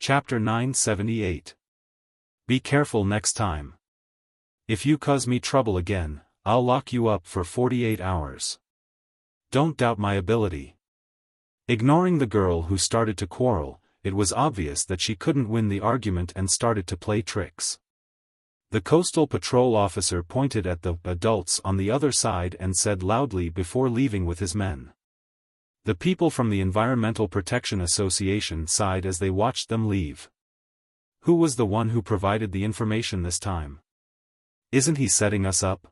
Chapter 978. Be careful next time. If you cause me trouble again, I'll lock you up for 48 hours. Don't doubt my ability. Ignoring the girl who started to quarrel, it was obvious that she couldn't win the argument and started to play tricks. The coastal patrol officer pointed at the adults on the other side and said loudly before leaving with his men. The people from the Environmental Protection Association sighed as they watched them leave. Who was the one who provided the information this time? Isn't he setting us up?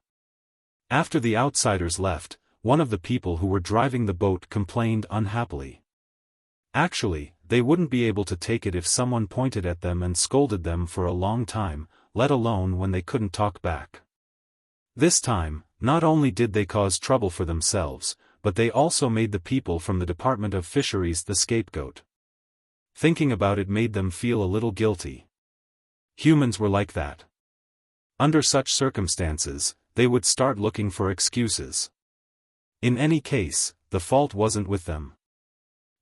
After the outsiders left, one of the people who were driving the boat complained unhappily. Actually, they wouldn't be able to take it if someone pointed at them and scolded them for a long time, let alone when they couldn't talk back. This time, not only did they cause trouble for themselves, but they also made the people from the Department of Fisheries the scapegoat. Thinking about it made them feel a little guilty. Humans were like that. Under such circumstances, they would start looking for excuses. In any case, the fault wasn't with them.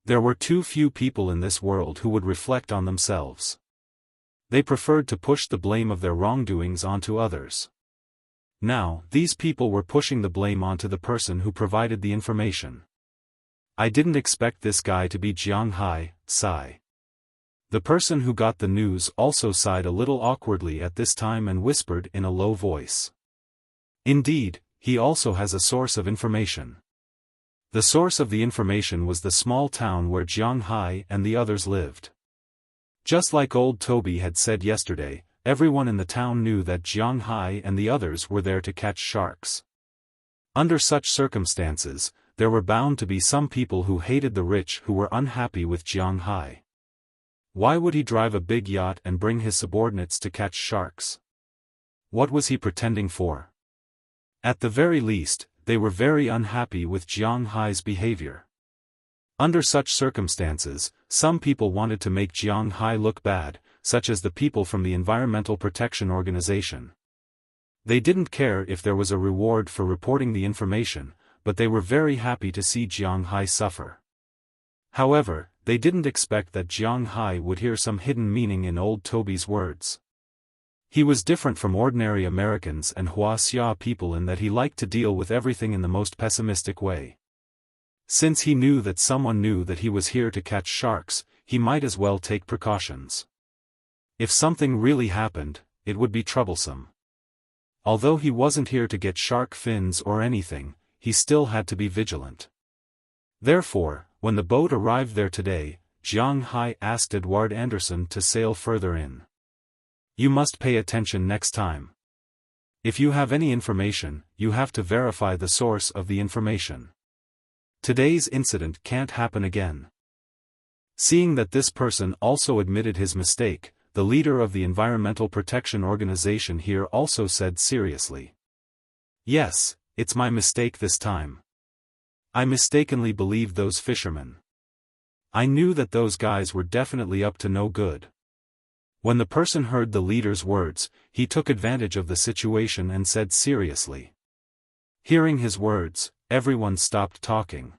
There were too few people in this world who would reflect on themselves. They preferred to push the blame of their wrongdoings onto others. Now, these people were pushing the blame onto the person who provided the information. I didn't expect this guy to be Jiang Hai, sigh. The person who got the news also sighed a little awkwardly at this time and whispered in a low voice. Indeed, he also has a source of information. The source of the information was the small town where Jiang Hai and the others lived. Just like old Toby had said yesterday, everyone in the town knew that Jiang Hai and the others were there to catch sharks. Under such circumstances, there were bound to be some people who hated the rich who were unhappy with Jiang Hai. Why would he drive a big yacht and bring his subordinates to catch sharks? What was he pretending for? At the very least, they were very unhappy with Jiang Hai's behavior. Under such circumstances, some people wanted to make Jiang Hai look bad, such as the people from the Environmental Protection Organization. They didn't care if there was a reward for reporting the information, but they were very happy to see Jiang Hai suffer. However, they didn't expect that Jiang Hai would hear some hidden meaning in old Toby's words. He was different from ordinary Americans and Wuxia people in that he liked to deal with everything in the most pessimistic way. Since he knew that someone knew that he was here to catch sharks, he might as well take precautions. If something really happened, it would be troublesome. Although he wasn't here to get shark fins or anything, he still had to be vigilant. Therefore, when the boat arrived there today, Jiang Hai asked Edward Anderson to sail further in. You must pay attention next time. If you have any information, you have to verify the source of the information. Today's incident can't happen again. Seeing that this person also admitted his mistake, the leader of the Environmental Protection Organization here also said seriously. Yes, it's my mistake this time. I mistakenly believed those fishermen. I knew that those guys were definitely up to no good. When the person heard the leader's words, he took advantage of the situation and said seriously. Hearing his words, everyone stopped talking.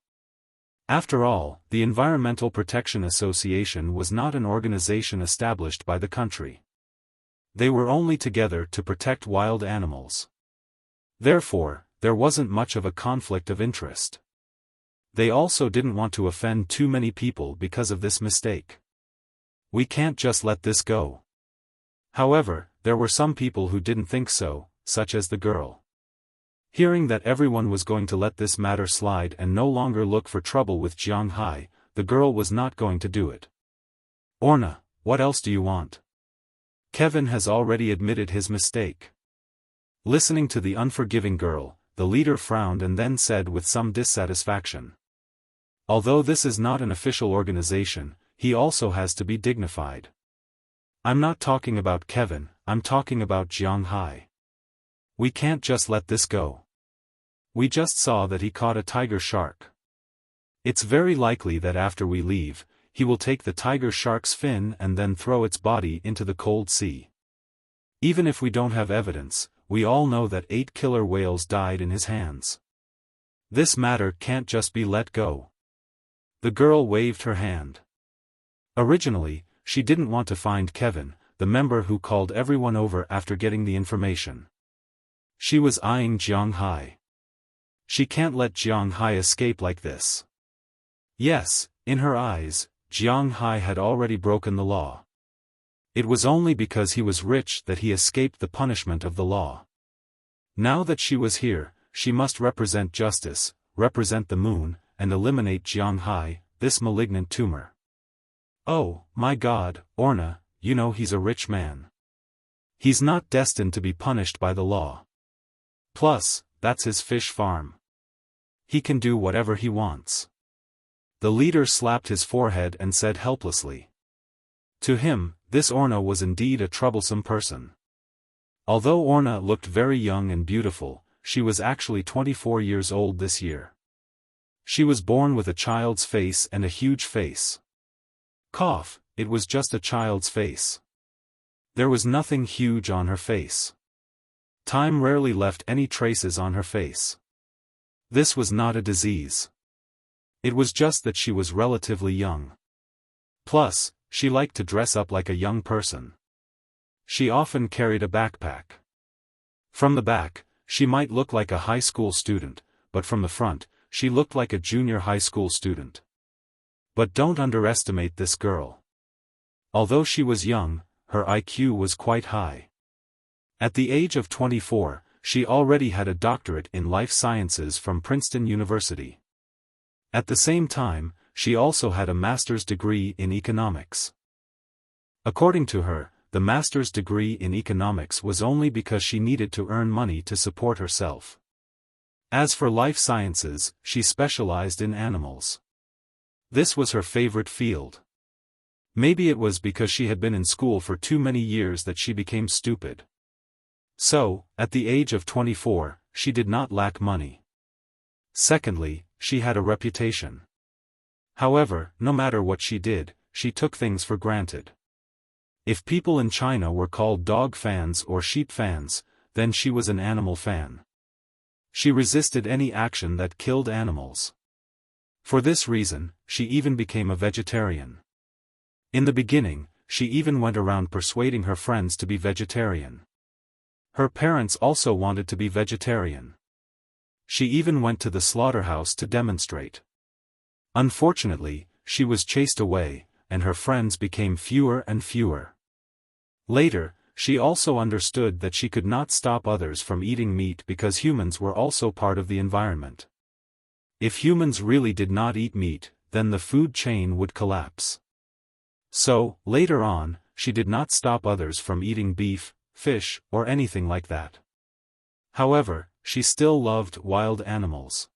After all, the Environmental Protection Association was not an organization established by the country. They were only together to protect wild animals. Therefore, there wasn't much of a conflict of interest. They also didn't want to offend too many people because of this mistake. We can't just let this go. However, there were some people who didn't think so, such as the girl. Hearing that everyone was going to let this matter slide and no longer look for trouble with Jiang Hai, the girl was not going to do it. Orna, what else do you want? Kevin has already admitted his mistake. Listening to the unforgiving girl, the leader frowned and then said with some dissatisfaction. Although this is not an official organization, he also has to be dignified. I'm not talking about Kevin, I'm talking about Jiang Hai. We can't just let this go. We just saw that he caught a tiger shark. It's very likely that after we leave, he will take the tiger shark's fin and then throw its body into the cold sea. Even if we don't have evidence, we all know that 8 killer whales died in his hands. This matter can't just be let go. The girl waved her hand. Originally, she didn't want to find Kevin, the member who called everyone over after getting the information. She was eyeing Jiang Hai. She can't let Jiang Hai escape like this. Yes, in her eyes, Jiang Hai had already broken the law. It was only because he was rich that he escaped the punishment of the law. Now that she was here, she must represent justice, represent the moon, and eliminate Jiang Hai, this malignant tumor. Oh, my God, Orna, you know he's a rich man. He's not destined to be punished by the law. Plus, that's his fish farm. He can do whatever he wants. The leader slapped his forehead and said helplessly. To him, this Orna was indeed a troublesome person. Although Orna looked very young and beautiful, she was actually 24 years old this year. She was born with a child's face and a huge face. Cough, it was just a child's face. There was nothing huge on her face. Time rarely left any traces on her face. This was not a disease. It was just that she was relatively young. Plus, she liked to dress up like a young person. She often carried a backpack. From the back, she might look like a high school student, but from the front, she looked like a junior high school student. But don't underestimate this girl. Although she was young, her IQ was quite high. At the age of 24, she already had a doctorate in life sciences from Princeton University. At the same time, she also had a master's degree in economics. According to her, the master's degree in economics was only because she needed to earn money to support herself. As for life sciences, she specialized in animals. This was her favorite field. Maybe it was because she had been in school for too many years that she became stupid. So, at the age of 24, she did not lack money. Secondly, she had a reputation. However, no matter what she did, she took things for granted. If people in China were called dog fans or sheep fans, then she was an animal fan. She resisted any action that killed animals. For this reason, she even became a vegetarian. In the beginning, she even went around persuading her friends to be vegetarian. Her parents also wanted to be vegetarian. She even went to the slaughterhouse to demonstrate. Unfortunately, she was chased away, and her friends became fewer and fewer. Later, she also understood that she could not stop others from eating meat because humans were also part of the environment. If humans really did not eat meat, then the food chain would collapse. So, later on, she did not stop others from eating beef, fish, or anything like that. However, she still loved wild animals.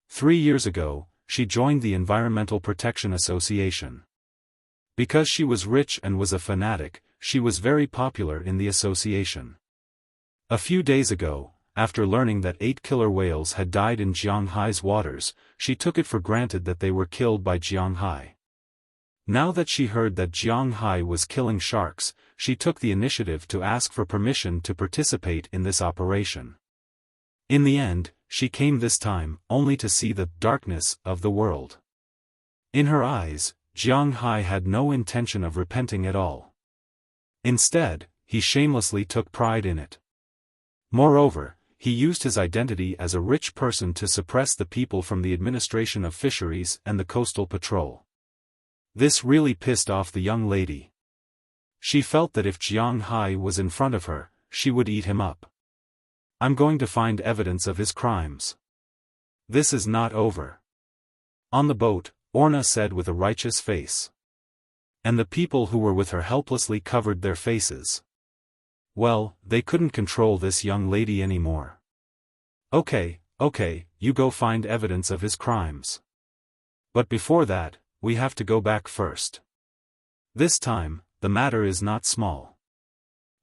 3 years ago, she joined the Environmental Protection Association. Because she was rich and was a fanatic, she was very popular in the association. A few days ago, after learning that 8 killer whales had died in Jiang Hai's waters, she took it for granted that they were killed by Jiang Hai. Now that she heard that Jiang Hai was killing sharks, she took the initiative to ask for permission to participate in this operation. In the end, she came this time only to see the darkness of the world. In her eyes, Jiang Hai had no intention of repenting at all. Instead, he shamelessly took pride in it. Moreover, he used his identity as a rich person to suppress the people from the administration of fisheries and the coastal patrol. This really pissed off the young lady. She felt that if Jiang Hai was in front of her, she would eat him up. I'm going to find evidence of his crimes. This is not over. On the boat, Orna said with a righteous face. And the people who were with her helplessly covered their faces. Well, they couldn't control this young lady anymore. Okay, you go find evidence of his crimes. But before that, we have to go back first. This time, the matter is not small.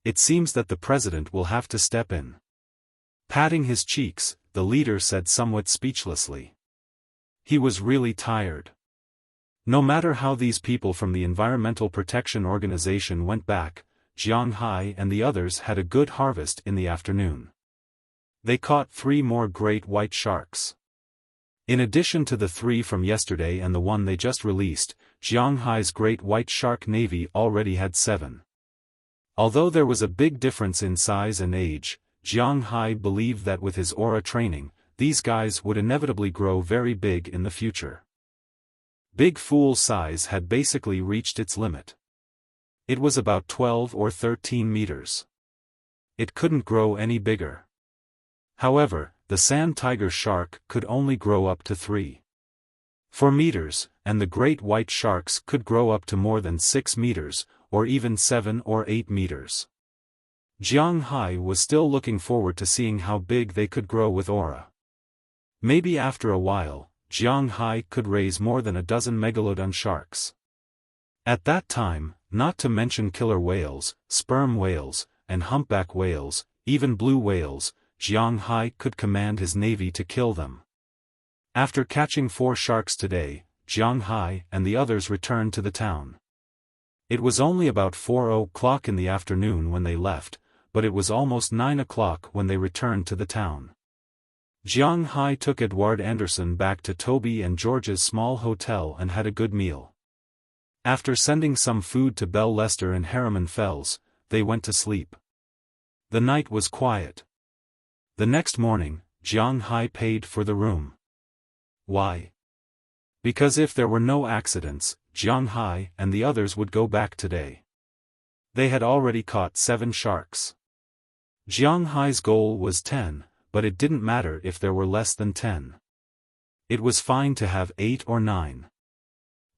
It seems that the president will have to step in. Patting his cheeks, the leader said somewhat speechlessly. He was really tired. No matter how these people from the Environmental Protection Organization went back, Jiang Hai and the others had a good harvest in the afternoon. They caught 3 more great white sharks. In addition to the 3 from yesterday and the one they just released, Jiang Hai's Great White Shark Navy already had 7. Although there was a big difference in size and age, Jiang Hai believed that with his aura training, these guys would inevitably grow very big in the future. Big Fool size had basically reached its limit. It was about 12 or 13 meters. It couldn't grow any bigger. However, the sand tiger shark could only grow up to 3.4 meters, and the great white sharks could grow up to more than 6 meters, or even 7 or 8 meters. Jiang Hai was still looking forward to seeing how big they could grow with aura. Maybe after a while, Jiang Hai could raise more than a dozen megalodon sharks. At that time, not to mention killer whales, sperm whales, and humpback whales, even blue whales, Jiang Hai could command his navy to kill them. After catching 4 sharks today, Jiang Hai and the others returned to the town. It was only about 4 o'clock in the afternoon when they left, but it was almost 9 o'clock when they returned to the town. Jiang Hai took Edward Anderson back to Toby and George's small hotel and had a good meal. After sending some food to Bell Lester and Harriman Fells, they went to sleep. The night was quiet. The next morning, Jiang Hai paid for the room. Why? Because if there were no accidents, Jiang Hai and the others would go back today. They had already caught 7 sharks. Jiang Hai's goal was 10. But it didn't matter if there were less than 10. It was fine to have 8 or 9.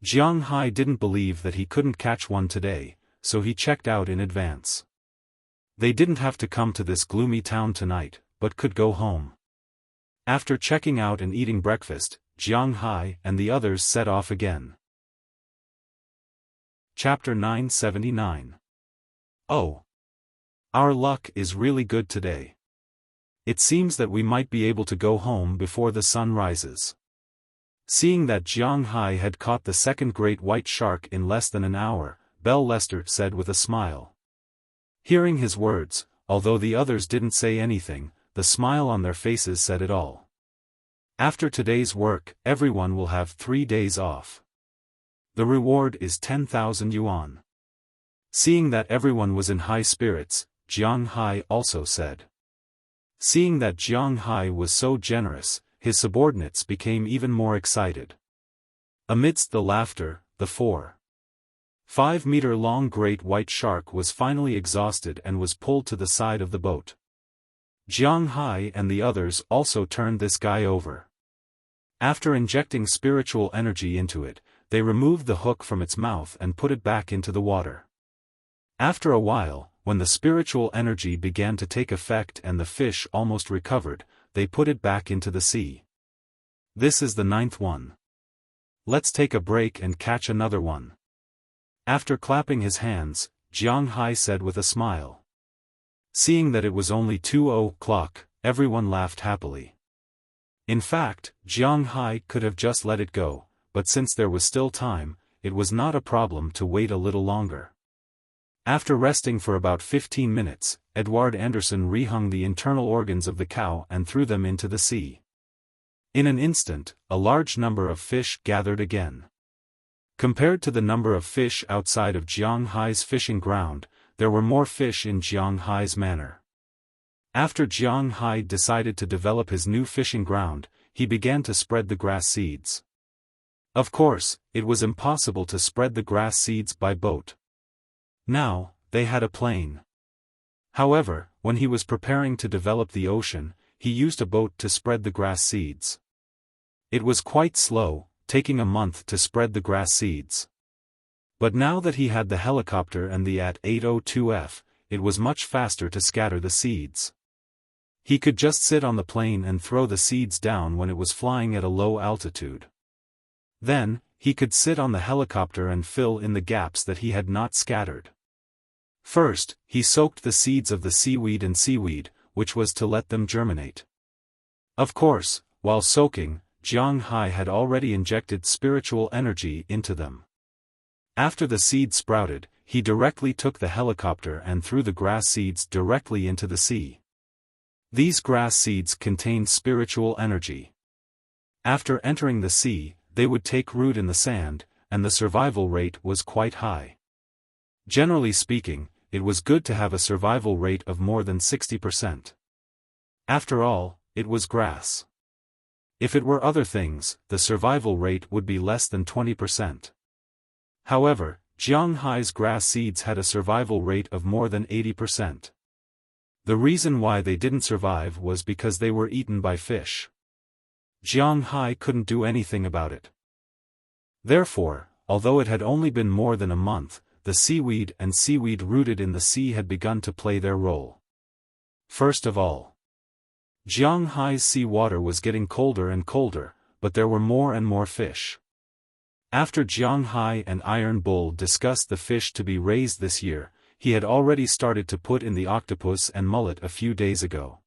Jiang Hai didn't believe that he couldn't catch one today, so he checked out in advance. They didn't have to come to this gloomy town tonight, but could go home. After checking out and eating breakfast, Jiang Hai and the others set off again. Chapter 979. Oh! Our luck is really good today. It seems that we might be able to go home before the sun rises. Seeing that Jiang Hai had caught the second great white shark in less than an hour, Bell Lester said with a smile. Hearing his words, although the others didn't say anything, the smile on their faces said it all. After today's work, everyone will have 3 days off. The reward is 10,000 yuan. Seeing that everyone was in high spirits, Jiang Hai also said. Seeing that Jiang Hai was so generous, his subordinates became even more excited. Amidst the laughter, the 4.5-meter-long great white shark was finally exhausted and was pulled to the side of the boat. Jiang Hai and the others also turned this guy over. After injecting spiritual energy into it, they removed the hook from its mouth and put it back into the water. After a while, when the spiritual energy began to take effect and the fish almost recovered, they put it back into the sea. This is the 9th one. Let's take a break and catch another one. After clapping his hands, Jiang Hai said with a smile. Seeing that it was only 2 o'clock, everyone laughed happily. In fact, Jiang Hai could have just let it go, but since there was still time, it was not a problem to wait a little longer. After resting for about 15 minutes, Edward Anderson rehung the internal organs of the cow and threw them into the sea. In an instant, a large number of fish gathered again. Compared to the number of fish outside of Jiang Hai's fishing ground, there were more fish in Jiang Hai's manor. After Jiang Hai decided to develop his new fishing ground, he began to spread the grass seeds. Of course, it was impossible to spread the grass seeds by boat. Now, they had a plane. However, when he was preparing to develop the ocean, he used a boat to spread the grass seeds. It was quite slow, taking a month to spread the grass seeds. But now that he had the helicopter and the AT-802F, it was much faster to scatter the seeds. He could just sit on the plane and throw the seeds down when it was flying at a low altitude. Then, he could sit on the helicopter and fill in the gaps that he had not scattered. First, he soaked the seeds of the seaweed in seaweed, which was to let them germinate. Of course, while soaking, Jiang Hai had already injected spiritual energy into them. After the seeds sprouted, he directly took the helicopter and threw the grass seeds directly into the sea. These grass seeds contained spiritual energy. After entering the sea, they would take root in the sand, and the survival rate was quite high. Generally speaking, it was good to have a survival rate of more than 60%. After all, it was grass. If it were other things, the survival rate would be less than 20%. However, Jiang Hai's grass seeds had a survival rate of more than 80%. The reason why they didn't survive was because they were eaten by fish. Jiang Hai couldn't do anything about it. Therefore, although it had only been more than a month, the seaweed and seaweed rooted in the sea had begun to play their role. First of all, Jiang Hai's sea water was getting colder and colder, but there were more and more fish. After Jiang Hai and Iron Bull discussed the fish to be raised this year, he had already started to put in the octopus and mullet a few days ago.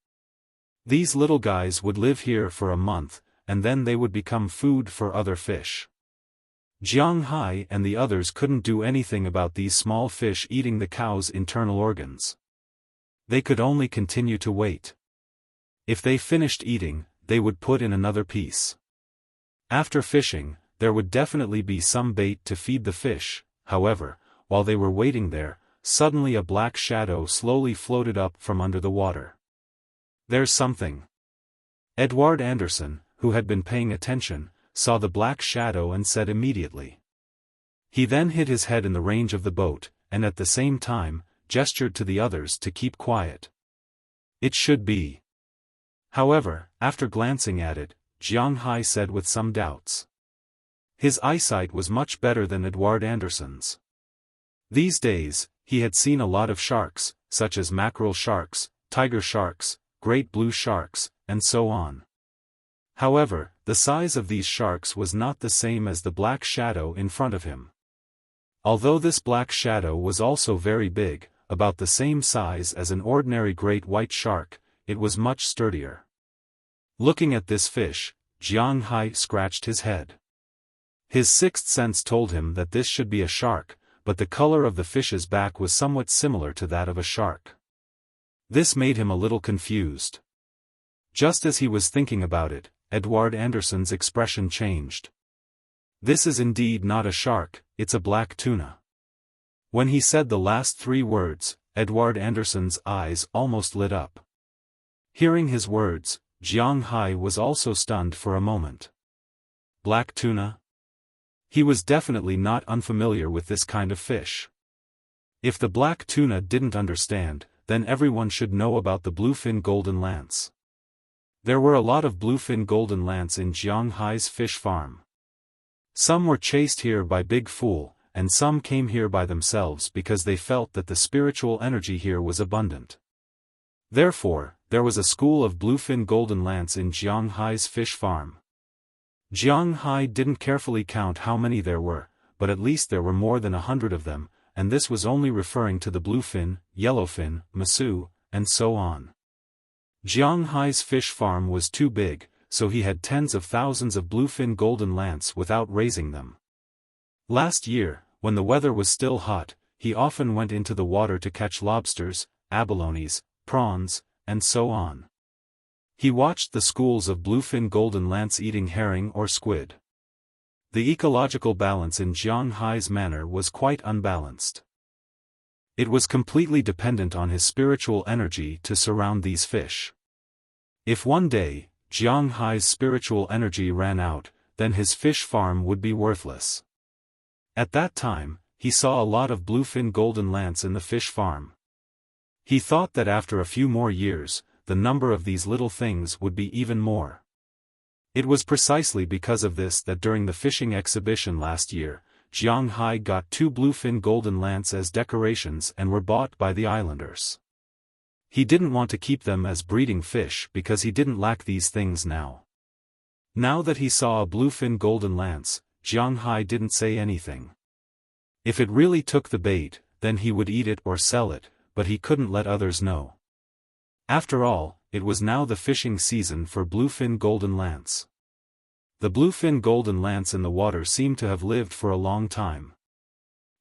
These little guys would live here for a month, and then they would become food for other fish. Jiang Hai and the others couldn't do anything about these small fish eating the cow's internal organs. They could only continue to wait. If they finished eating, they would put in another piece. After fishing, there would definitely be some bait to feed the fish. However, while they were waiting there, suddenly a black shadow slowly floated up from under the water. "There's something." Edward Anderson, who had been paying attention, saw the black shadow and said immediately. He then hid his head in the range of the boat, and at the same time, gestured to the others to keep quiet. "It should be." However, after glancing at it, Jiang Hai said with some doubts. His eyesight was much better than Edward Anderson's. These days, he had seen a lot of sharks, such as mackerel sharks, tiger sharks, great blue sharks, and so on. However, the size of these sharks was not the same as the black shadow in front of him. Although this black shadow was also very big, about the same size as an ordinary great white shark, it was much sturdier. Looking at this fish, Jiang Hai scratched his head. His sixth sense told him that this should be a shark, but the color of the fish's back was somewhat similar to that of a shark. This made him a little confused. Just as he was thinking about it, Edward Anderson's expression changed. "This is indeed not a shark, it's a black tuna." When he said the last three words, Edward Anderson's eyes almost lit up. Hearing his words, Jiang Hai was also stunned for a moment. Black tuna? He was definitely not unfamiliar with this kind of fish. If the black tuna didn't understand, then everyone should know about the bluefin golden lance. There were a lot of bluefin golden lance in Jiang Hai's fish farm. Some were chased here by Big Fool, and some came here by themselves because they felt that the spiritual energy here was abundant. Therefore, there was a school of bluefin golden lance in Jiang Hai's fish farm. Jiang Hai didn't carefully count how many there were, but at least there were more than 100 of them, and this was only referring to the bluefin, yellowfin, masu, and so on. Jiang Hai's fish farm was too big, so he had tens of thousands of bluefin golden lance without raising them. Last year, when the weather was still hot, he often went into the water to catch lobsters, abalones, prawns, and so on. He watched the schools of bluefin golden lance eating herring or squid. The ecological balance in Jiang Hai's manner was quite unbalanced. It was completely dependent on his spiritual energy to surround these fish. If one day, Jiang Hai's spiritual energy ran out, then his fish farm would be worthless. At that time, he saw a lot of bluefin golden lance in the fish farm. He thought that after a few more years, the number of these little things would be even more. It was precisely because of this that during the fishing exhibition last year, Jiang Hai got 2 bluefin golden lance as decorations and were bought by the islanders. He didn't want to keep them as breeding fish because he didn't lack these things now. Now that he saw a bluefin golden lance, Jiang Hai didn't say anything. If it really took the bait, then he would eat it or sell it, but he couldn't let others know. After all, it was now the fishing season for bluefin golden lance. The bluefin golden lance in the water seemed to have lived for a long time.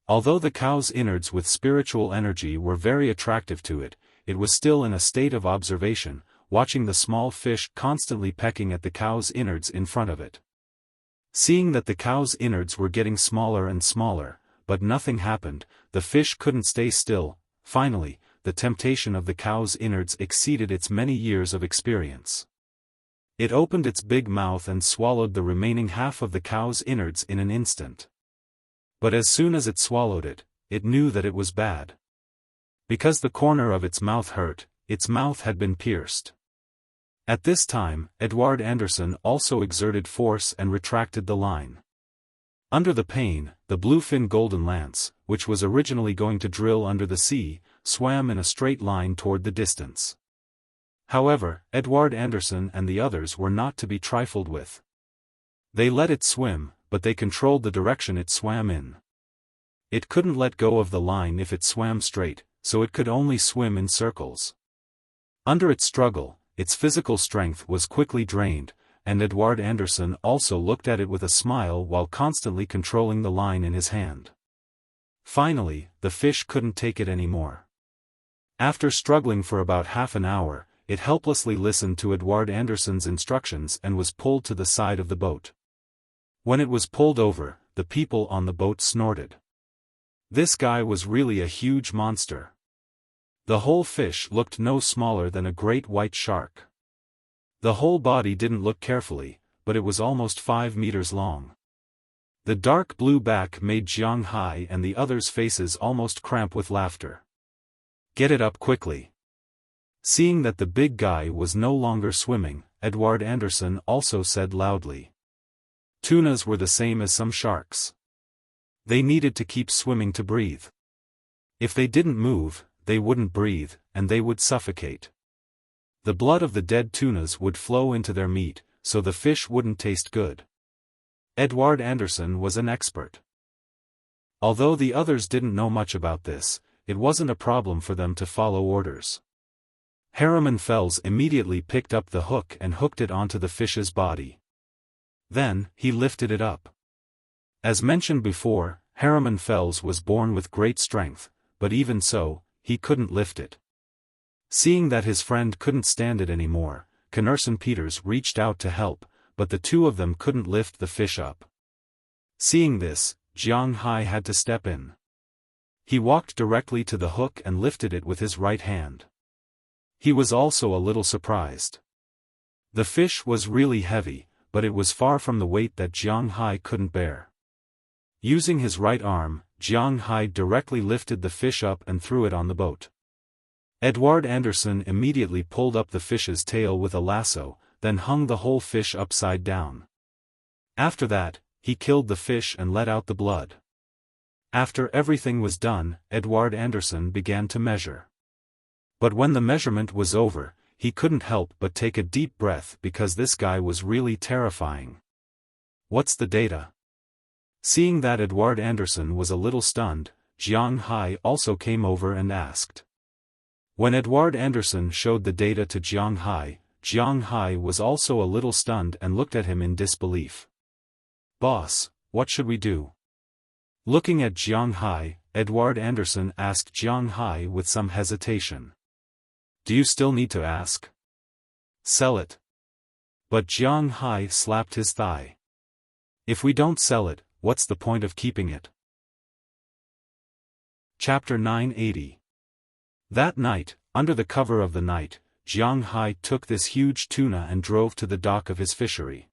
Although the cow's innards with spiritual energy were very attractive to it, it was still in a state of observation, watching the small fish constantly pecking at the cow's innards in front of it. Seeing that the cow's innards were getting smaller and smaller, but nothing happened, the fish couldn't stay still. Finally, the temptation of the cow's innards exceeded its many years of experience. It opened its big mouth and swallowed the remaining half of the cow's innards in an instant. But as soon as it swallowed it, it knew that it was bad. Because the corner of its mouth hurt, its mouth had been pierced. At this time, Edward Anderson also exerted force and retracted the line. Under the pain, the bluefin golden lance, which was originally going to drill under the sea, swam in a straight line toward the distance. However, Edward Anderson and the others were not to be trifled with. They let it swim, but they controlled the direction it swam in. It couldn't let go of the line if it swam straight, so it could only swim in circles. Under its struggle, its physical strength was quickly drained, and Edward Anderson also looked at it with a smile while constantly controlling the line in his hand. Finally, the fish couldn't take it anymore. After struggling for about half an hour, it helplessly listened to Edward Anderson's instructions and was pulled to the side of the boat. When it was pulled over, the people on the boat snorted. This guy was really a huge monster. The whole fish looked no smaller than a great white shark. The whole body didn't look carefully, but it was almost 5 meters long. The dark blue back made Jiang Hai and the others' faces almost cramp with laughter. "Get it up quickly." Seeing that the big guy was no longer swimming, Edward Anderson also said loudly. Tunas were the same as some sharks. They needed to keep swimming to breathe. If they didn't move, they wouldn't breathe, and they would suffocate. The blood of the dead tunas would flow into their meat, so the fish wouldn't taste good. Edward Anderson was an expert. Although the others didn't know much about this, it wasn't a problem for them to follow orders. Harriman Fells immediately picked up the hook and hooked it onto the fish's body. Then, he lifted it up. As mentioned before, Harriman Fells was born with great strength, but even so, he couldn't lift it. Seeing that his friend couldn't stand it anymore, Knerson Peters reached out to help, but the two of them couldn't lift the fish up. Seeing this, Jiang Hai had to step in. He walked directly to the hook and lifted it with his right hand. He was also a little surprised. The fish was really heavy, but it was far from the weight that Jiang Hai couldn't bear. Using his right arm, Jiang Hai directly lifted the fish up and threw it on the boat. Edward Anderson immediately pulled up the fish's tail with a lasso, then hung the whole fish upside down. After that, he killed the fish and let out the blood. After everything was done, Edward Anderson began to measure. But when the measurement was over, he couldn't help but take a deep breath because this guy was really terrifying. "What's the data?" Seeing that Edward Anderson was a little stunned, Jiang Hai also came over and asked. When Edward Anderson showed the data to Jiang Hai was also a little stunned and looked at him in disbelief. "Boss, what should we do?" Looking at Jiang Hai, Edward Anderson asked Jiang Hai with some hesitation. "Do you still need to ask?" "Sell it." But Jiang Hai slapped his thigh. "If we don't sell it, what's the point of keeping it?" Chapter 980. That night, under the cover of the night, Jiang Hai took this huge tuna and drove to the dock of his fishery.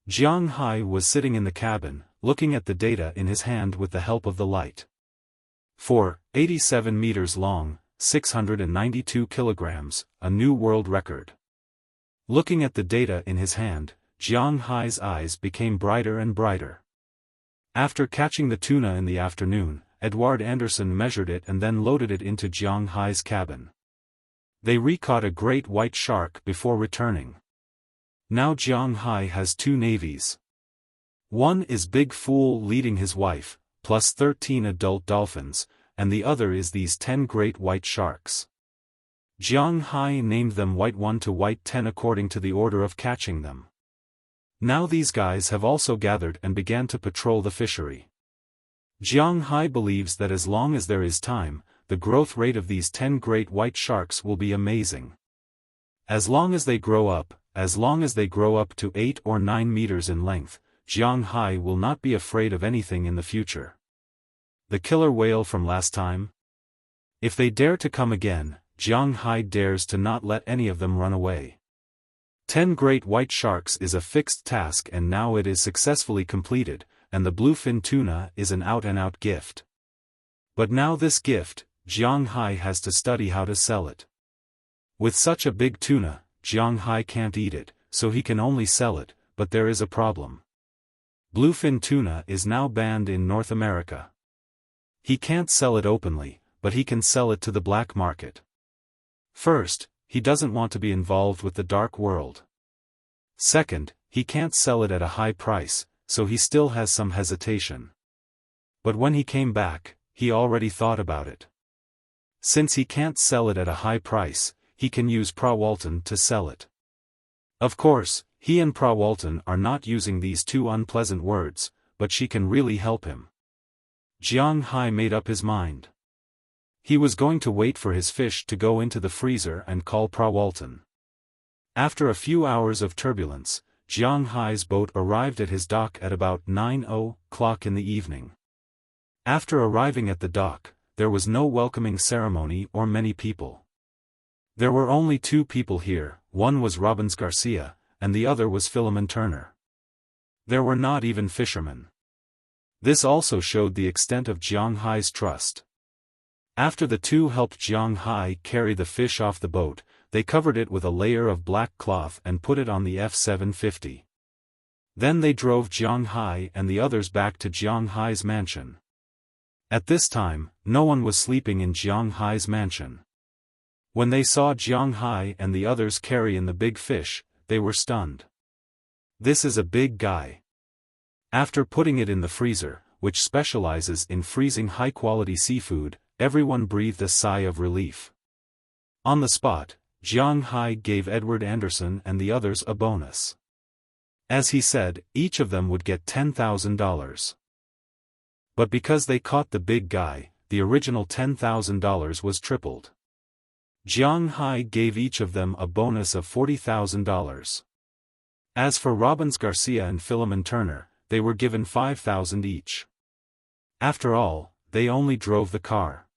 Jiang Hai was sitting in the cabin, looking at the data in his hand with the help of the light. 87 meters long, 692 kilograms, a new world record. Looking at the data in his hand, Jiang Hai's eyes became brighter and brighter. After catching the tuna in the afternoon, Edward Anderson measured it and then loaded it into Jiang Hai's cabin. They recaught a great white shark before returning. Now Jiang Hai has 2 navies. One is Big Fool leading his wife, plus 13 adult dolphins, and the other is these 10 great white sharks. Jiang Hai named them White 1 to White 10 according to the order of catching them. Now these guys have also gathered and began to patrol the fishery. Jiang Hai believes that as long as there is time, the growth rate of these 10 great white sharks will be amazing. As long as they grow up to 8 or 9 meters in length, Jiang Hai will not be afraid of anything in the future. The killer whale from last time? If they dare to come again, Jiang Hai dares to not let any of them run away. 10 great white sharks is a fixed task, and now it is successfully completed, and the bluefin tuna is an out-and-out gift. But now this gift, Jiang Hai has to study how to sell it. With such a big tuna, Jiang Hai can't eat it, so he can only sell it, but there is a problem. Bluefin tuna is now banned in North America. He can't sell it openly, but he can sell it to the black market. First, he doesn't want to be involved with the dark world. Second, he can't sell it at a high price, so he still has some hesitation. But when he came back, he already thought about it. Since he can't sell it at a high price, he can use Prawalton to sell it. Of course, he and Prawalton are not using these two unpleasant words, but she can really help him. Jiang Hai made up his mind. He was going to wait for his fish to go into the freezer and call Prawalton. After a few hours of turbulence, Jiang Hai's boat arrived at his dock at about 9:00 in the evening. After arriving at the dock, there was no welcoming ceremony or many people. There were only 2 people here, one was Robbins Garcia, and the other was Philemon Turner. There were not even fishermen. This also showed the extent of Jiang Hai's trust. After the 2 helped Jiang Hai carry the fish off the boat, they covered it with a layer of black cloth and put it on the F-750. Then they drove Jiang Hai and the others back to Jiang Hai's mansion. At this time, no one was sleeping in Jiang Hai's mansion. When they saw Jiang Hai and the others carry in the big fish, they were stunned. This is a big guy. After putting it in the freezer, which specializes in freezing high-quality seafood, everyone breathed a sigh of relief. On the spot, Jiang Hai gave Edward Anderson and the others a bonus. As he said, each of them would get $10,000. But because they caught the big guy, the original $10,000 was tripled. Jiang Hai gave each of them a bonus of $40,000. As for Robbins Garcia and Philemon Turner, they were given $5,000 each. After all, they only drove the car.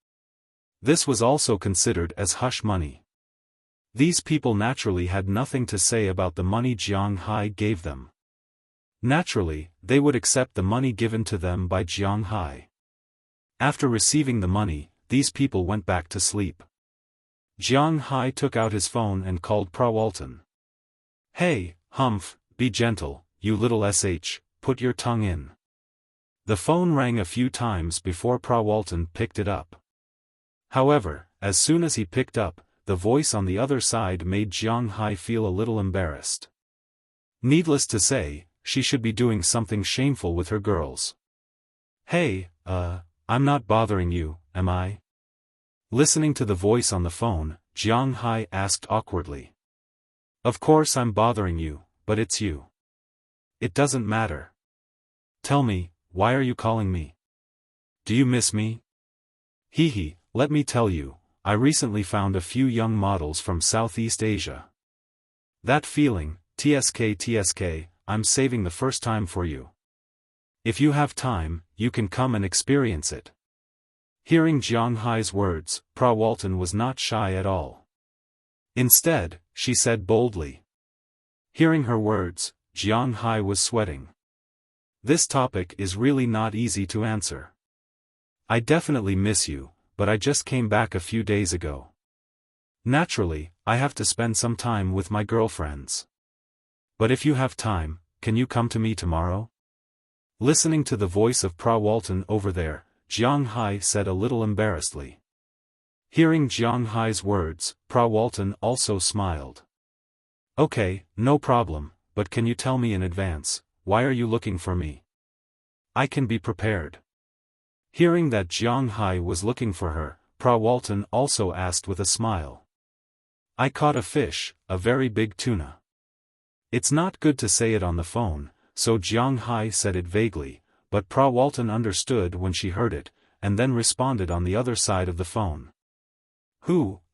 This was also considered as hush money. These people naturally had nothing to say about the money Jiang Hai gave them. Naturally, they would accept the money given to them by Jiang Hai. After receiving the money, these people went back to sleep. Jiang Hai took out his phone and called Prawalton. "Hey, Humph, be gentle, you little sh, put your tongue in." The phone rang a few times before Prawalton picked it up. However, as soon as he picked up, the voice on the other side made Jiang Hai feel a little embarrassed. Needless to say, she should be doing something shameful with her girls. "Hey, I'm not bothering you, am I?" Listening to the voice on the phone, Jiang Hai asked awkwardly. "Of course I'm bothering you, but it's you. It doesn't matter. Tell me, why are you calling me? Do you miss me?" "Hee, let me tell you, I recently found a few young models from Southeast Asia. That feeling, TSK, I'm saving the first time for you. If you have time, you can come and experience it." Hearing Jiang Hai's words, Prawalton was not shy at all. Instead, she said boldly. Hearing her words, Jiang Hai was sweating. This topic is really not easy to answer. "I definitely miss you, but I just came back a few days ago. Naturally, I have to spend some time with my girlfriends. But if you have time, can you come to me tomorrow?" Listening to the voice of Prawalton over there, Jiang Hai said a little embarrassedly. Hearing Jiang Hai's words, Prawalton also smiled. "Okay, no problem, but can you tell me in advance, why are you looking for me? I can be prepared." Hearing that Jiang Hai was looking for her, Prawalton also asked with a smile. "I caught a fish, a very big tuna." It's not good to say it on the phone, so Jiang Hai said it vaguely, but Prawalton understood when she heard it, and then responded on the other side of the phone.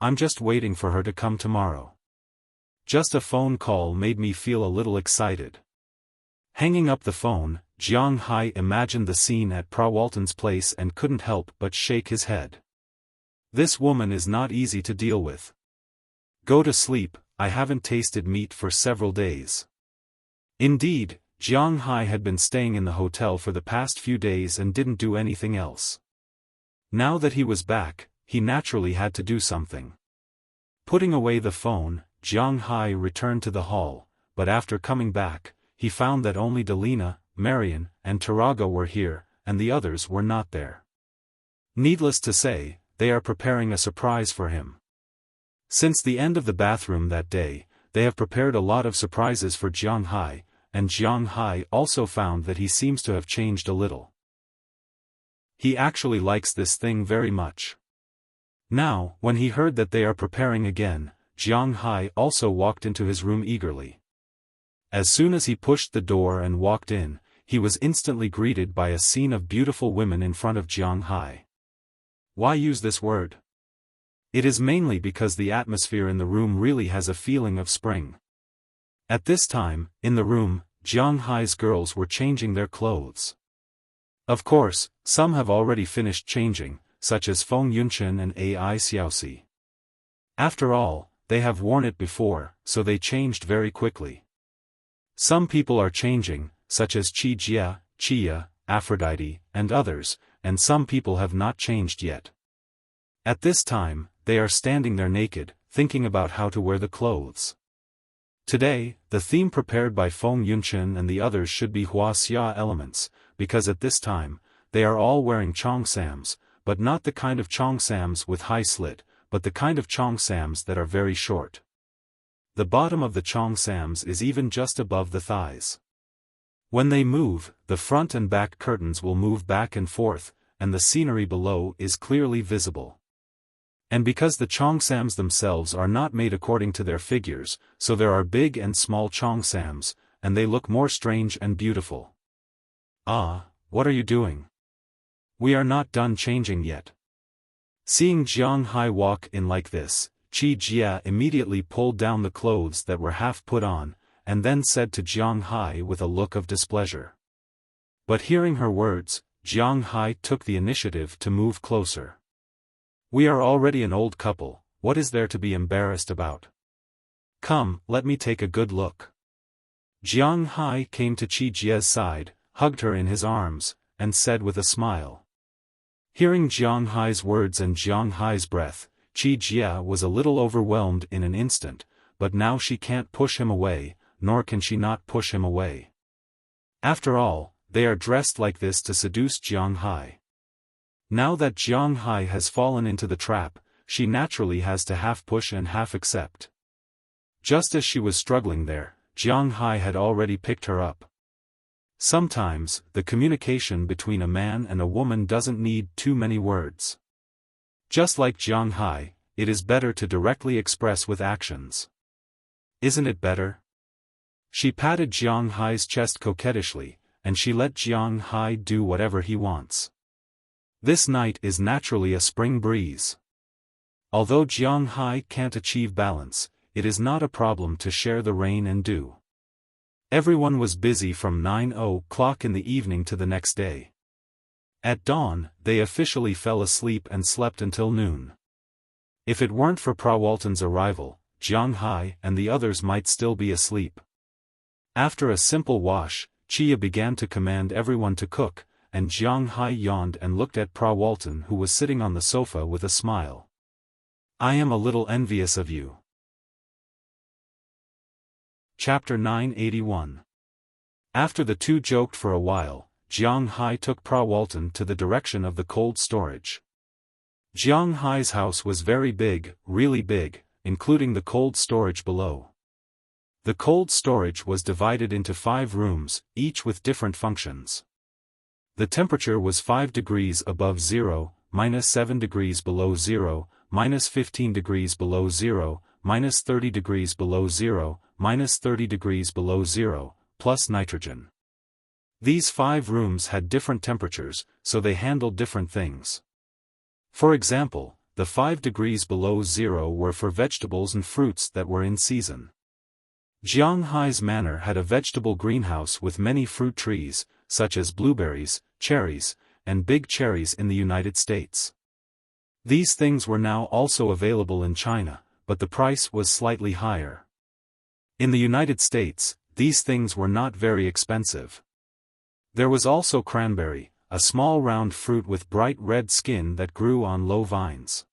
"I'm just waiting for her to come tomorrow." Just a phone call made me feel a little excited. Hanging up the phone, Jiang Hai imagined the scene at Prawalton's place and couldn't help but shake his head. This woman is not easy to deal with. Go to sleep, I haven't tasted meat for several days. Indeed, Jiang Hai had been staying in the hotel for the past few days and didn't do anything else. Now that he was back, he naturally had to do something. Putting away the phone, Jiang Hai returned to the hall, but after coming back, he found that only Delina, Marian, and Tarago were here, and the others were not there. Needless to say, they are preparing a surprise for him. Since the end of the bathroom that day, they have prepared a lot of surprises for Jiang Hai, and Jiang Hai also found that he seems to have changed a little. He actually likes this thing very much. Now, when he heard that they are preparing again, Jiang Hai also walked into his room eagerly. As soon as he pushed the door and walked in, he was instantly greeted by a scene of beautiful women in front of Jiang Hai. Why use this word? It is mainly because the atmosphere in the room really has a feeling of spring. At this time, in the room, Jiang Hai's girls were changing their clothes. Of course, some have already finished changing, such as Feng Yunchen and Ai Xiaosi. After all, they have worn it before, so they changed very quickly. Some people are changing, such as Qi Jia, Chia, Aphrodite, and others, and some people have not changed yet. At this time, they are standing there naked, thinking about how to wear the clothes. Today, the theme prepared by Feng Yunchen and the others should be Wuxia elements, because at this time, they are all wearing cheongsams, but not the kind of cheongsams with high slit, but the kind of cheongsams that are very short. The bottom of the cheongsams is even just above the thighs. When they move, the front and back curtains will move back and forth, and the scenery below is clearly visible. And because the cheongsams themselves are not made according to their figures, so there are big and small cheongsams, and they look more strange and beautiful. Ah, what are you doing? We are not done changing yet. Seeing Jiang Hai walk in like this, Qi Jia immediately pulled down the clothes that were half put on, and then said to Jiang Hai with a look of displeasure. But hearing her words, Jiang Hai took the initiative to move closer. We are already an old couple, what is there to be embarrassed about? Come, let me take a good look. Jiang Hai came to Qi Jia's side, hugged her in his arms, and said with a smile. Hearing Jiang Hai's words and Jiang Hai's breath, Qi Jia was a little overwhelmed in an instant, but now she can't push him away, nor can she not push him away. After all, they are dressed like this to seduce Jiang Hai. Now that Jiang Hai has fallen into the trap, she naturally has to half push and half accept. Just as she was struggling there, Jiang Hai had already picked her up. Sometimes, the communication between a man and a woman doesn't need too many words. Just like Jiang Hai, it is better to directly express with actions. Isn't it better? She patted Jiang Hai's chest coquettishly, and she let Jiang Hai do whatever he wants. This night is naturally a spring breeze. Although Jiang Hai can't achieve balance, it is not a problem to share the rain and dew. Everyone was busy from 9 o'clock in the evening to the next day. At dawn, they officially fell asleep and slept until noon. If it weren't for Prawalton's arrival, Jiang Hai and the others might still be asleep. After a simple wash, Chia began to command everyone to cook, and Jiang Hai yawned and looked at Prawalton, who was sitting on the sofa with a smile. I am a little envious of you. Chapter 981. After the two joked for a while, Jiang Hai took Prawalton to the direction of the cold storage. Jiang Hai's house was very big, really big, including the cold storage below. The cold storage was divided into 5 rooms, each with different functions. The temperature was 5 degrees above zero, -7 degrees below zero, -15 degrees below zero, -30 degrees below zero, -30 degrees below zero, plus nitrogen. These 5 rooms had different temperatures, so they handled different things. For example, the 5 degrees below zero were for vegetables and fruits that were in season. Jiang Hai's manor had a vegetable greenhouse with many fruit trees, such as blueberries, cherries, and big cherries in the United States. These things were now also available in China, but the price was slightly higher. In the United States, these things were not very expensive. There was also cranberry, a small round fruit with bright red skin that grew on low vines.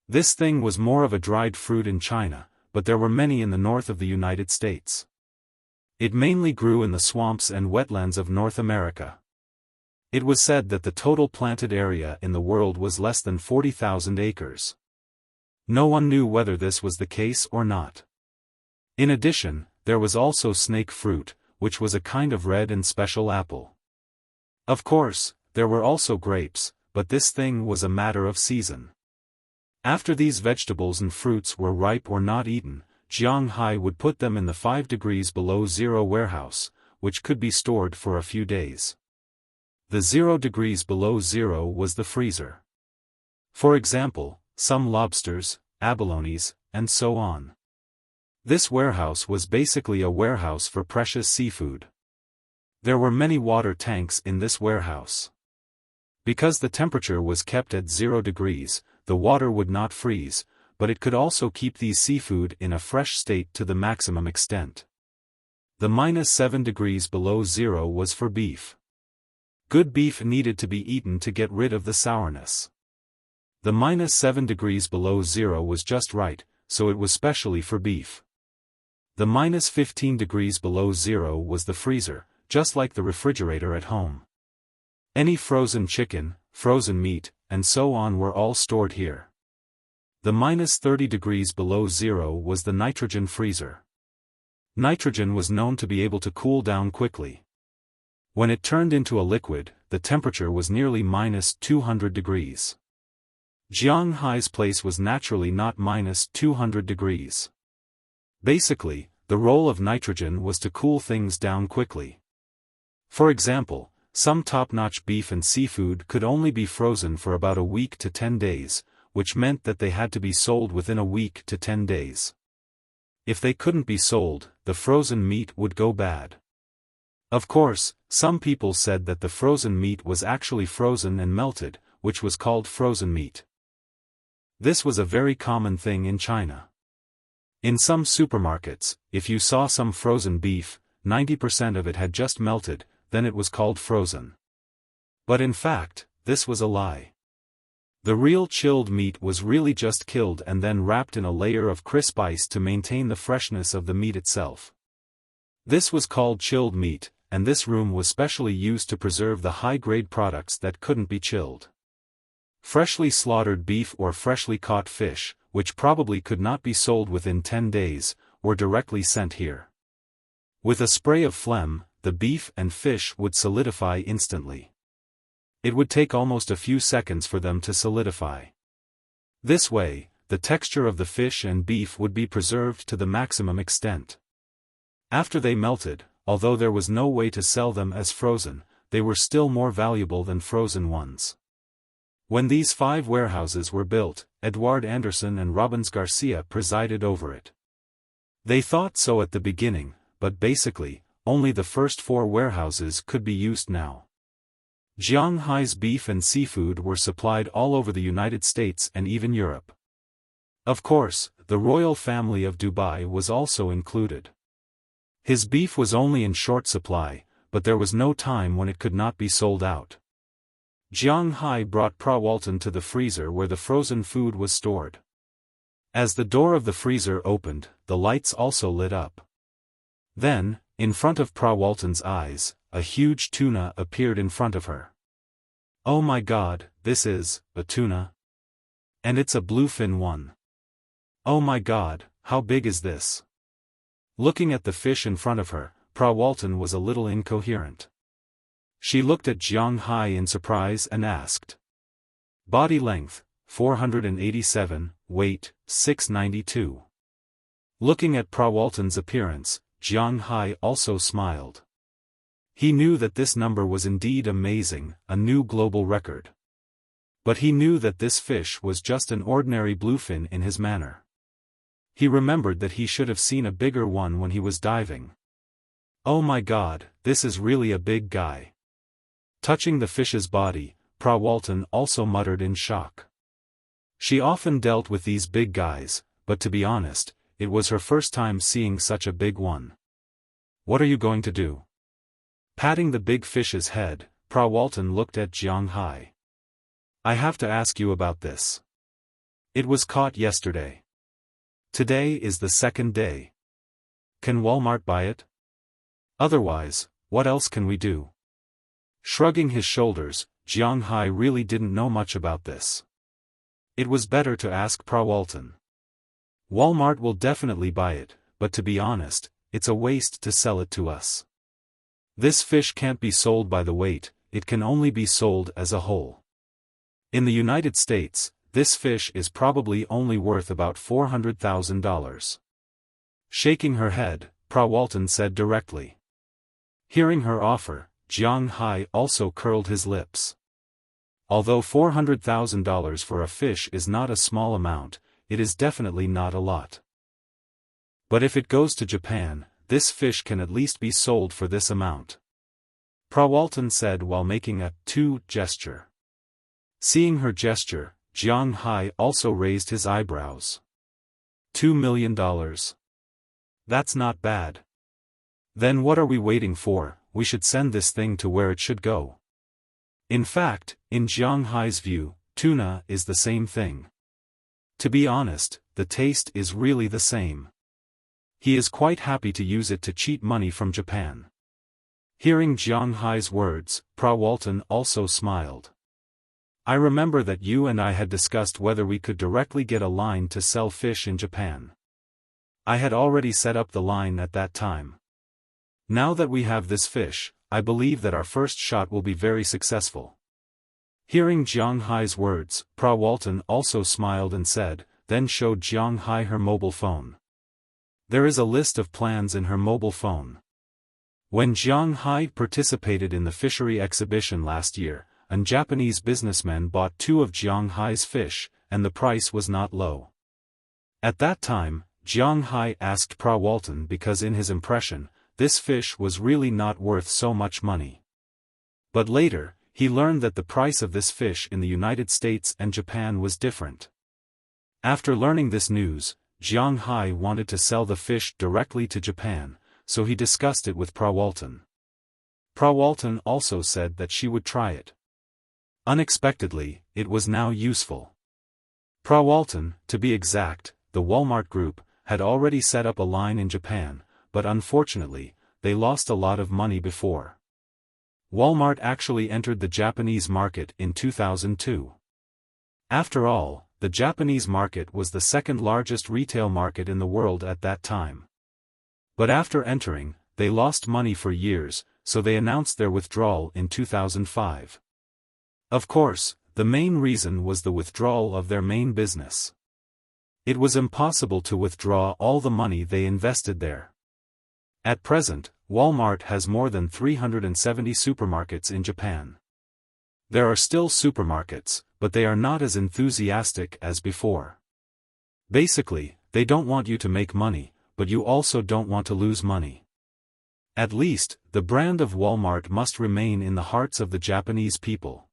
This thing was more of a dried fruit in China, but there were many in the north of the United States. It mainly grew in the swamps and wetlands of North America. It was said that the total planted area in the world was less than 40,000 acres. No one knew whether this was the case or not. In addition, there was also snake fruit, which was a kind of red and special apple. Of course, there were also grapes, but this thing was a matter of season. After these vegetables and fruits were ripe or not eaten, Jiang Hai would put them in the 5 degrees below zero warehouse, which could be stored for a few days. The 0 degrees below zero was the freezer. For example, some lobsters, abalones, and so on. This warehouse was basically a warehouse for precious seafood. There were many water tanks in this warehouse. Because the temperature was kept at 0 degrees, the water would not freeze, but it could also keep these seafood in a fresh state to the maximum extent. The -7 degrees below zero was for beef. Good beef needed to be eaten to get rid of the sourness. The -7 degrees below zero was just right, so it was specially for beef. The -15 degrees below zero was the freezer, just like the refrigerator at home. Any frozen chicken, frozen meat, and so on were all stored here. The -30 degrees below zero was the nitrogen freezer. Nitrogen was known to be able to cool down quickly. When it turned into a liquid, the temperature was nearly -200 degrees. Jiang Hai's place was naturally not -200 degrees. Basically, the role of nitrogen was to cool things down quickly. For example, some top-notch beef and seafood could only be frozen for about a week to 10 days, which meant that they had to be sold within a week to 10 days. If they couldn't be sold, the frozen meat would go bad. Of course, some people said that the frozen meat was actually frozen and melted, which was called frozen meat. This was a very common thing in China. In some supermarkets, if you saw some frozen beef, 90% of it had just melted, then it was called frozen. But in fact, this was a lie. The real chilled meat was really just killed and then wrapped in a layer of crisp ice to maintain the freshness of the meat itself. This was called chilled meat, and this room was specially used to preserve the high-grade products that couldn't be chilled. Freshly slaughtered beef or freshly caught fish, which probably could not be sold within 10 days, were directly sent here. With a spray of phlegm, the beef and fish would solidify instantly. It would take almost a few seconds for them to solidify. This way, the texture of the fish and beef would be preserved to the maximum extent. After they melted, although there was no way to sell them as frozen, they were still more valuable than frozen ones. When these 5 warehouses were built, Edward Anderson and Robbins Garcia presided over it. They thought so at the beginning, but basically, only the first 4 warehouses could be used now. Jiang Hai's beef and seafood were supplied all over the United States and even Europe. Of course, the royal family of Dubai was also included. His beef was only in short supply, but there was no time when it could not be sold out. Jiang Hai brought Prawalton to the freezer where the frozen food was stored. As the door of the freezer opened, the lights also lit up. Then, in front of Prawalton's eyes, a huge tuna appeared in front of her. Oh my God, this is a tuna? And it's a bluefin one. Oh my God, how big is this? Looking at the fish in front of her, Prawalton was a little incoherent. She looked at Jiang Hai in surprise and asked. Body length, 487, weight, 692. Looking at Prawalton's appearance, Jiang Hai also smiled. He knew that this number was indeed amazing, a new global record. But he knew that this fish was just an ordinary bluefin in his manner. He remembered that he should have seen a bigger one when he was diving. Oh my God, this is really a big guy. Touching the fish's body, Prawalton also muttered in shock. She often dealt with these big guys, but to be honest, it was her first time seeing such a big one. What are you going to do? Patting the big fish's head, Prawalton looked at Jiang Hai. I have to ask you about this. It was caught yesterday. Today is the second day. Can Walmart buy it? Otherwise, what else can we do? Shrugging his shoulders, Jiang Hai really didn't know much about this. It was better to ask Prawalton. Walmart will definitely buy it, but to be honest, it's a waste to sell it to us. This fish can't be sold by the weight, it can only be sold as a whole. In the United States, this fish is probably only worth about $400,000. Shaking her head, Prawalton said directly. Hearing her offer, Jiang Hai also curled his lips. Although $400,000 for a fish is not a small amount, it is definitely not a lot. But if it goes to Japan, this fish can at least be sold for this amount. Prawalton said while making a "to" gesture. Seeing her gesture, Jiang Hai also raised his eyebrows. $2 million? That's not bad. Then what are we waiting for? We should send this thing to where it should go. In fact, in Jiang Hai's view, tuna is the same thing. To be honest, the taste is really the same. He is quite happy to use it to cheat money from Japan. Hearing Jiang Hai's words, Prawalton also smiled. I remember that you and I had discussed whether we could directly get a line to sell fish in Japan. I had already set up the line at that time. Now that we have this fish, I believe that our first shot will be very successful. Hearing Jiang Hai's words, Prawalton also smiled and said, then showed Jiang Hai her mobile phone. There is a list of plans in her mobile phone. When Jiang Hai participated in the fishery exhibition last year, a Japanese businessman bought 2 of Jiang Hai's fish, and the price was not low. At that time, Jiang Hai asked Prawalton because in his impression, this fish was really not worth so much money. But later, he learned that the price of this fish in the United States and Japan was different. After learning this news, Jiang Hai wanted to sell the fish directly to Japan, so he discussed it with Prawalton. Prawalton also said that she would try it. Unexpectedly, it was now useful. Prawalton, to be exact, the Walmart Group, had already set up a line in Japan, but unfortunately, they lost a lot of money before. Walmart actually entered the Japanese market in 2002. After all, the Japanese market was the second largest retail market in the world at that time. But after entering, they lost money for years, so they announced their withdrawal in 2005. Of course, the main reason was the withdrawal of their main business. It was impossible to withdraw all the money they invested there. At present, Walmart has more than 370 supermarkets in Japan. There are still supermarkets, but they are not as enthusiastic as before. Basically, they don't want you to make money, but you also don't want to lose money. At least, the brand of Walmart must remain in the hearts of the Japanese people.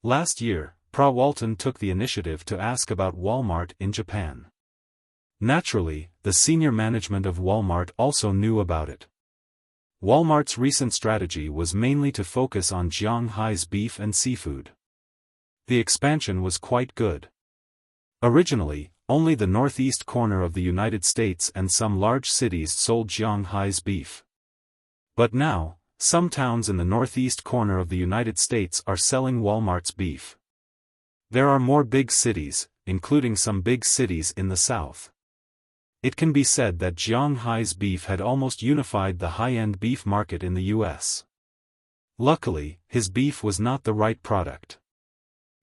Last year, Prawalton took the initiative to ask about Walmart in Japan. Naturally, the senior management of Walmart also knew about it. Walmart's recent strategy was mainly to focus on Jiang Hai's beef and seafood. The expansion was quite good. Originally, only the northeast corner of the United States and some large cities sold Jiang Hai's beef. But now, some towns in the northeast corner of the United States are selling Walmart's beef. There are more big cities, including some big cities in the south. It can be said that Jiang Hai's beef had almost unified the high-end beef market in the US. Luckily, his beef was not the right product.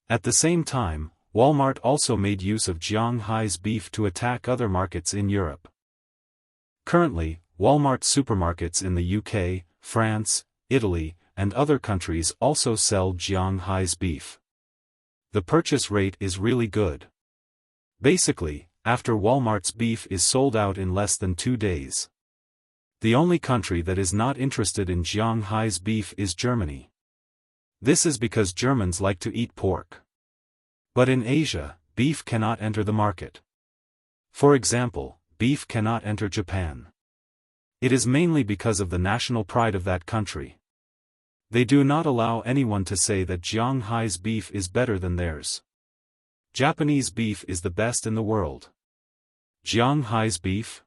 At the same time, Walmart also made use of Jiang Hai's beef to attack other markets in Europe. Currently, Walmart supermarkets in the UK, France, Italy, and other countries also sell Jiang Hai's beef. The purchase rate is really good. Basically, after Walmart's beef is sold out in less than 2 days. The only country that is not interested in Jianghai's beef is Germany. This is because Germans like to eat pork. But in Asia, beef cannot enter the market. For example, beef cannot enter Japan. It is mainly because of the national pride of that country. They do not allow anyone to say that Jianghai's beef is better than theirs. Japanese beef is the best in the world. Jianghai's beef?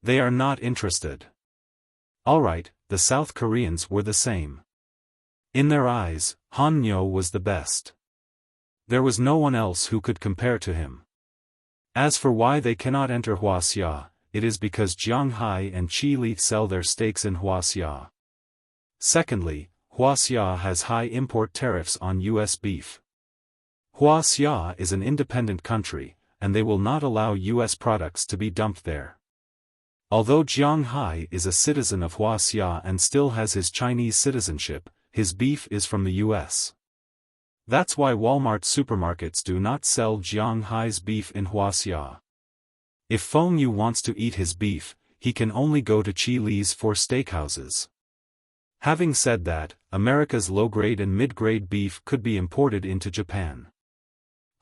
They are not interested. Alright, the South Koreans were the same. In their eyes, Hanyo was the best. There was no one else who could compare to him. As for why they cannot enter Wuxia, it is because Jianghai and Chile sell their steaks in Wuxia. Secondly, Wuxia has high import tariffs on U.S. beef. Wuxia is an independent country, and they will not allow U.S. products to be dumped there. Although Jianghai is a citizen of Wuxia and still has his Chinese citizenship, his beef is from the U.S. That's why Walmart supermarkets do not sell Jianghai's beef in Wuxia. If Feng Yu wants to eat his beef, he can only go to Chile's 4 steakhouses. Having said that, America's low-grade and mid-grade beef could be imported into Japan.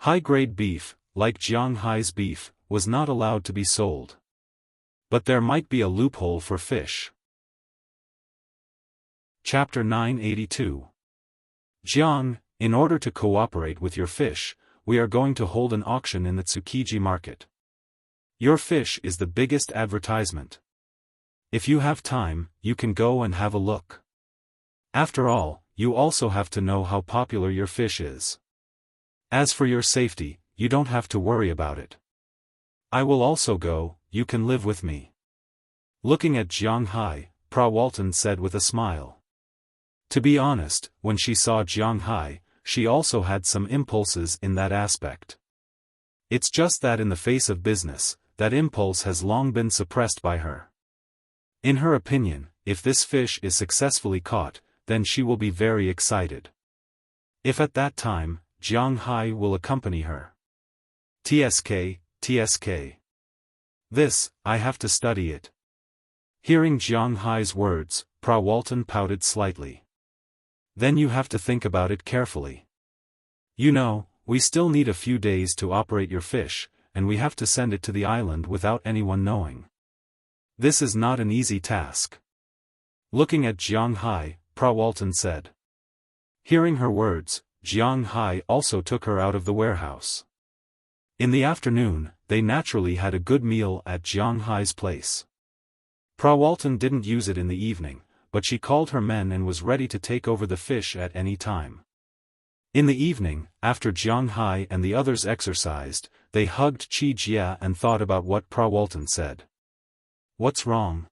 High-grade beef, like Jianghai's beef, was not allowed to be sold. But there might be a loophole for fish. Chapter 982. Jiang, in order to cooperate with your fish, we are going to hold an auction in the Tsukiji market. Your fish is the biggest advertisement. If you have time, you can go and have a look. After all, you also have to know how popular your fish is. As for your safety, you don't have to worry about it. I will also go, you can live with me. Looking at Jianghai, Pra Walton said with a smile. To be honest, when she saw Jianghai, she also had some impulses in that aspect. It's just that in the face of business, that impulse has long been suppressed by her. In her opinion, if this fish is successfully caught, then she will be very excited. If at that time, Jianghai will accompany her. TSK. This, I have to study it. Hearing Jianghai's words, Pra Walton pouted slightly. Then you have to think about it carefully. You know, we still need a few days to operate your fish, and we have to send it to the island without anyone knowing. This is not an easy task. Looking at Jianghai, Pra Walton said. Hearing her words, Jianghai also took her out of the warehouse. In the afternoon, they naturally had a good meal at Jianghai's place. Pra Walton didn't use it in the evening, but she called her men and was ready to take over the fish at any time. In the evening, after Jianghai and the others exercised, they hugged Chi Jia and thought about what Pra Walton said. What's wrong?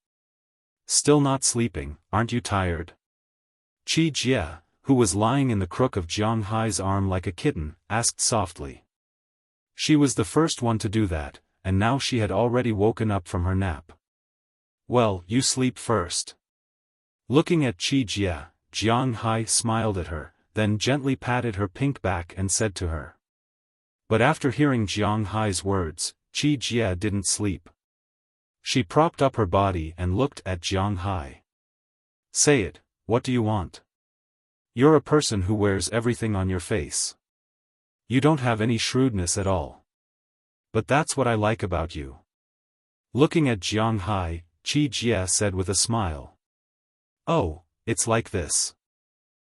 Still not sleeping, aren't you tired? Chi Jia, who was lying in the crook of Jianghai's arm like a kitten, asked softly. She was the first one to do that, and now she had already woken up from her nap. Well, you sleep first. Looking at Chi Jia, Jianghai smiled at her, then gently patted her pink back and said to her. But after hearing Jianghai's words, Chi Jia didn't sleep. She propped up her body and looked at Jianghai. Say it, what do you want? You're a person who wears everything on your face. You don't have any shrewdness at all. But that's what I like about you. Looking at Jianghai, Chi Jia said with a smile. Oh, it's like this.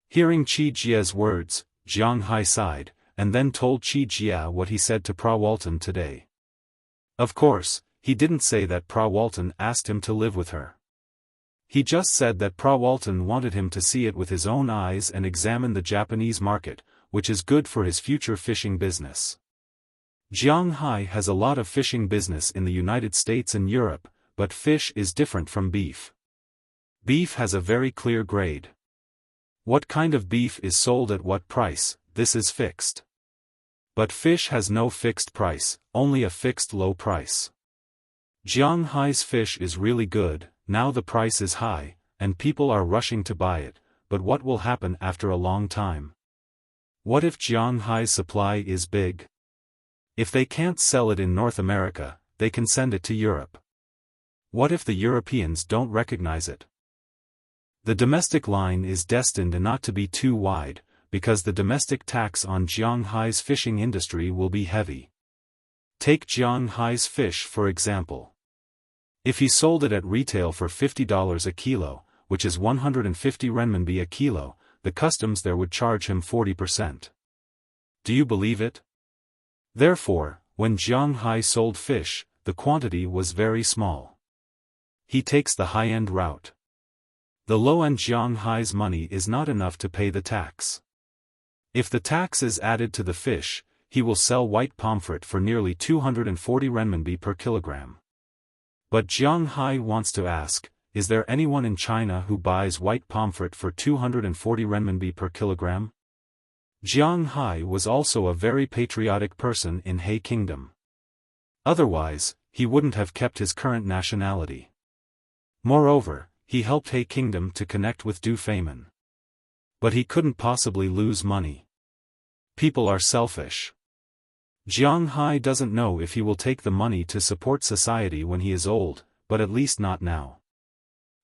Hearing Chi Jia's words, Jianghai sighed, and then told Chi Jia what he said to Pra Walton today. Of course, he didn't say that Pra Walton asked him to live with her. He just said that Pra Walton wanted him to see it with his own eyes and examine the Japanese market, which is good for his future fishing business. Jianghai has a lot of fishing business in the United States and Europe, but fish is different from beef. Beef has a very clear grade. What kind of beef is sold at what price, this is fixed. But fish has no fixed price, only a fixed low price. Jianghai's fish is really good, now the price is high, and people are rushing to buy it, but what will happen after a long time? What if Jianghai's supply is big? If they can't sell it in North America, they can send it to Europe. What if the Europeans don't recognize it? The domestic line is destined not to be too wide, because the domestic tax on Jiang Hai's fishing industry will be heavy. Take Jiang Hai's fish for example. If he sold it at retail for $50 a kilo, which is 150 renminbi a kilo, the customs there would charge him 40%. Do you believe it? Therefore, when Jiang Hai sold fish, the quantity was very small. He takes the high-end route. The low-end Jiang Hai's money is not enough to pay the tax. If the tax is added to the fish, he will sell white pomfret for nearly 240 renminbi per kilogram. But Jiang Hai wants to ask, is there anyone in China who buys white pomfret for 240 renminbi per kilogram? Jiang Hai was also a very patriotic person in He Kingdom. Otherwise, he wouldn't have kept his current nationality. Moreover, he helped He Kingdom to connect with Du Feimin. But he couldn't possibly lose money. People are selfish. Jiang Hai doesn't know if he will take the money to support society when he is old, but at least not now.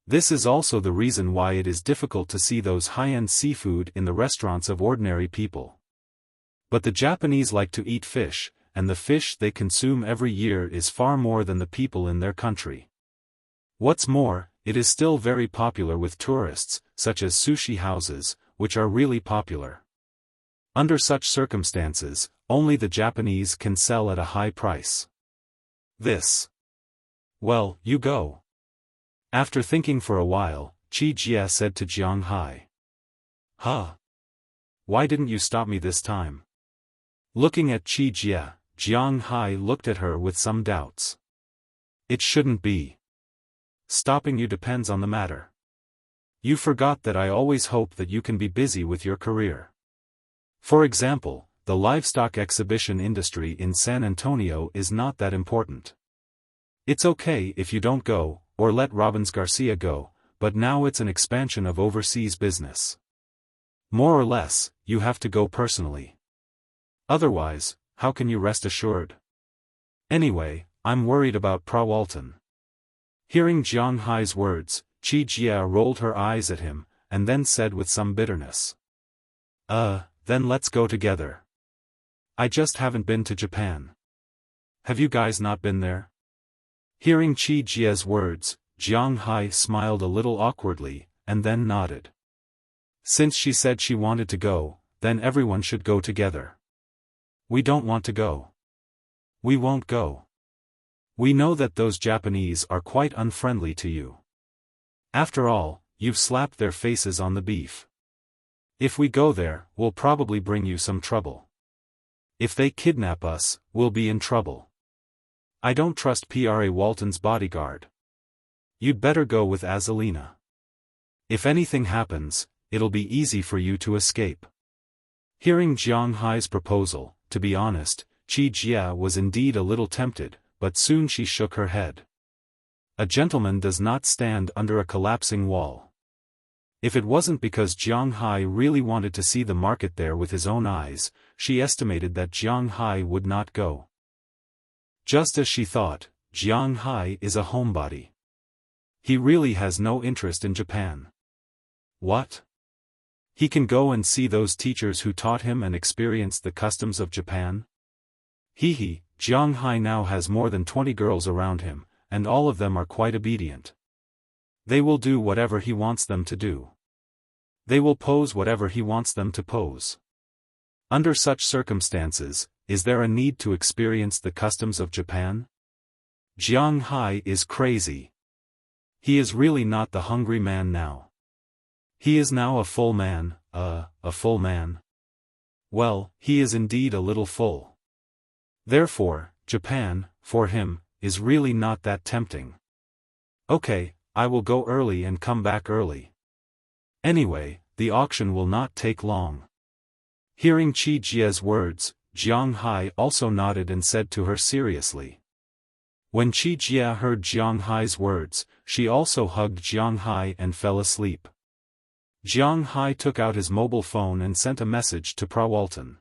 This is also the reason why it is difficult to see those high-end seafood in the restaurants of ordinary people. But the Japanese like to eat fish, and the fish they consume every year is far more than the people in their country. What's more, it is still very popular with tourists, such as sushi houses, which are really popular. Under such circumstances, only the Japanese can sell at a high price. Well, you go. After thinking for a while, Qi Jie said to Jiang Hai. Huh? Why didn't you stop me this time? Looking at Qi Jie, Jiang Hai looked at her with some doubts. It shouldn't be. Stopping you depends on the matter. You forgot that I always hope that you can be busy with your career. For example, the livestock exhibition industry in San Antonio is not that important. It's okay if you don't go, or let Robbins Garcia go, but now it's an expansion of overseas business. More or less, you have to go personally. Otherwise, how can you rest assured? Anyway, I'm worried about Prawalton. Hearing Jiang Hai's words, Qi Jie rolled her eyes at him, and then said with some bitterness. Then let's go together. I just haven't been to Japan. Have you guys not been there? Hearing Qi Jie's words, Jiang Hai smiled a little awkwardly, and then nodded. Since she said she wanted to go, then everyone should go together. We don't want to go. We won't go. We know that those Japanese are quite unfriendly to you. After all, you've slapped their faces on the beef. If we go there, we'll probably bring you some trouble. If they kidnap us, we'll be in trouble. I don't trust Walton's bodyguard. You'd better go with Azalina. If anything happens, it'll be easy for you to escape. Hearing Jiang Hai's proposal, to be honest, Qi Jie was indeed a little tempted, but soon she shook her head. A gentleman does not stand under a collapsing wall. If it wasn't because Jiang Hai really wanted to see the market there with his own eyes, she estimated that Jiang Hai would not go. Just as she thought, Jiang Hai is a homebody. He really has no interest in Japan. What? He can go and see those teachers who taught him and experience the customs of Japan? Jiang Hai now has more than 20 girls around him, and all of them are quite obedient. They will do whatever he wants them to do. They will pose whatever he wants them to pose. Under such circumstances, is there a need to experience the customs of Japan? Jiang Hai is crazy. He is really not the hungry man now. He is now a full man, a full man. Well, he is indeed a little full. Therefore, Japan, for him, is really not that tempting. Okay, I will go early and come back early. Anyway, the auction will not take long. Hearing Qi Jie's words, Jiang Hai also nodded and said to her seriously. When Qi Jie heard Jiang Hai's words, she also hugged Jiang Hai and fell asleep. Jiang Hai took out his mobile phone and sent a message to Prawalton.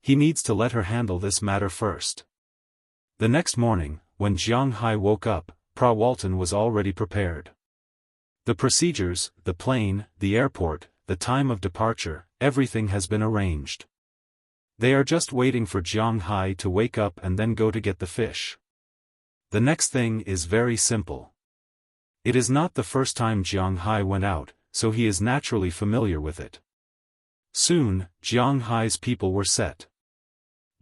He needs to let her handle this matter first. The next morning, when Jiang Hai woke up, Pra Walton was already prepared. The procedures, the plane, the airport, the time of departure, everything has been arranged. They are just waiting for Jiang Hai to wake up and then go to get the fish. The next thing is very simple. It is not the first time Jiang Hai went out, so he is naturally familiar with it. Soon, Jiang Hai's people were set.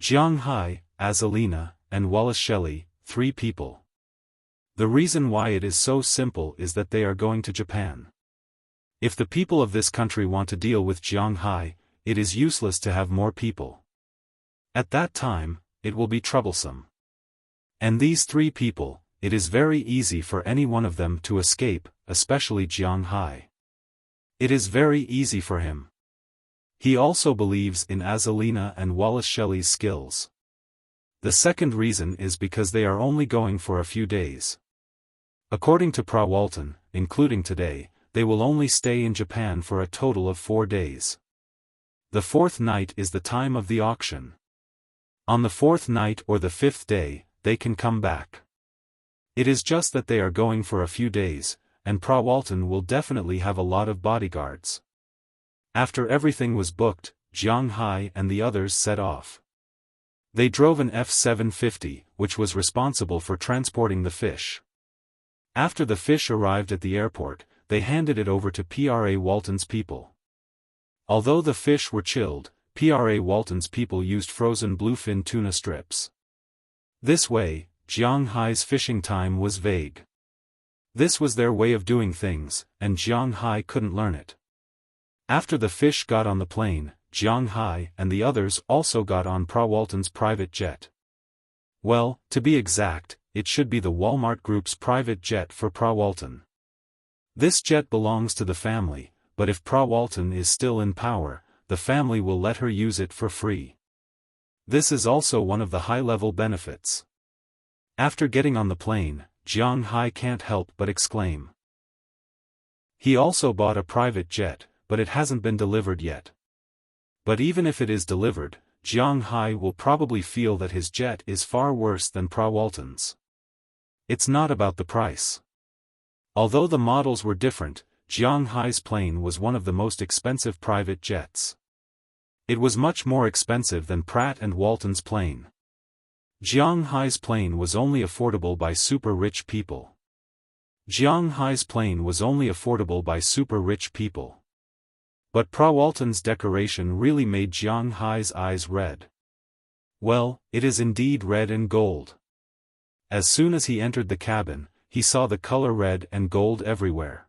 Jiang Hai, Azalina, and Wallace Shelley, 3 people. The reason why it is so simple is that they are going to Japan. If the people of this country want to deal with Jiang Hai, it is useless to have more people. At that time, it will be troublesome. And these 3 people, it is very easy for any one of them to escape, especially Jiang Hai. It is very easy for him. He also believes in Azalina and Wallace Shelley's skills. The second reason is because they are only going for a few days. According to Pra Walton, including today, they will only stay in Japan for a total of 4 days. The 4th night is the time of the auction. On the 4th night or the 5th day, they can come back. It is just that they are going for a few days, and Pra Walton will definitely have a lot of bodyguards. After everything was booked, Jiang Hai and the others set off. They drove an F-750, which was responsible for transporting the fish. After the fish arrived at the airport, they handed it over to Pra Walton's people. Although the fish were chilled, Pra Walton's people used frozen bluefin tuna strips. This way, Jiang Hai's fishing time was vague. This was their way of doing things, and Jiang Hai couldn't learn it. After the fish got on the plane, Jiang Hai and the others also got on Pra Walton's private jet. Well, to be exact, it should be the Walmart Group's private jet for Pra Walton. This jet belongs to the family, but if Pra Walton is still in power, the family will let her use it for free. This is also one of the high-level benefits. After getting on the plane, Jiang Hai can't help but exclaim. He also bought a private jet, but it hasn't been delivered yet. But even if it is delivered, Jiang Hai will probably feel that his jet is far worse than Pra Walton's. It's not about the price. Although the models were different, Jiang Hai's plane was one of the most expensive private jets. It was much more expensive than Pratt & Walton's plane. Jiang Hai's plane was only affordable by super rich people. Jiang Hai's plane was only affordable by super rich people. But Pra Walton's decoration really made Jiang Hai's eyes red. Well, it is indeed red and gold. As soon as he entered the cabin, he saw the color red and gold everywhere.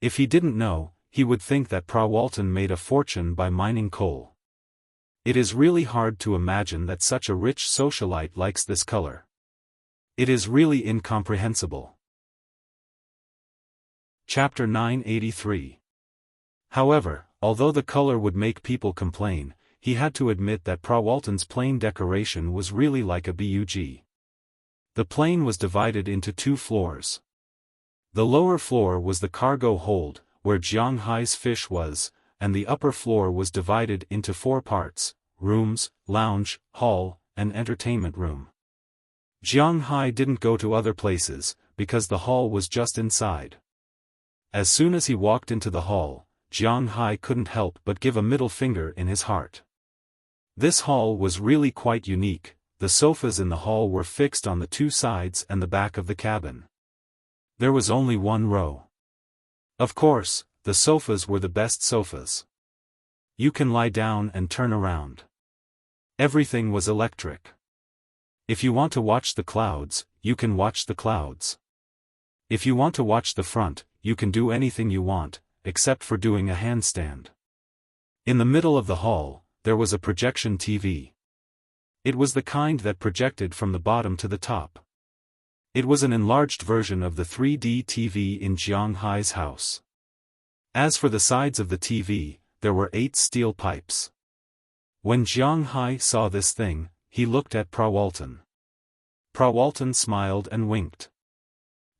If he didn't know, he would think that Pra Walton made a fortune by mining coal. It is really hard to imagine that such a rich socialite likes this color. It is really incomprehensible. Chapter 983. However, although the color would make people complain, he had to admit that Pra Walton's plane decoration was really like a bug. The plane was divided into 2 floors. The lower floor was the cargo hold, where Jiang Hai's fish was, and the upper floor was divided into 4 parts: rooms, lounge, hall, and entertainment room. Jiang Hai didn't go to other places, because the hall was just inside. As soon as he walked into the hall, Jiang Hai couldn't help but give a middle finger in his heart. This hall was really quite unique. The sofas in the hall were fixed on the 2 sides and the back of the cabin. There was only 1 row. Of course, the sofas were the best sofas. You can lie down and turn around. Everything was electric. If you want to watch the clouds, you can watch the clouds. If you want to watch the front, you can do anything you want, except for doing a handstand. In the middle of the hall, there was a projection TV. It was the kind that projected from the bottom to the top. It was an enlarged version of the 3D TV in Jiang Hai's house. As for the sides of the TV, there were 8 steel pipes. When Jiang Hai saw this thing, he looked at Pra Walton. Pra Walton smiled and winked.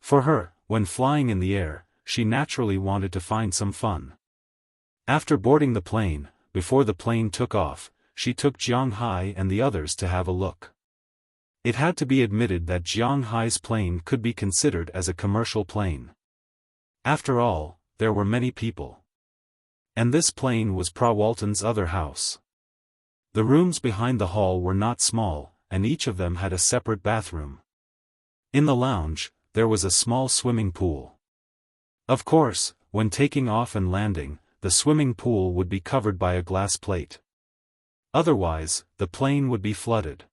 For her, when flying in the air, she naturally wanted to find some fun. After boarding the plane, before the plane took off, she took Jiang Hai and the others to have a look. It had to be admitted that Jiang Hai's plane could be considered as a commercial plane. After all, there were many people. And this plane was Walton's other house. The rooms behind the hall were not small, and each of them had a separate bathroom. In the lounge, there was a small swimming pool. Of course, when taking off and landing, the swimming pool would be covered by a glass plate. Otherwise, the plane would be flooded.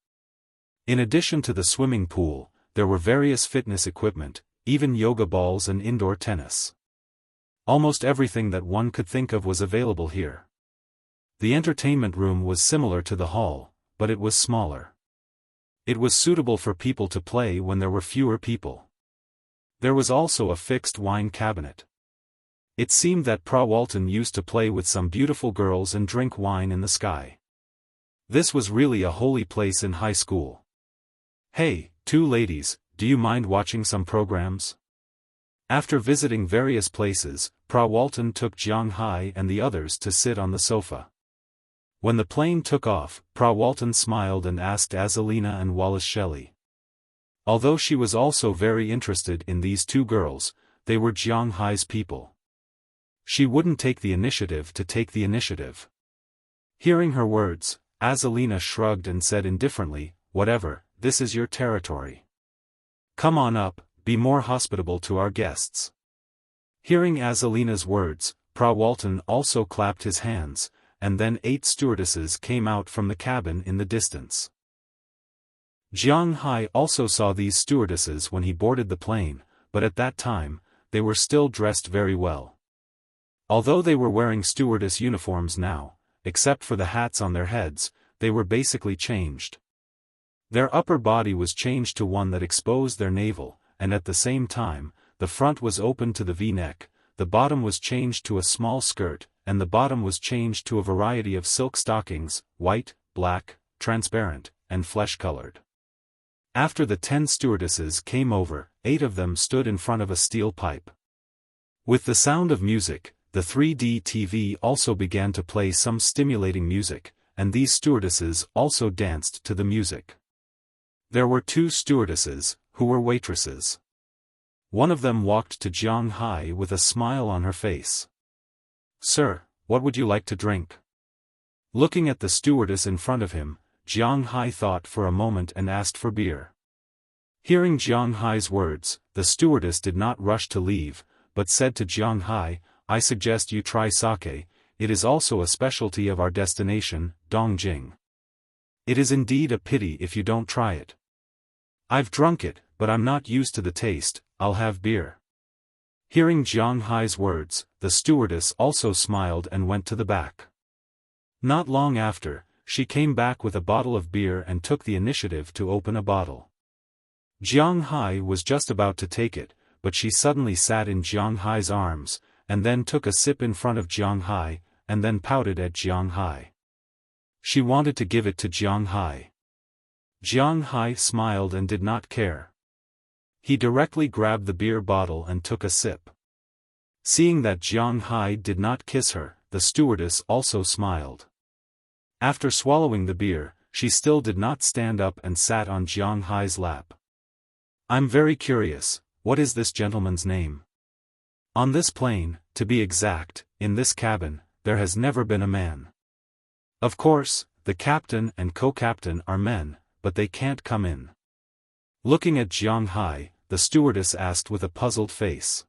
In addition to the swimming pool, there were various fitness equipment, even yoga balls and indoor tennis. Almost everything that one could think of was available here. The entertainment room was similar to the hall, but it was smaller. It was suitable for people to play when there were fewer people. There was also a fixed wine cabinet. It seemed that Walton used to play with some beautiful girls and drink wine in the sky. This was really a holy place in high school. Hey, two ladies, do you mind watching some programs? After visiting various places, Walton took Jiang Hai and the others to sit on the sofa. When the plane took off, Walton smiled and asked Azalina and Wallace Shelley. Although she was also very interested in these two girls, they were Jiang Hai's people. She wouldn't take the initiative to take the initiative. Hearing her words, Azalina shrugged and said indifferently, "Whatever, this is your territory. Come on up, be more hospitable to our guests." Hearing Azalina's words, Walton also clapped his hands, and then 8 stewardesses came out from the cabin in the distance. Jiang Hai also saw these stewardesses when he boarded the plane, but at that time, they were still dressed very well. Although they were wearing stewardess uniforms now, except for the hats on their heads, they were basically changed. Their upper body was changed to one that exposed their navel, and at the same time, the front was open to the V-neck, the bottom was changed to a small skirt, and the bottom was changed to a variety of silk stockings, white, black, transparent, and flesh-colored. After the 10 stewardesses came over, 8 of them stood in front of a steel pipe. With the sound of music, the 3D TV also began to play some stimulating music, and these stewardesses also danced to the music. There were 2 stewardesses, who were waitresses. One of them walked to Jiang Hai with a smile on her face. "Sir, what would you like to drink?" Looking at the stewardess in front of him, Jiang Hai thought for a moment and asked for beer. Hearing Jiang Hai's words, the stewardess did not rush to leave, but said to Jiang Hai, "I suggest you try sake, it is also a specialty of our destination, Dongjing. It is indeed a pity if you don't try it." "I've drunk it, but I'm not used to the taste, I'll have beer." Hearing Jiang Hai's words, the stewardess also smiled and went to the back. Not long after, she came back with a bottle of beer and took the initiative to open a bottle. Jiang Hai was just about to take it, but she suddenly sat in Jiang Hai's arms, and then took a sip in front of Jiang Hai, and then pouted at Jiang Hai. She wanted to give it to Jiang Hai. Jiang Hai smiled and did not care. He directly grabbed the beer bottle and took a sip. Seeing that Jiang Hai did not kiss her, the stewardess also smiled. After swallowing the beer, she still did not stand up and sat on Jiang Hai's lap. "I'm very curious, what is this gentleman's name?" "On this plane, to be exact, in this cabin, there has never been a man. Of course, the captain and co-captain are men, but they can't come in." Looking at Jiang Hai, the stewardess asked with a puzzled face.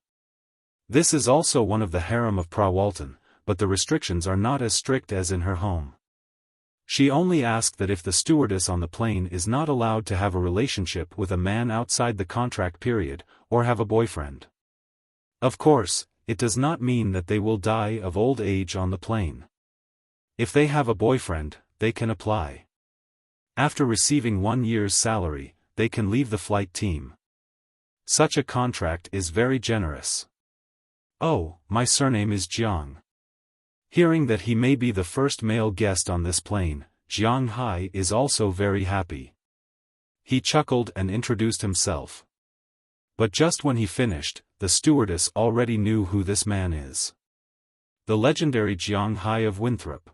This is also one of the harem of Walton, but the restrictions are not as strict as in her home. She only asked that if the stewardess on the plane is not allowed to have a relationship with a man outside the contract period, or have a boyfriend. Of course, it does not mean that they will die of old age on the plane. If they have a boyfriend, they can apply. After receiving 1 year's salary, they can leave the flight team. Such a contract is very generous. "Oh, my surname is Jiang." Hearing that he may be the first male guest on this plane, Jiang Hai is also very happy. He chuckled and introduced himself. But just when he finished, the stewardess already knew who this man is. The legendary Jiang Hai of Winthrop.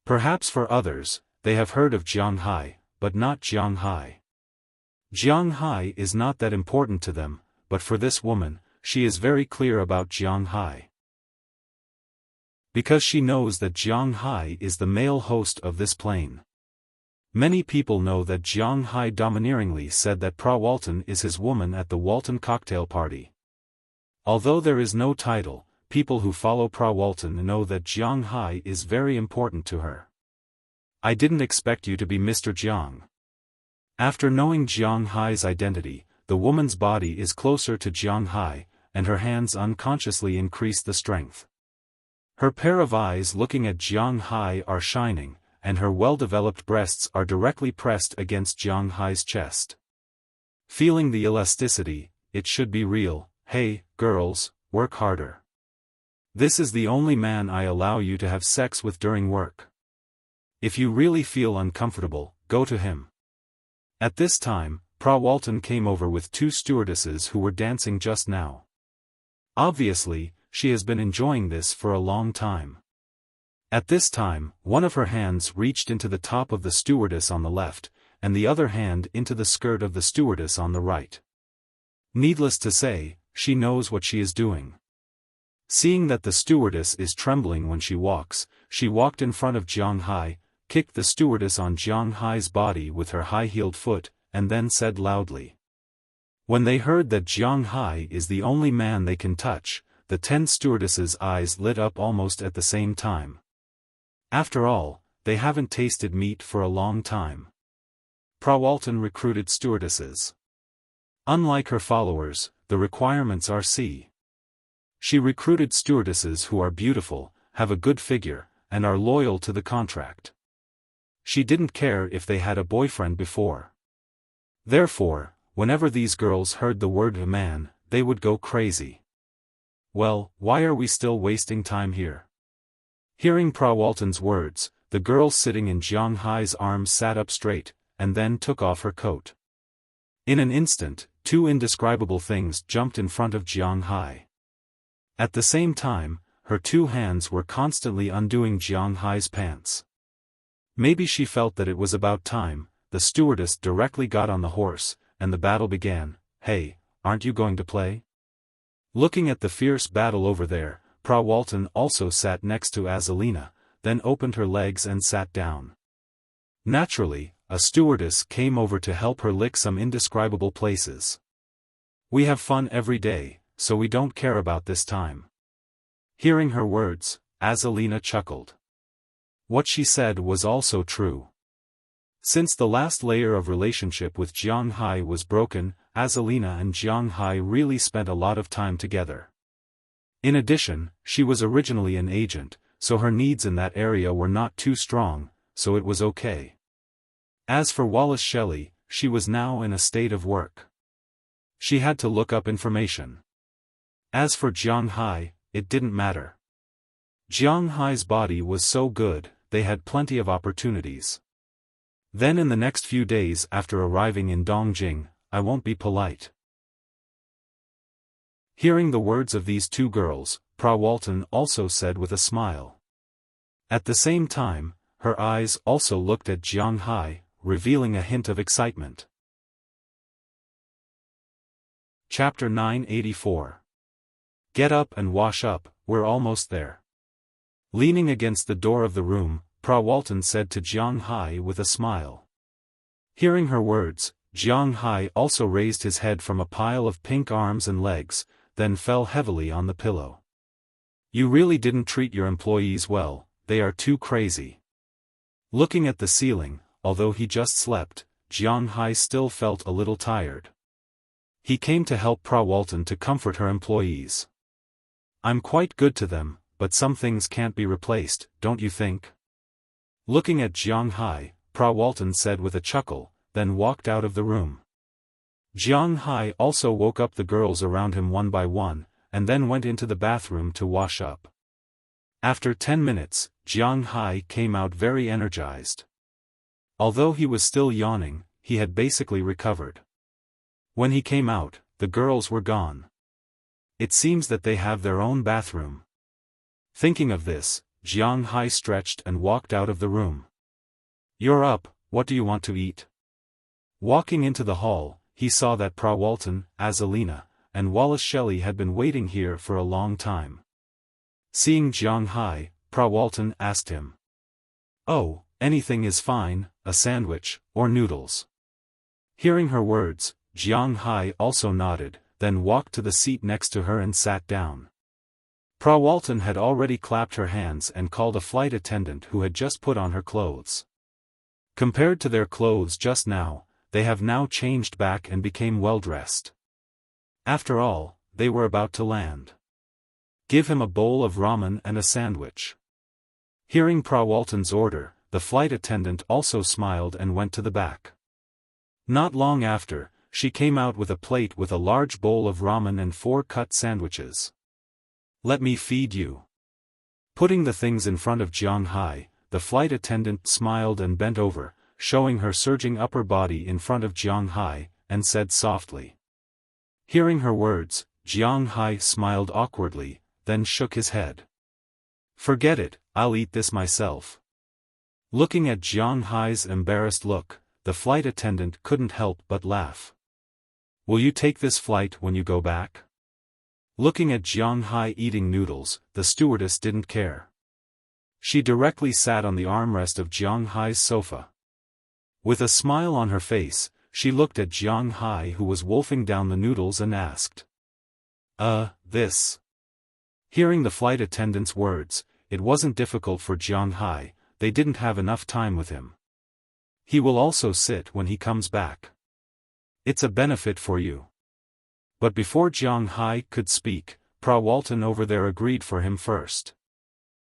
Perhaps for others, they have heard of Jiang Hai, but not Jiang Hai. Jiang Hai is not that important to them, but for this woman, she is very clear about Jiang Hai. Because she knows that Jiang Hai is the male host of this plane. Many people know that Jiang Hai domineeringly said that Pra Walton is his woman at the Walton cocktail party. Although there is no title, people who follow Pra Walton know that Jiang Hai is very important to her. I didn't expect you to be Mr. Jiang. After knowing Jiang Hai's identity, the woman's body is closer to Jiang Hai, and her hands unconsciously increase the strength. Her pair of eyes looking at Jiang Hai are shining, and her well-developed breasts are directly pressed against Jiang Hai's chest. Feeling the elasticity, it should be real. Hey, girls, work harder. This is the only man I allow you to have sex with during work. If you really feel uncomfortable, go to him. At this time, Pra Walton came over with two stewardesses who were dancing just now. Obviously, she has been enjoying this for a long time. At this time, one of her hands reached into the top of the stewardess on the left, and the other hand into the skirt of the stewardess on the right. Needless to say, she knows what she is doing. Seeing that the stewardess is trembling when she walks, she walked in front of Jiang Hai, kicked the stewardess on Jiang Hai's body with her high-heeled foot, and then said loudly. When they heard that Jiang Hai is the only man they can touch, the 10 stewardesses' eyes lit up almost at the same time. After all, they haven't tasted meat for a long time. Pra Walton recruited stewardesses. Unlike her followers, the requirements are C. She recruited stewardesses who are beautiful, have a good figure, and are loyal to the contract. She didn't care if they had a boyfriend before. Therefore, whenever these girls heard the word a man, they would go crazy. Well, why are we still wasting time here? Hearing Pra Walton's words, the girl sitting in Jiang Hai's arms sat up straight, and then took off her coat. In an instant, two indescribable things jumped in front of Jiang Hai. At the same time, her two hands were constantly undoing Jiang Hai's pants. Maybe she felt that it was about time. The stewardess directly got on the horse, and the battle began. Hey, aren't you going to play? Looking at the fierce battle over there, Pra Walton also sat next to Azalina, then opened her legs and sat down. Naturally, a stewardess came over to help her lick some indescribable places. We have fun every day, so we don't care about this time. Hearing her words, Azalina chuckled. What she said was also true. Since the last layer of relationship with Jiang Hai was broken, Azalina and Jiang Hai really spent a lot of time together. In addition, she was originally an agent, so her needs in that area were not too strong, so it was okay. As for Wallace Shelley, she was now in a state of work. She had to look up information. As for Jiang Hai, it didn't matter. Jiang Hai's body was so good, they had plenty of opportunities. Then in the next few days after arriving in Dongjing, I won't be polite. Hearing the words of these two girls, Pra Walton also said with a smile. At the same time, her eyes also looked at Jiang Hai, revealing a hint of excitement. Chapter 984. Get up and wash up, we're almost there. Leaning against the door of the room, Pra Walton said to Jiang Hai with a smile. Hearing her words, Jiang Hai also raised his head from a pile of pink arms and legs, then fell heavily on the pillow. You really didn't treat your employees well, they are too crazy. Looking at the ceiling, although he just slept, Jiang Hai still felt a little tired. He came to help Pra Walton to comfort her employees. I'm quite good to them, but some things can't be replaced, don't you think? Looking at Jiang Hai, Pra Walton said with a chuckle, then walked out of the room. Jiang Hai also woke up the girls around him one by one, and then went into the bathroom to wash up. After 10 minutes, Jiang Hai came out very energized. Although he was still yawning, he had basically recovered. When he came out, the girls were gone. It seems that they have their own bathroom. Thinking of this, Jiang Hai stretched and walked out of the room. "You're up, what do you want to eat?" Walking into the hall, he saw that Walton, Azalina, and Wallace Shelley had been waiting here for a long time. Seeing Jiang Hai, Walton asked him. "Oh, anything is fine, a sandwich, or noodles." Hearing her words, Jiang Hai also nodded, then walked to the seat next to her and sat down. Walton had already clapped her hands and called a flight attendant who had just put on her clothes. Compared to their clothes just now, they have now changed back and became well-dressed. After all, they were about to land. "Give him a bowl of ramen and a sandwich." Hearing Walton's order, the flight attendant also smiled and went to the back. Not long after, she came out with a plate with a large bowl of ramen and 4 cut sandwiches. "Let me feed you." Putting the things in front of Jiang Hai, the flight attendant smiled and bent over, showing her surging upper body in front of Jiang Hai, and said softly. Hearing her words, Jiang Hai smiled awkwardly, then shook his head. "Forget it, I'll eat this myself." Looking at Jiang Hai's embarrassed look, the flight attendant couldn't help but laugh. "Will you take this flight when you go back?" Looking at Jiang Hai eating noodles, the stewardess didn't care. She directly sat on the armrest of Jiang Hai's sofa. With a smile on her face, she looked at Jiang Hai who was wolfing down the noodles and asked. This." Hearing the flight attendant's words, it wasn't difficult for Jiang Hai, they didn't have enough time with him. "He will also sit when he comes back. It's a benefit for you." But before Jiang Hai could speak, Walton over there agreed for him first.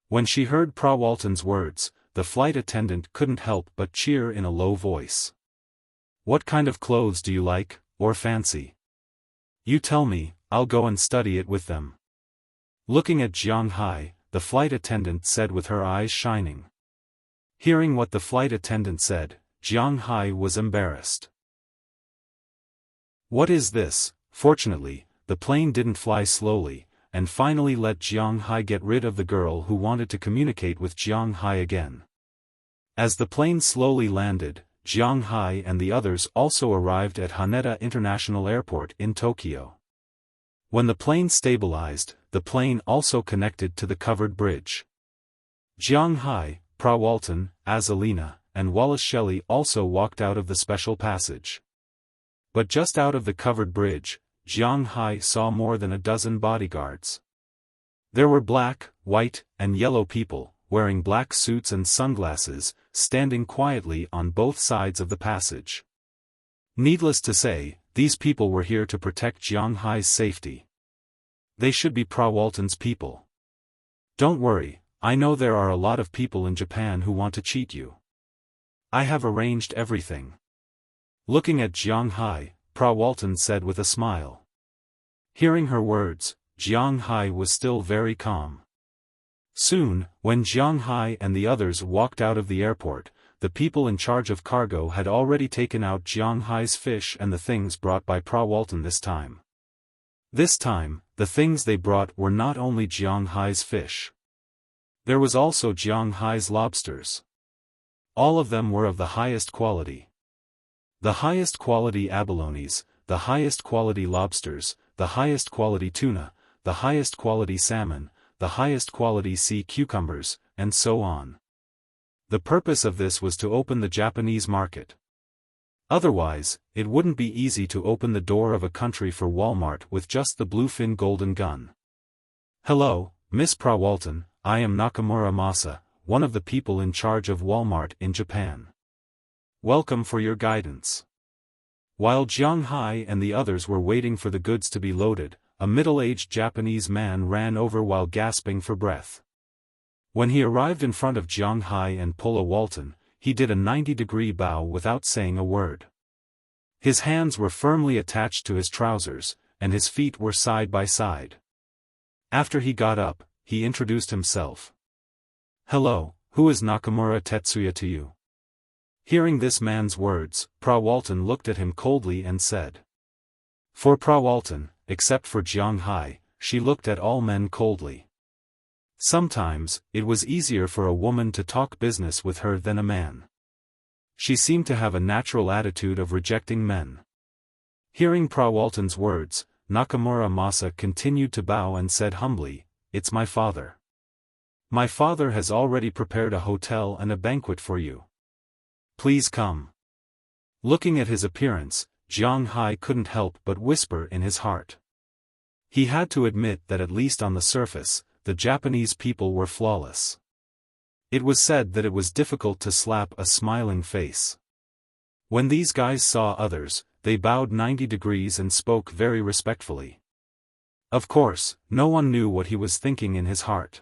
When she heard Walton's words, the flight attendant couldn't help but cheer in a low voice. "What kind of clothes do you like, or fancy? You tell me, I'll go and study it with them." Looking at Jiang Hai, the flight attendant said with her eyes shining. Hearing what the flight attendant said, Jiang Hai was embarrassed. "What is this?" Fortunately, the plane didn't fly slowly, and finally let Jiang Hai get rid of the girl who wanted to communicate with Jiang Hai again. As the plane slowly landed, Jiang Hai and the others also arrived at Haneda International Airport in Tokyo. When the plane stabilized, the plane also connected to the covered bridge. Jiang Hai, Walton, Azalina, and Wallace Shelley also walked out of the special passage. But just out of the covered bridge, Jiang Hai saw more than a dozen bodyguards. There were black, white, and yellow people, wearing black suits and sunglasses, standing quietly on both sides of the passage. Needless to say, these people were here to protect Jiang Hai's safety. They should be Walton's people. "Don't worry, I know there are a lot of people in Japan who want to cheat you. I have arranged everything." Looking at Jiang Hai, Walton said with a smile. Hearing her words, Jiang Hai was still very calm. Soon, when Jiang Hai and the others walked out of the airport, the people in charge of cargo had already taken out Jiang Hai's fish and the things brought by Walton this time. This time, the things they brought were not only Jiang Hai's fish. There was also Jiang Hai's lobsters. All of them were of the highest quality. The highest quality abalones, the highest quality lobsters, the highest quality tuna, the highest quality salmon, the highest quality sea cucumbers, and so on. The purpose of this was to open the Japanese market. Otherwise, it wouldn't be easy to open the door of a country for Walmart with just the bluefin golden gun. "Hello, Miss Walton, I am Nakamura Masa, one of the people in charge of Walmart in Japan. Welcome for your guidance." While Jiang Hai and the others were waiting for the goods to be loaded, a middle-aged Japanese man ran over while gasping for breath. When he arrived in front of Jiang Hai and Walton, he did a 90-degree bow without saying a word. His hands were firmly attached to his trousers, and his feet were side by side. After he got up, he introduced himself. "Hello, who is Nakamura Tetsuya to you?" Hearing this man's words, Walton looked at him coldly and said. For Walton, except for Jiang Hai, she looked at all men coldly. Sometimes, it was easier for a woman to talk business with her than a man. She seemed to have a natural attitude of rejecting men. Hearing Prawalton's words, Nakamura Masa continued to bow and said humbly, "It's my father. My father has already prepared a hotel and a banquet for you. Please come." Looking at his appearance, Jiang Hai couldn't help but whisper in his heart. He had to admit that at least on the surface, the Japanese people were flawless. It was said that it was difficult to slap a smiling face. When these guys saw others, they bowed 90 degrees and spoke very respectfully. Of course, no one knew what he was thinking in his heart.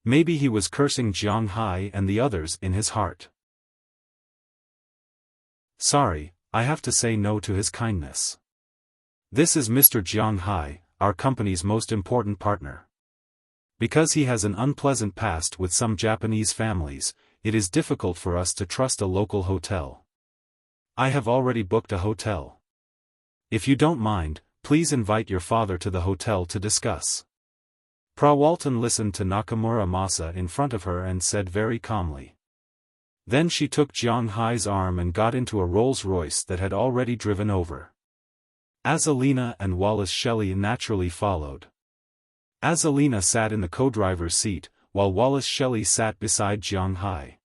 Maybe he was cursing Jiang Hai and the others in his heart. Sorry, I have to say no to his kindness. This is Mr. Jiang Hai, our company's most important partner. Because he has an unpleasant past with some Japanese families, it is difficult for us to trust a local hotel. I have already booked a hotel. If you don't mind, please invite your father to the hotel to discuss. Prawalton listened to Nakamura Masa in front of her and said very calmly. Then she took Jiang Hai's arm and got into a Rolls-Royce that had already driven over. Azalina and Wallace Shelley naturally followed. Azalina sat in the co-driver's seat, while Wallace Shelley sat beside Jiang Hai.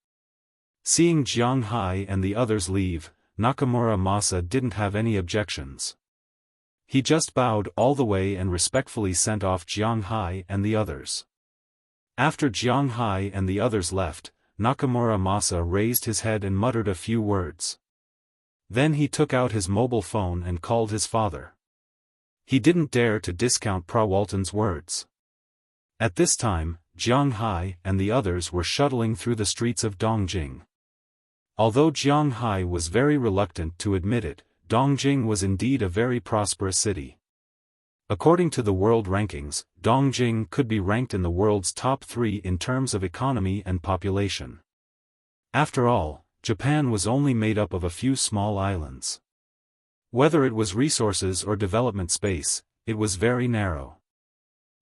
Seeing Jiang Hai and the others leave, Nakamura Masa didn't have any objections. He just bowed all the way and respectfully sent off Jiang Hai and the others. After Jiang Hai and the others left, Nakamura Masa raised his head and muttered a few words. Then he took out his mobile phone and called his father. He didn't dare to discount Prawalton's words. At this time, Jiang Hai and the others were shuttling through the streets of Dongjing. Although Jiang Hai was very reluctant to admit it, Dongjing was indeed a very prosperous city. According to the world rankings, Dongjing could be ranked in the world's top 3 in terms of economy and population. After all, Japan was only made up of a few small islands. Whether it was resources or development space, it was very narrow.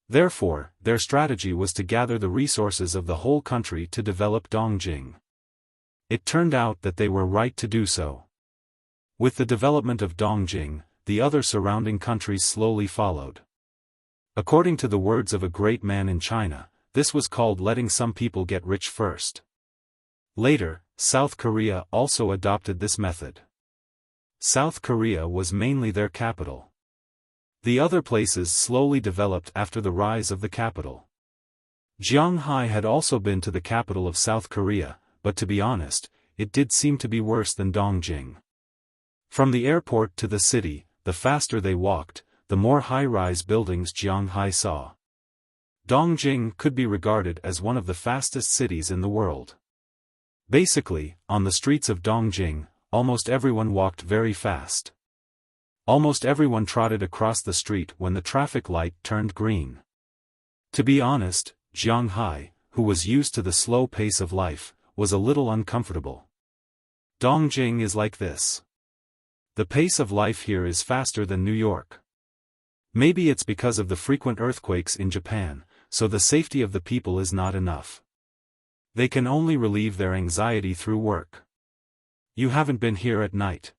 Therefore, their strategy was to gather the resources of the whole country to develop Dongjing. It turned out that they were right to do so. With the development of Dongjing, the other surrounding countries slowly followed. According to the words of a great man in China, this was called letting some people get rich first. Later, South Korea also adopted this method. South Korea was mainly their capital. The other places slowly developed after the rise of the capital. Jiang Hai had also been to the capital of South Korea, but to be honest, it did seem to be worse than Dongjing. From the airport to the city, the faster they walked, the more high-rise buildings Jiang Hai saw. Dongjing could be regarded as one of the fastest cities in the world. Basically, on the streets of Dongjing, almost everyone walked very fast. Almost everyone trotted across the street when the traffic light turned green. To be honest, Jiang Hai, who was used to the slow pace of life, was a little uncomfortable. Dongjing is like this. The pace of life here is faster than New York. Maybe it's because of the frequent earthquakes in Japan, so the safety of the people is not enough. They can only relieve their anxiety through work. You haven't been here at night.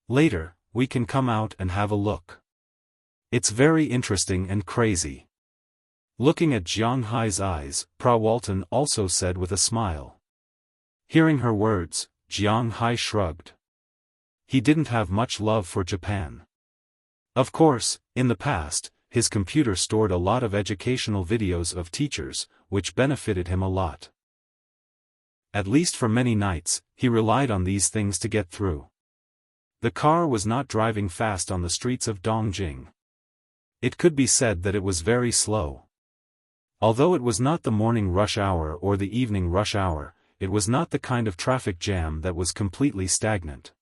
Later, we can come out and have a look. It's very interesting and crazy. Looking at Jiang Hai's eyes, Prawalton also said with a smile. Hearing her words, Jiang Hai shrugged. He didn't have much love for Japan. Of course, in the past, his computer stored a lot of educational videos of teachers, which benefited him a lot. At least for many nights, he relied on these things to get through. The car was not driving fast on the streets of Dongjing. It could be said that it was very slow. Although it was not the morning rush hour or the evening rush hour, it was not the kind of traffic jam that was completely stagnant.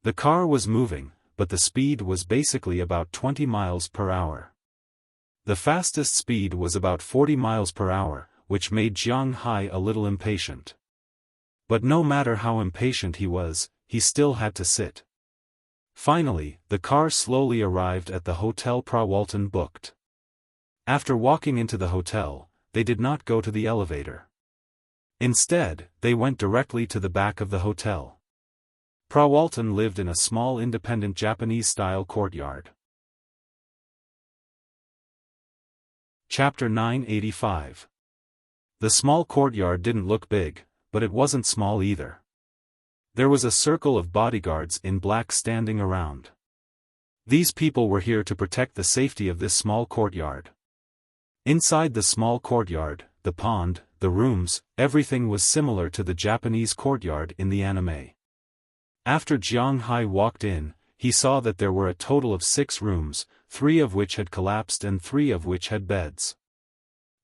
The car was moving, but the speed was basically about 20 miles per hour. The fastest speed was about 40 miles per hour, which made Jiang Hai a little impatient. But no matter how impatient he was, he still had to sit. Finally, the car slowly arrived at the hotel Prawalton booked. After walking into the hotel, they did not go to the elevator. Instead, they went directly to the back of the hotel. Prawalton lived in a small independent Japanese-style courtyard. Chapter 985. The small courtyard didn't look big, but it wasn't small either. There was a circle of bodyguards in black standing around. These people were here to protect the safety of this small courtyard. Inside the small courtyard, the pond, the rooms, everything was similar to the Japanese courtyard in the anime. After Jiang Hai walked in, he saw that there were a total of 6 rooms, 3 of which had collapsed and 3 of which had beds.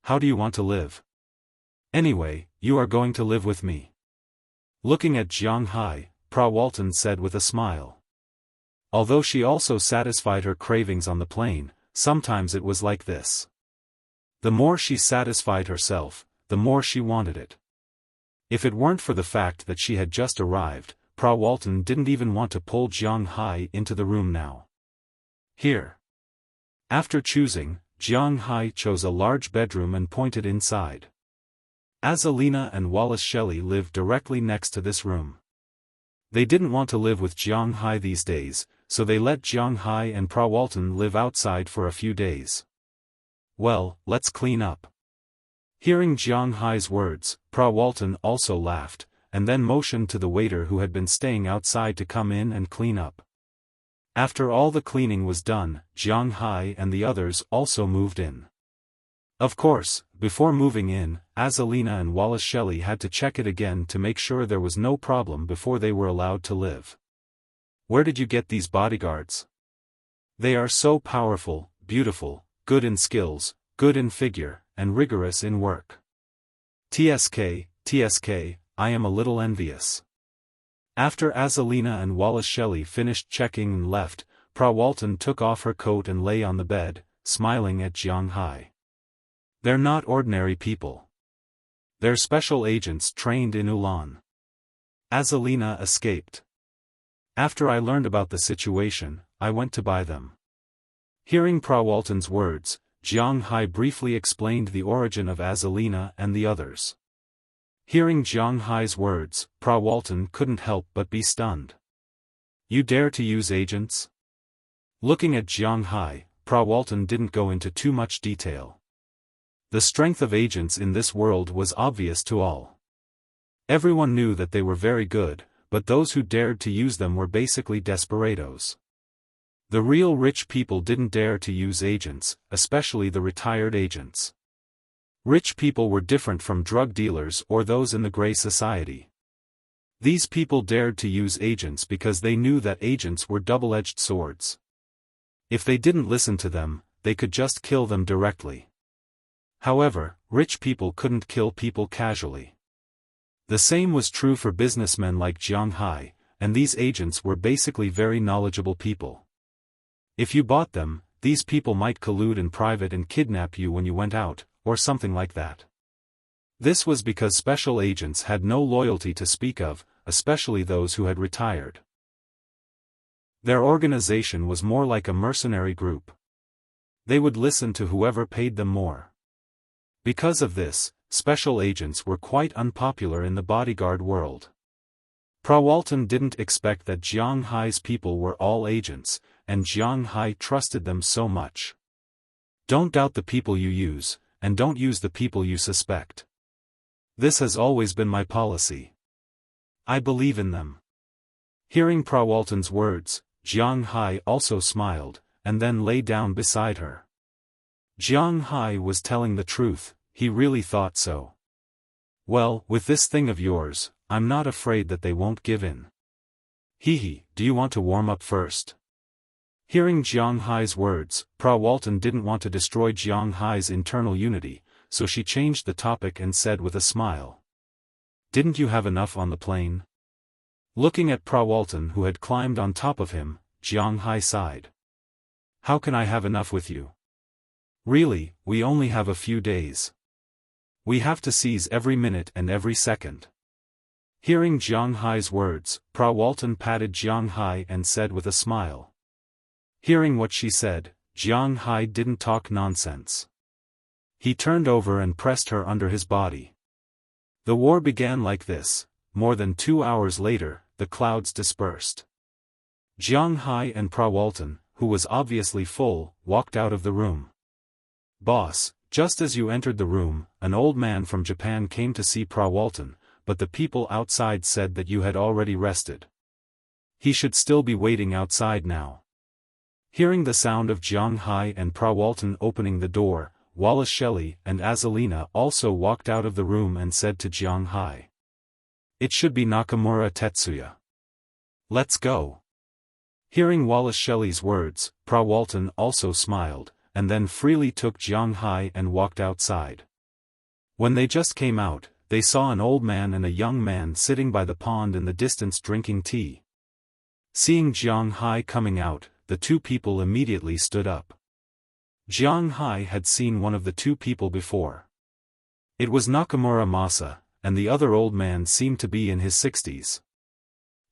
How do you want to live? Anyway, you are going to live with me. Looking at Jiang Hai, Prawalton said with a smile. Although she also satisfied her cravings on the plane, sometimes it was like this. The more she satisfied herself, the more she wanted it. If it weren't for the fact that she had just arrived, Prawalton didn't even want to pull Jiang Hai into the room now. Here. After choosing, Jiang Hai chose a large bedroom and pointed inside. Azalina and Wallace Shelley lived directly next to this room. They didn't want to live with Jiang Hai these days, so they let Jiang Hai and Prawalton live outside for a few days. Well, let's clean up. Hearing Jiang Hai's words, Prawalton also laughed, and then motioned to the waiter who had been staying outside to come in and clean up. After all the cleaning was done, Jiang Hai and the others also moved in. Of course, before moving in, Azalina and Wallace Shelley had to check it again to make sure there was no problem before they were allowed to live. Where did you get these bodyguards? They are so powerful, beautiful, good in skills, good in figure, and rigorous in work. TSK, I am a little envious. After Azalina and Wallace Shelley finished checking and left, Prawalton took off her coat and lay on the bed, smiling at Jiang Hai. They're not ordinary people. They're special agents trained in Ulan. Azalina escaped. After I learned about the situation, I went to buy them. Hearing Prawalton's words, Jiang Hai briefly explained the origin of Azalina and the others. Hearing Jiang Hai's words, Prawalton couldn't help but be stunned. You dare to use agents? Looking at Jiang Hai, Prawalton didn't go into too much detail. The strength of agents in this world was obvious to all. Everyone knew that they were very good, but those who dared to use them were basically desperados. The real rich people didn't dare to use agents, especially the retired agents. Rich people were different from drug dealers or those in the Grey Society. These people dared to use agents because they knew that agents were double-edged swords. If they didn't listen to them, they could just kill them directly. However, rich people couldn't kill people casually. The same was true for businessmen like Jiang Hai, and these agents were basically very knowledgeable people. If you bought them, these people might collude in private and kidnap you when you went out, or something like that. This was because special agents had no loyalty to speak of, especially those who had retired. Their organization was more like a mercenary group. They would listen to whoever paid them more. Because of this, special agents were quite unpopular in the bodyguard world. Prawalton didn't expect that Jiang Hai's people were all agents, and Jiang Hai trusted them so much. Don't doubt the people you use, and don't use the people you suspect. This has always been my policy. I believe in them. Hearing Prawalton's words, Jiang Hai also smiled, and then lay down beside her. Jiang Hai was telling the truth, he really thought so. Well, with this thing of yours, I'm not afraid that they won't give in. Hee, do you want to warm up first? Hearing Jiang Hai's words, Prawalton didn't want to destroy Jiang Hai's internal unity, so she changed the topic and said with a smile. Didn't you have enough on the plane? Looking at Prawalton who had climbed on top of him, Jiang Hai sighed. How can I have enough with you? Really, we only have a few days. We have to seize every minute and every second. Hearing Jiang Hai's words, Prawalton patted Jiang Hai and said with a smile. Hearing what she said, Jiang Hai didn't talk nonsense. He turned over and pressed her under his body. The war began like this. More than 2 hours later, the clouds dispersed. Jiang Hai and Prawalton, who was obviously full, walked out of the room. "Boss, just as you entered the room, an old man from Japan came to see Prawalton, but the people outside said that you had already rested. He should still be waiting outside now." Hearing the sound of Jiang Hai and Prawalton opening the door, Wallace Shelley and Azalina also walked out of the room and said to Jiang Hai, "It should be Nakamura Tetsuya. Let's go." Hearing Wallace Shelley's words, Prawalton also smiled, and then freely took Jiang Hai and walked outside. When they just came out, they saw an old man and a young man sitting by the pond in the distance drinking tea. Seeing Jiang Hai coming out, the two people immediately stood up. Jiang Hai had seen one of the two people before. It was Nakamura Masa, and the other old man seemed to be in his 60s.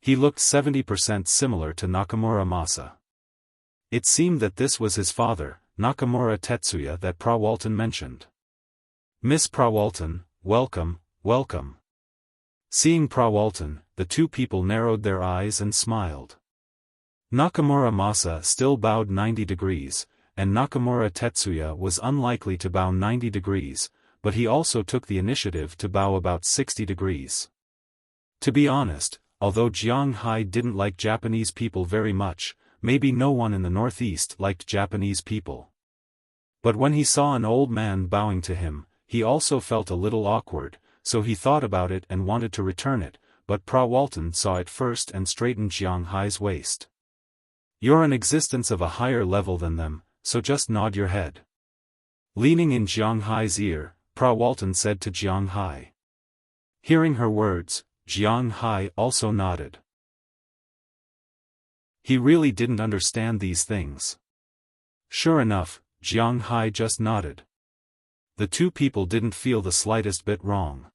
He looked 70% similar to Nakamura Masa. It seemed that this was his father, Nakamura Tetsuya, that Prawalton mentioned. "Miss Prawalton, welcome, welcome." Seeing Prawalton, the two people narrowed their eyes and smiled. Nakamura Masa still bowed 90 degrees, and Nakamura Tetsuya was unlikely to bow 90 degrees, but he also took the initiative to bow about 60 degrees. To be honest, although Jiang Hai didn't like Japanese people very much, maybe no one in the Northeast liked Japanese people. But when he saw an old man bowing to him, he also felt a little awkward, so he thought about it and wanted to return it, but Prawalton saw it first and straightened Jiang Hai's waist. "You're an existence of a higher level than them, so just nod your head." Leaning in Jiang Hai's ear, Prawalton said to Jiang Hai. Hearing her words, Jiang Hai also nodded. He really didn't understand these things. Sure enough, Jiang Hai just nodded. The two people didn't feel the slightest bit wrong.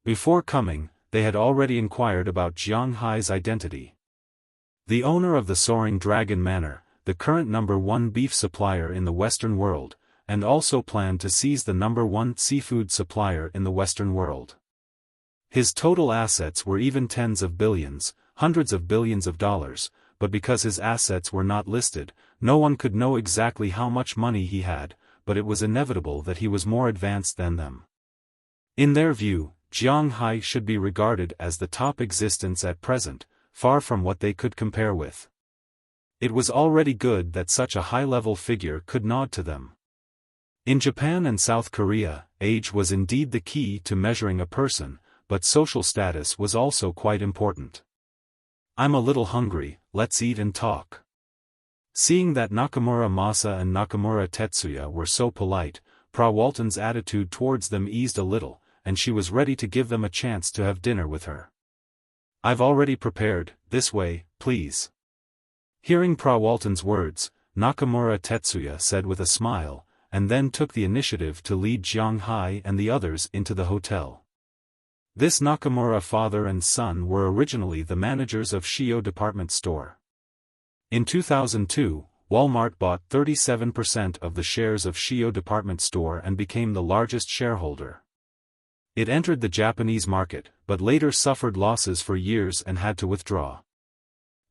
Before coming, they had already inquired about Jiang Hai's identity. The owner of the Soaring Dragon Manor, the current #1 beef supplier in the Western world, and also planned to seize the #1 seafood supplier in the Western world. His total assets were even tens of billions, hundreds of billions of dollars, but because his assets were not listed, no one could know exactly how much money he had, but it was inevitable that he was more advanced than them. In their view, Jiang Hai should be regarded as the top existence at present, far from what they could compare with. It was already good that such a high-level figure could nod to them. In Japan and South Korea, age was indeed the key to measuring a person, but social status was also quite important. "I'm a little hungry, let's eat and talk." Seeing that Nakamura Masa and Nakamura Tetsuya were so polite, Prawalton's attitude towards them eased a little, and she was ready to give them a chance to have dinner with her. "I've already prepared, this way, please." Hearing Prawalton's words, Nakamura Tetsuya said with a smile, and then took the initiative to lead Jiang Hai and the others into the hotel. This Nakamura father and son were originally the managers of Shio department store. In 2002, Walmart bought 37% of the shares of Shio department store and became the largest shareholder. It entered the Japanese market, but later suffered losses for years and had to withdraw.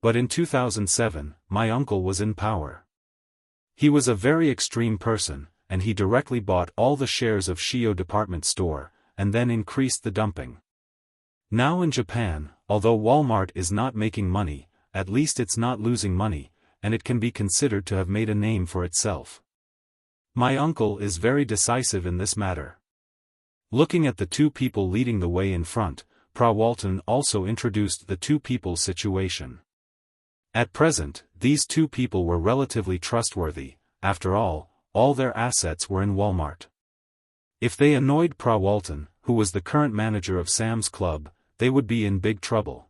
But in 2007, my uncle was in power. He was a very extreme person, and he directly bought all the shares of Shio department store, and then increased the dumping. Now in Japan, although Walmart is not making money, at least it's not losing money, and it can be considered to have made a name for itself. My uncle is very decisive in this matter. Looking at the two people leading the way in front, Prawalton also introduced the two people's situation. At present, these two people were relatively trustworthy. After all their assets were in Walmart. If they annoyed Prawalton, who was the current manager of Sam's Club, they would be in big trouble.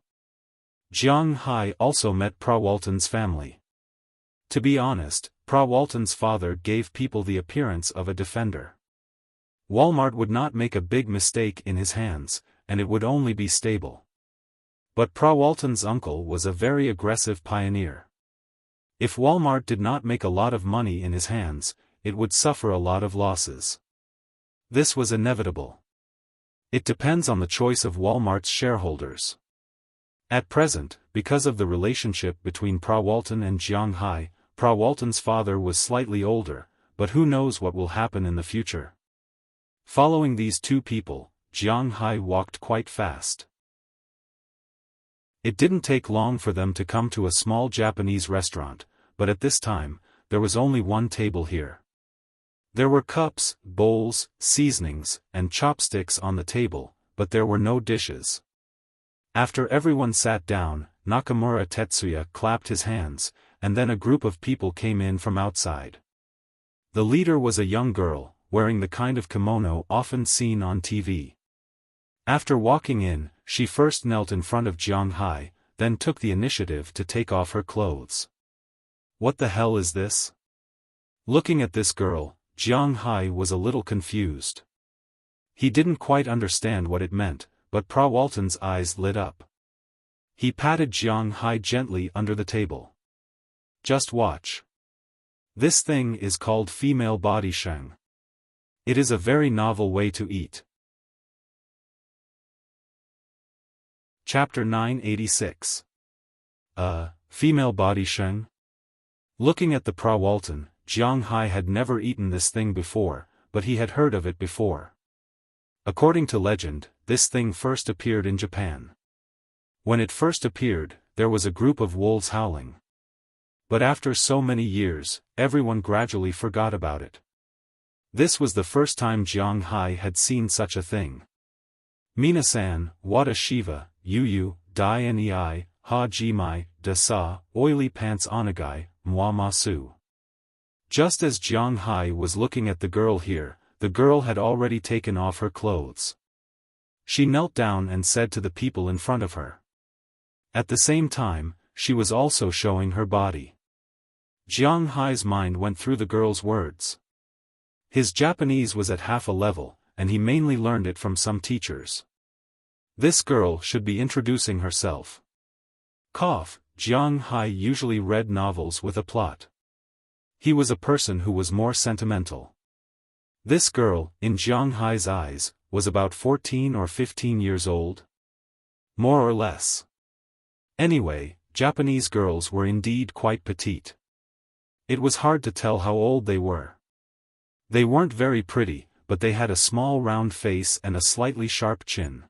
Jiang Hai also met Prawalton's family. To be honest, Prawalton's father gave people the appearance of a defender. Walmart would not make a big mistake in his hands, and it would only be stable. But Prawalton's uncle was a very aggressive pioneer. If Walmart did not make a lot of money in his hands, it would suffer a lot of losses. This was inevitable. It depends on the choice of Walmart's shareholders. At present, because of the relationship between Prawalton and Jiang Hai, Prawalton's father was slightly older, but who knows what will happen in the future. Following these two people, Jiang Hai walked quite fast. It didn't take long for them to come to a small Japanese restaurant, but at this time, there was only one table here. There were cups, bowls, seasonings, and chopsticks on the table, but there were no dishes. After everyone sat down, Nakamura Tetsuya clapped his hands, and then a group of people came in from outside. The leader was a young girl, wearing the kind of kimono often seen on TV. After walking in, she first knelt in front of Jiang Hai, then took the initiative to take off her clothes. What the hell is this? Looking at this girl, Jiang Hai was a little confused. He didn't quite understand what it meant, but Prawalton's eyes lit up. He patted Jiang Hai gently under the table. Just watch. This thing is called female body sheng. It is a very novel way to eat. Chapter 986. Female body sheng? Looking at the Prawalton, Jiang Hai had never eaten this thing before, but he had heard of it before. According to legend, this thing first appeared in Japan. When it first appeared, there was a group of wolves howling. But after so many years, everyone gradually forgot about it. This was the first time Jiang Hai had seen such a thing. Minasan, Wada Shiva, Yu, Dai Nei, Ha Jimai, Da Sa, Oily Pants Onagai, Mwa Masu. Just as Jiang Hai was looking at the girl here, the girl had already taken off her clothes. She knelt down and said to the people in front of her. At the same time, she was also showing her body. Jiang Hai's mind went through the girl's words. His Japanese was at half a level, and he mainly learned it from some teachers. This girl should be introducing herself. Jiang Hai usually read novels with a plot. He was a person who was more sentimental. This girl, in Jiang Hai's eyes, was about 14 or 15 years old. More or less. Anyway, Japanese girls were indeed quite petite. It was hard to tell how old they were. They weren't very pretty, but they had a small round face and a slightly sharp chin.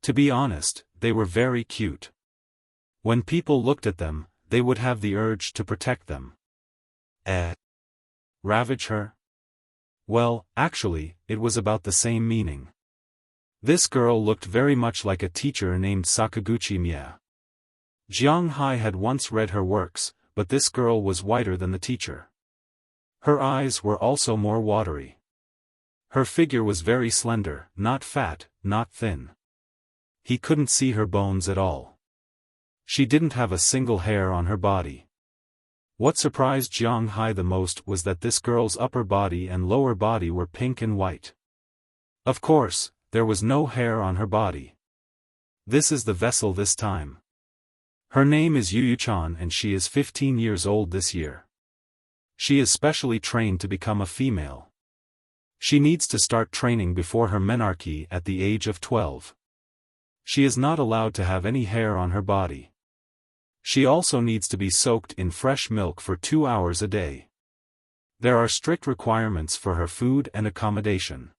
To be honest, they were very cute. When people looked at them, they would have the urge to protect them. Ravage her? Well, actually, it was about the same meaning. This girl looked very much like a teacher named Sakaguchi Mie. Jiang Hai had once read her works, but this girl was whiter than the teacher. Her eyes were also more watery. Her figure was very slender, not fat, not thin. He couldn't see her bones at all. She didn't have a single hair on her body. What surprised Jiang Hai the most was that this girl's upper body and lower body were pink and white. Of course, there was no hair on her body. This is the vessel this time. Her name is Yu-Chan and she is 15 years old this year. She is specially trained to become a female. She needs to start training before her menarche at the age of 12. She is not allowed to have any hair on her body. She also needs to be soaked in fresh milk for 2 hours a day. There are strict requirements for her food and accommodation.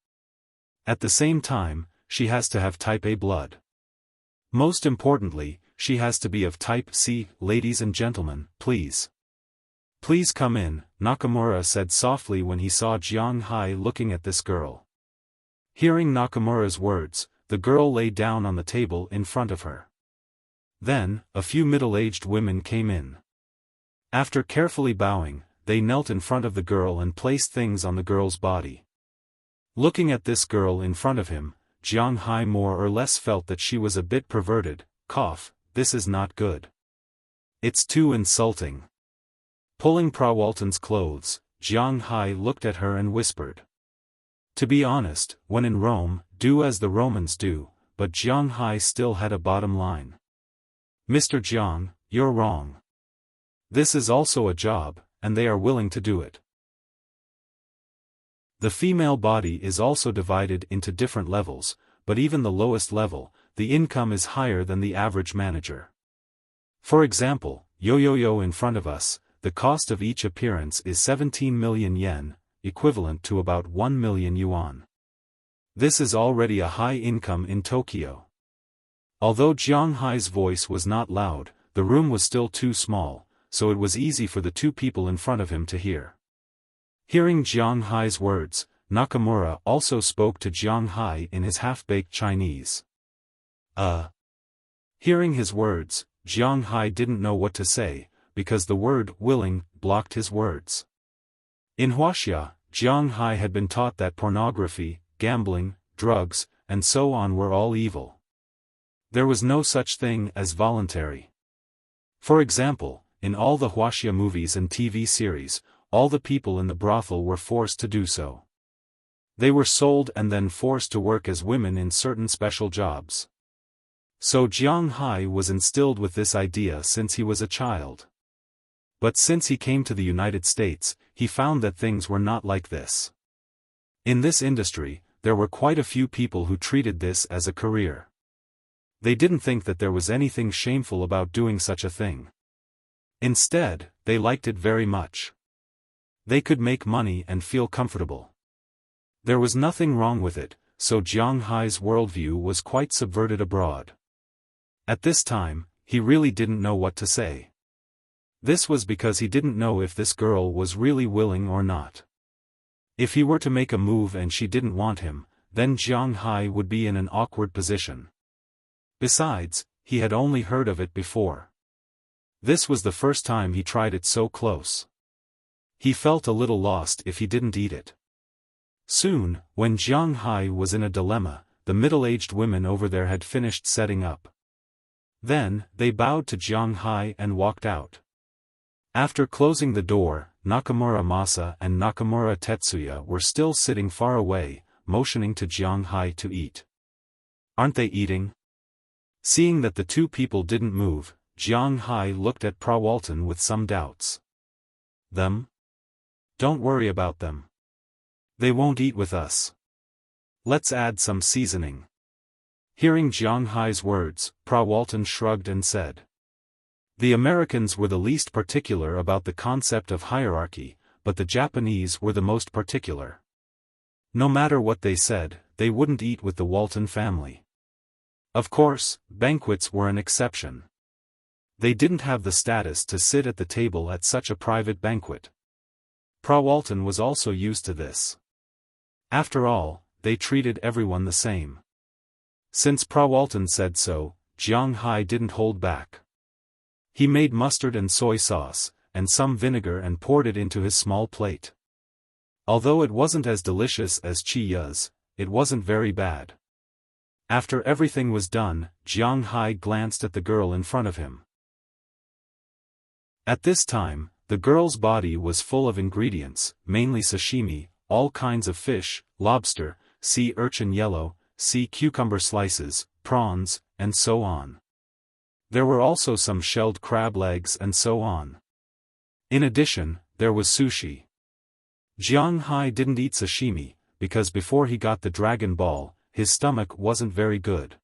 At the same time, she has to have type A blood. Most importantly, she has to be of type C. Ladies and gentlemen, please. Please come in, Nakamura said softly when he saw Jiang Hai looking at this girl. Hearing Nakamura's words, the girl lay down on the table in front of her. Then, a few middle-aged women came in. After carefully bowing, they knelt in front of the girl and placed things on the girl's body. Looking at this girl in front of him, Jiang Hai more or less felt that she was a bit perverted. This is not good. It's too insulting. Pulling Prawalton's clothes, Jiang Hai looked at her and whispered. To be honest, when in Rome, do as the Romans do, but Jiang Hai still had a bottom line. Mr. Jiang, you're wrong. This is also a job, and they are willing to do it. The female body is also divided into different levels, but even the lowest level, the income is higher than the average manager. For example, Yo-Yo-Yo in front of us, the cost of each appearance is 17 million yen, equivalent to about 1 million yuan. This is already a high income in Tokyo. Although Jiang Hai's voice was not loud, the room was still too small, so it was easy for the two people in front of him to hear. Hearing Jiang Hai's words, Nakamura also spoke to Jiang Hai in his half-baked Chinese. Hearing his words, Jiang Hai didn't know what to say, because the word willing blocked his words. In Wuxia, Jiang Hai had been taught that pornography, gambling, drugs, and so on were all evil. There was no such thing as voluntary. For example, in all the Wuxia movies and TV series, all the people in the brothel were forced to do so. They were sold and then forced to work as women in certain special jobs. So Jiang Hai was instilled with this idea since he was a child. But since he came to the United States, he found that things were not like this. In this industry, there were quite a few people who treated this as a career. They didn't think that there was anything shameful about doing such a thing. Instead, they liked it very much. They could make money and feel comfortable. There was nothing wrong with it, so Jiang Hai's worldview was quite subverted abroad. At this time, he really didn't know what to say. This was because he didn't know if this girl was really willing or not. If he were to make a move and she didn't want him, then Jiang Hai would be in an awkward position. Besides, he had only heard of it before. This was the first time he tried it so close. He felt a little lost if he didn't eat it. Soon, when Jiang Hai was in a dilemma, the middle-aged women over there had finished setting up. Then, they bowed to Jiang Hai and walked out. After closing the door, Nakamura Masa and Nakamura Tetsuya were still sitting far away, motioning to Jiang Hai to eat. "Aren't they eating?" Seeing that the two people didn't move, Jiang Hai looked at Prawalton with some doubts. "Them? Don't worry about them. They won't eat with us. Let's add some seasoning." Hearing Jiang Hai's words, Prawalton shrugged and said. The Americans were the least particular about the concept of hierarchy, but the Japanese were the most particular. No matter what they said, they wouldn't eat with the Walton family. Of course, banquets were an exception. They didn't have the status to sit at the table at such a private banquet. Prawalton was also used to this. After all, they treated everyone the same. Since Prawalton said so, Jiang Hai didn't hold back. He made mustard and soy sauce, and some vinegar and poured it into his small plate. Although it wasn't as delicious as Chiya's, it wasn't very bad. After everything was done, Jiang Hai glanced at the girl in front of him. At this time, the girl's body was full of ingredients, mainly sashimi, all kinds of fish, lobster, sea urchin yellow, sea cucumber slices, prawns, and so on. There were also some shelled crab legs and so on. In addition, there was sushi. Jiang Hai didn't eat sashimi, because before he got the Dragon Ball, his stomach wasn't very good.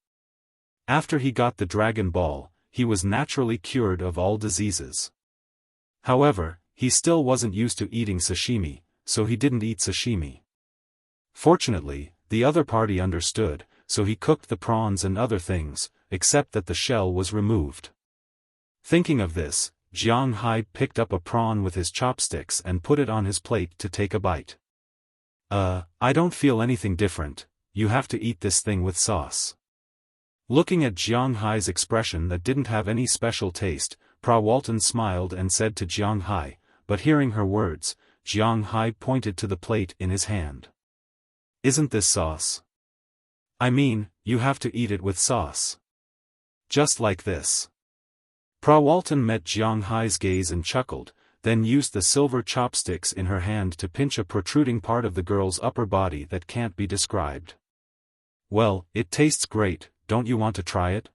After he got the Dragon Ball, he was naturally cured of all diseases. However, he still wasn't used to eating sashimi, so he didn't eat sashimi. Fortunately, the other party understood, so he cooked the prawns and other things, except that the shell was removed. Thinking of this, Jiang Hai picked up a prawn with his chopsticks and put it on his plate to take a bite. I don't feel anything different, you have to eat this thing with sauce." Looking at Jiang Hai's expression that didn't have any special taste, Prawalton smiled and said to Jiang Hai, but hearing her words, Jiang Hai pointed to the plate in his hand. "Isn't this sauce? I mean, you have to eat it with sauce. Just like this." Prawalton met Jiang Hai's gaze and chuckled, then used the silver chopsticks in her hand to pinch a protruding part of the girl's upper body that can't be described. "Well, it tastes great, don't you want to try it?"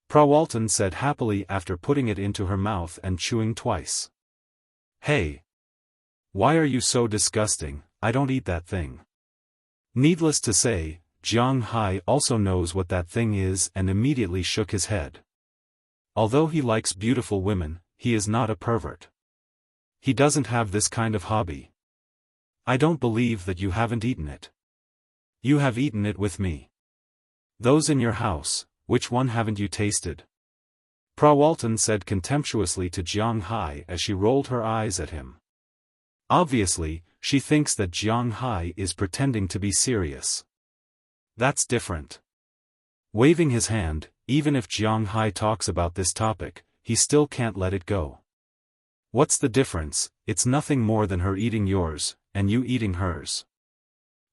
Prawalton said happily after putting it into her mouth and chewing twice. "Hey! Why are you so disgusting, I don't eat that thing. Needless to say, Jiang Hai also knows what that thing is and immediately shook his head. Although he likes beautiful women, he is not a pervert. He doesn't have this kind of hobby. I don't believe that you haven't eaten it. You have eaten it with me. Those in your house, which one haven't you tasted? Prawalton said contemptuously to Jiang Hai as she rolled her eyes at him. Obviously, she thinks that Jiang Hai is pretending to be serious. That's different. Waving his hand, even if Jiang Hai talks about this topic, he still can't let it go. What's the difference? It's nothing more than her eating yours, and you eating hers.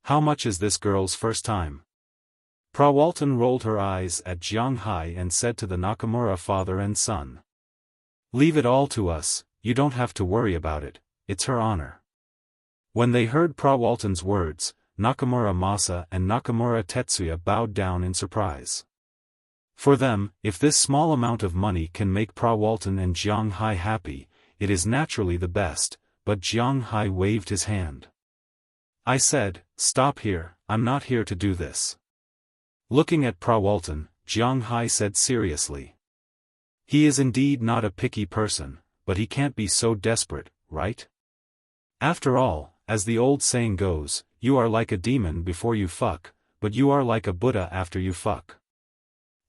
How much is this girl's first time? Prawalton rolled her eyes at Jiang Hai and said to the Nakamura father and son. Leave it all to us, you don't have to worry about it, it's her honor. When they heard Prawalton's words, Nakamura Masa and Nakamura Tetsuya bowed down in surprise. For them, if this small amount of money can make Prawalton and Jiang Hai happy, it is naturally the best, but Jiang Hai waved his hand. I said, stop here, I'm not here to do this. Looking at Prawalton, Jiang Hai said seriously. He is indeed not a picky person, but he can't be so desperate, right? After all, as the old saying goes, you are like a demon before you fuck, but you are like a Buddha after you fuck.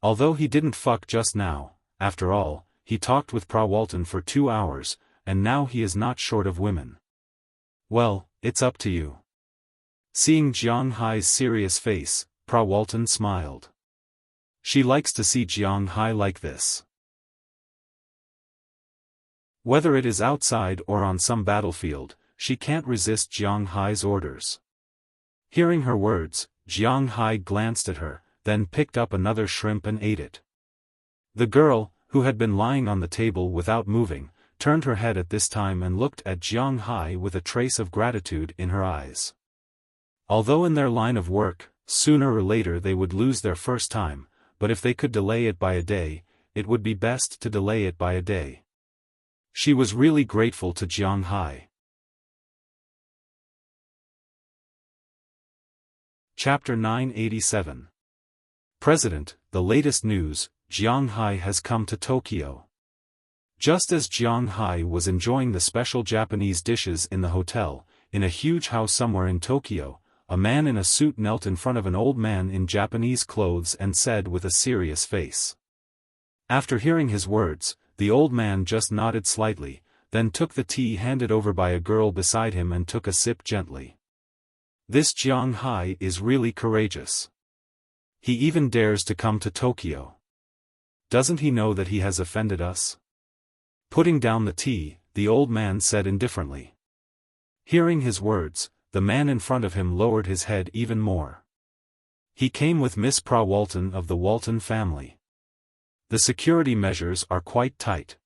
Although he didn't fuck just now, after all, he talked with Prawalton for 2 hours, and now he is not short of women. Well, it's up to you. Seeing Jiang Hai's serious face, Prawalton smiled. She likes to see Jiang Hai like this. Whether it is outside or on some battlefield, she can't resist Jiang Hai's orders. Hearing her words, Jiang Hai glanced at her, then picked up another shrimp and ate it. The girl, who had been lying on the table without moving, turned her head at this time and looked at Jiang Hai with a trace of gratitude in her eyes. Although in their line of work, sooner or later they would lose their first time, but if they could delay it by a day, it would be best to delay it by a day. She was really grateful to Jiang Hai. Chapter 987. President, the latest news, Jiang Hai has come to Tokyo. Just as Jiang Hai was enjoying the special Japanese dishes in the hotel, in a huge house somewhere in Tokyo, a man in a suit knelt in front of an old man in Japanese clothes and said with a serious face. After hearing his words, the old man just nodded slightly, then took the tea handed over by a girl beside him and took a sip gently. This Jiang Hai is really courageous. He even dares to come to Tokyo. Doesn't he know that he has offended us? Putting down the tea, the old man said indifferently. Hearing his words, the man in front of him lowered his head even more. He came with Miss Prawalton of the Walton family. The security measures are quite tight.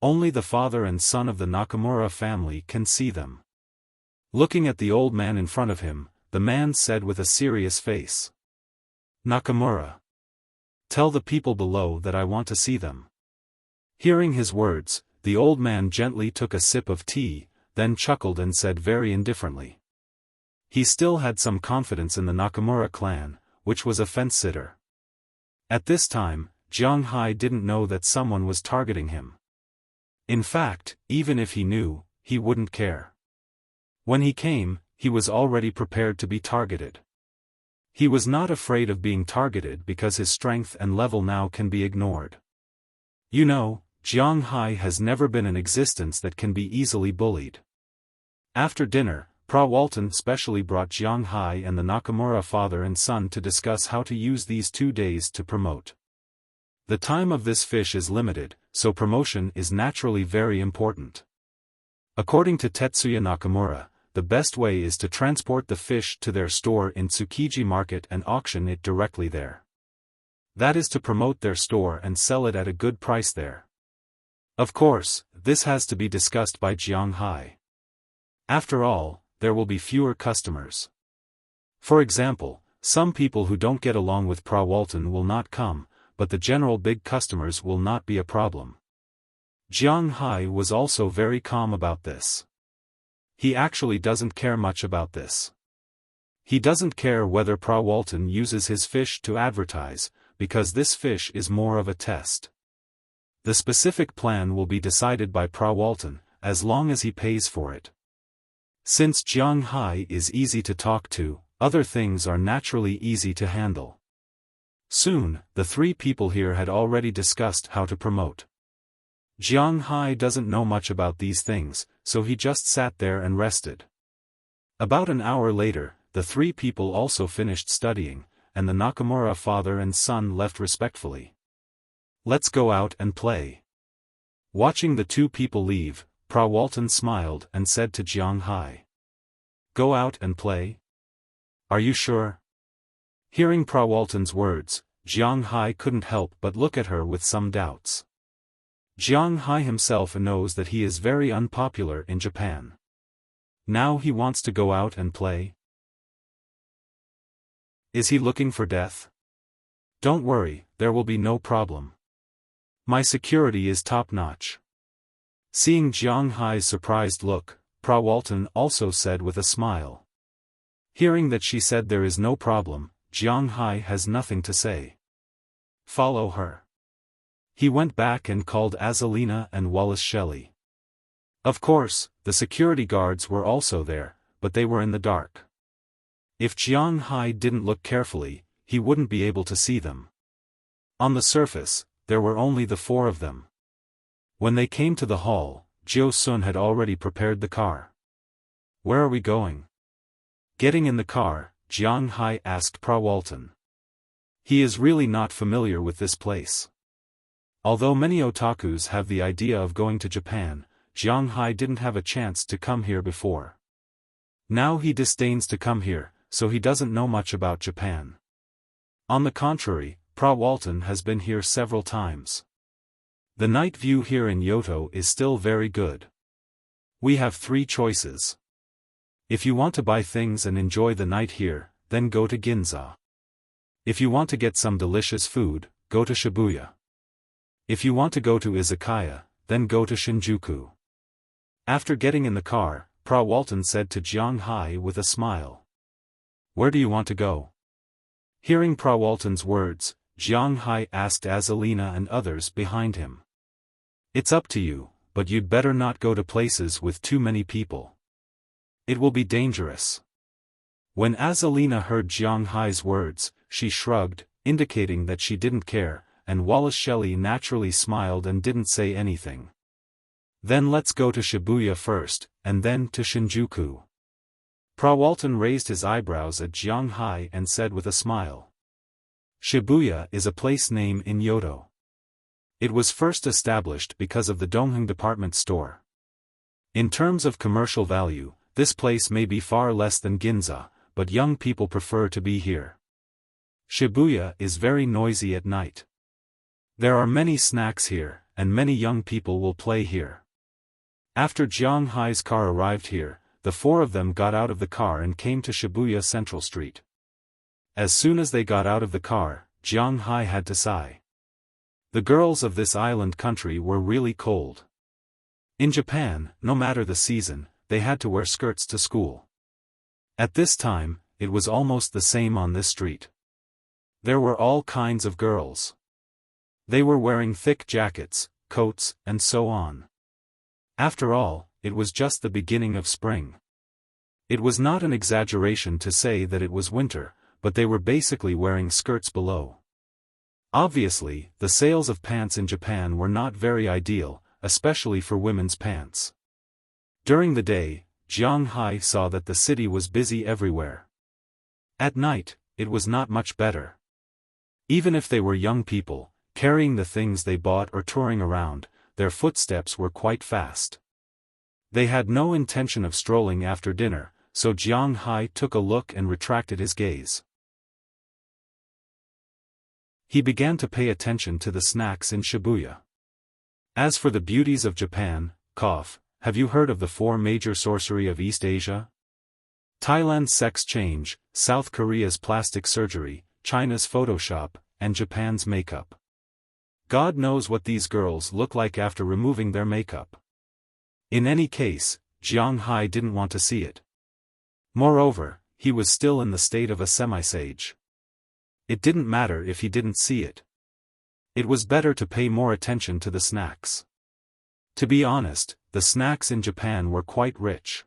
Only the father and son of the Nakamura family can see them. Looking at the old man in front of him, the man said with a serious face. Nakamura. Tell the people below that I want to see them. Hearing his words, the old man gently took a sip of tea, then chuckled and said very indifferently. He still had some confidence in the Nakamura clan, which was a fence-sitter. At this time, Jiang Hai didn't know that someone was targeting him. In fact, even if he knew, he wouldn't care. When he came, he was already prepared to be targeted. He was not afraid of being targeted because his strength and level now can be ignored. You know, Jiang Hai has never been an existence that can be easily bullied. After dinner, Prawalton specially brought Jiang Hai and the Nakamura father and son to discuss how to use these 2 days to promote. The time of this fish is limited, so promotion is naturally very important. According to Tetsuya Nakamura, the best way is to transport the fish to their store in Tsukiji Market and auction it directly there. That is to promote their store and sell it at a good price there. Of course, this has to be discussed by Jiang Hai. After all, there will be fewer customers. For example, some people who don't get along with Prawalton will not come, but the general big customers will not be a problem. Jiang Hai was also very calm about this. He actually doesn't care much about this. He doesn't care whether Pra Walton uses his fish to advertise, because this fish is more of a test. The specific plan will be decided by Pra Walton, as long as he pays for it. Since Jiang Hai is easy to talk to, other things are naturally easy to handle. Soon, the three people here had already discussed how to promote. Jiang Hai doesn't know much about these things, so he just sat there and rested. About an hour later, the three people also finished studying, and the Nakamura father and son left respectfully. Let's go out and play. Watching the two people leave, Pra Walton smiled and said to Jiang Hai. Go out and play? Are you sure? Hearing Pra Walton's words, Jiang Hai couldn't help but look at her with some doubts. Jiang Hai himself knows that he is very unpopular in Japan. Now he wants to go out and play? Is he looking for death? Don't worry, there will be no problem. My security is top-notch. Seeing Jiang Hai's surprised look, Pra Walton also said with a smile. Hearing that she said there is no problem, Jiang Hai has nothing to say. Follow her. He went back and called Azalina and Wallace Shelley. Of course, the security guards were also there, but they were in the dark. If Jiang Hai didn't look carefully, he wouldn't be able to see them. On the surface, there were only the four of them. When they came to the hall, Jiao Sun had already prepared the car. Where are we going? Getting in the car, Jiang Hai asked Pra Walton. He is really not familiar with this place. Although many otakus have the idea of going to Japan, Jiang Hai didn't have a chance to come here before. Now he disdains to come here, so he doesn't know much about Japan. On the contrary, Pra Walton has been here several times. The night view here in Yoto is still very good. We have three choices. If you want to buy things and enjoy the night here, then go to Ginza. If you want to get some delicious food, go to Shibuya. If you want to go to Izakaya, then go to Shinjuku. After getting in the car, Pra Walton said to Jiang Hai with a smile. Where do you want to go? Hearing Pra Walton's words, Jiang Hai asked Azalina and others behind him. It's up to you, but you'd better not go to places with too many people. It will be dangerous. When Azalina heard Jiang Hai's words, she shrugged, indicating that she didn't care, and Wallace Shelley naturally smiled and didn't say anything. Then let's go to Shibuya first, and then to Shinjuku. Pra Walton raised his eyebrows at Jiang Hai and said with a smile. Shibuya is a place name in Yoto. It was first established because of the Dongheng department store. In terms of commercial value, this place may be far less than Ginza, but young people prefer to be here. Shibuya is very noisy at night. There are many snacks here, and many young people will play here. After Jiang Hai's car arrived here, the four of them got out of the car and came to Shibuya Central Street. As soon as they got out of the car, Jiang Hai had to sigh. The girls of this island country were really cold. In Japan, no matter the season, they had to wear skirts to school. At this time, it was almost the same on this street. There were all kinds of girls. They were wearing thick jackets, coats, and so on. After all, it was just the beginning of spring. It was not an exaggeration to say that it was winter, but they were basically wearing skirts below. Obviously, the sales of pants in Japan were not very ideal, especially for women's pants. During the day, Jiang Hai saw that the city was busy everywhere. At night, it was not much better. Even if they were young people, carrying the things they bought or touring around, their footsteps were quite fast. They had no intention of strolling after dinner, so Jiang Hai took a look and retracted his gaze. He began to pay attention to the snacks in Shibuya. As for the beauties of Japan, have you heard of the four major sorcery of East Asia? Thailand's sex change, South Korea's plastic surgery, China's Photoshop, and Japan's makeup. God knows what these girls look like after removing their makeup. In any case, Jiang Hai didn't want to see it. Moreover, he was still in the state of a semi-sage. It didn't matter if he didn't see it. It was better to pay more attention to the snacks. To be honest, the snacks in Japan were quite rich.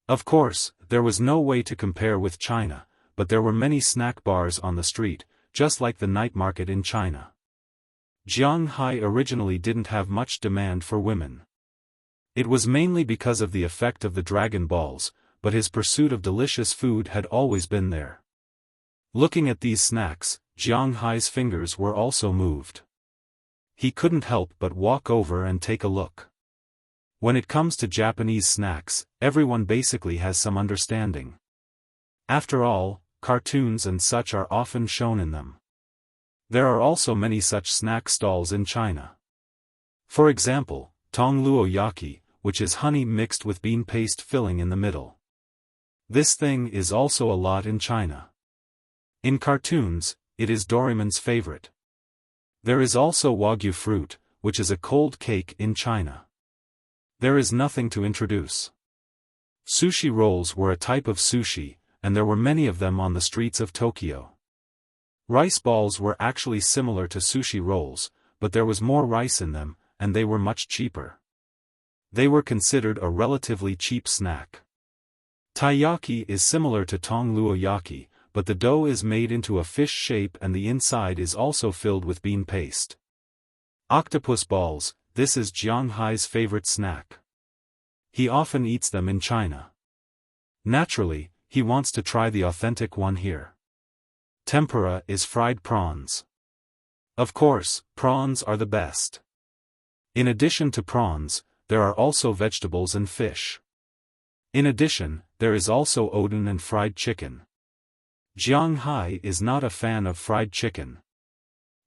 Of course, there was no way to compare with China, but there were many snack bars on the street, just like the night market in China. Jiang Hai originally didn't have much demand for women. It was mainly because of the effect of the Dragon Balls, but his pursuit of delicious food had always been there. Looking at these snacks, Jiang Hai's fingers were also moved. He couldn't help but walk over and take a look. When it comes to Japanese snacks, everyone basically has some understanding. After all, cartoons and such are often shown in them. There are also many such snack stalls in China. For example, tongluo yaki, which is honey mixed with bean paste filling in the middle. This thing is also a lot in China. In cartoons, it is Doraemon's favorite. There is also wagyu fruit, which is a cold cake in China. There is nothing to introduce. Sushi rolls were a type of sushi, and there were many of them on the streets of Tokyo. Rice balls were actually similar to sushi rolls, but there was more rice in them, and they were much cheaper. They were considered a relatively cheap snack. Taiyaki is similar to tongluo yaki, but the dough is made into a fish shape and the inside is also filled with bean paste. Octopus balls, this is Jiang Hai's favorite snack. He often eats them in China. Naturally, he wants to try the authentic one here. Tempura is fried prawns. Of course, prawns are the best. In addition to prawns, there are also vegetables and fish. In addition, there is also oden and fried chicken. Jiang Hai is not a fan of fried chicken.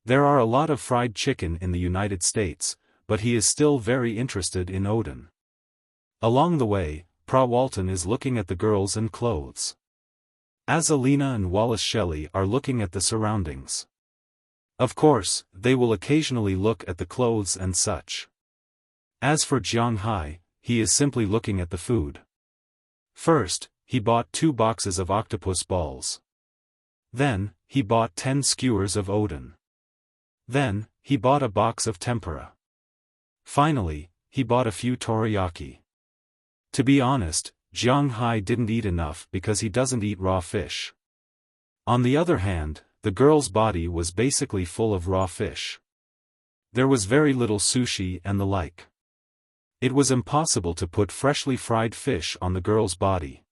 There are a lot of fried chicken in the United States, but he is still very interested in oden. Along the way, Pra Walton is looking at the girls and clothes. As Alina and Wallace Shelley are looking at the surroundings. Of course, they will occasionally look at the clothes and such. As for Jiang Hai, he is simply looking at the food. First, he bought 2 boxes of octopus balls. Then, he bought 10 skewers of oden. Then, he bought a box of tempura. Finally, he bought a few teriyaki. To be honest, Jiang Hai didn't eat enough because he doesn't eat raw fish. On the other hand, the girl's body was basically full of raw fish. There was very little sushi and the like. It was impossible to put freshly fried fish on the girl's body.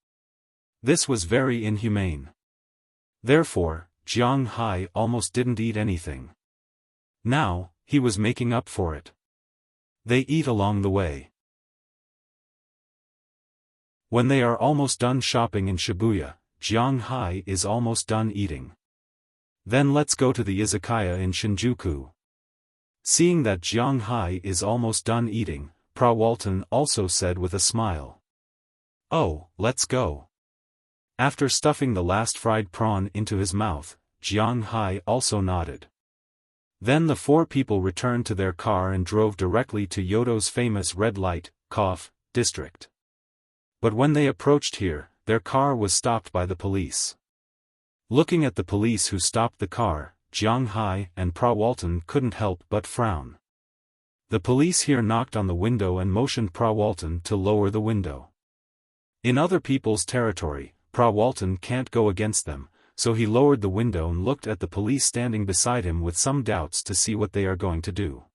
This was very inhumane. Therefore, Jiang Hai almost didn't eat anything. Now, he was making up for it. They eat along the way. When they are almost done shopping in Shibuya, Jiang Hai is almost done eating. Then let's go to the izakaya in Shinjuku. Seeing that Jiang Hai is almost done eating, Pra Walton also said with a smile. "Oh, let's go." After stuffing the last fried prawn into his mouth, Jiang Hai also nodded. Then the 4 people returned to their car and drove directly to Yodo's famous red light, district. But when they approached here, their car was stopped by the police. Looking at the police who stopped the car, Jiang Hai and Pra Walton couldn't help but frown. The police here knocked on the window and motioned Pra Walton to lower the window. In other people's territory, Pra Walton can't go against them, so he lowered the window and looked at the police standing beside him with some doubts to see what they are going to do.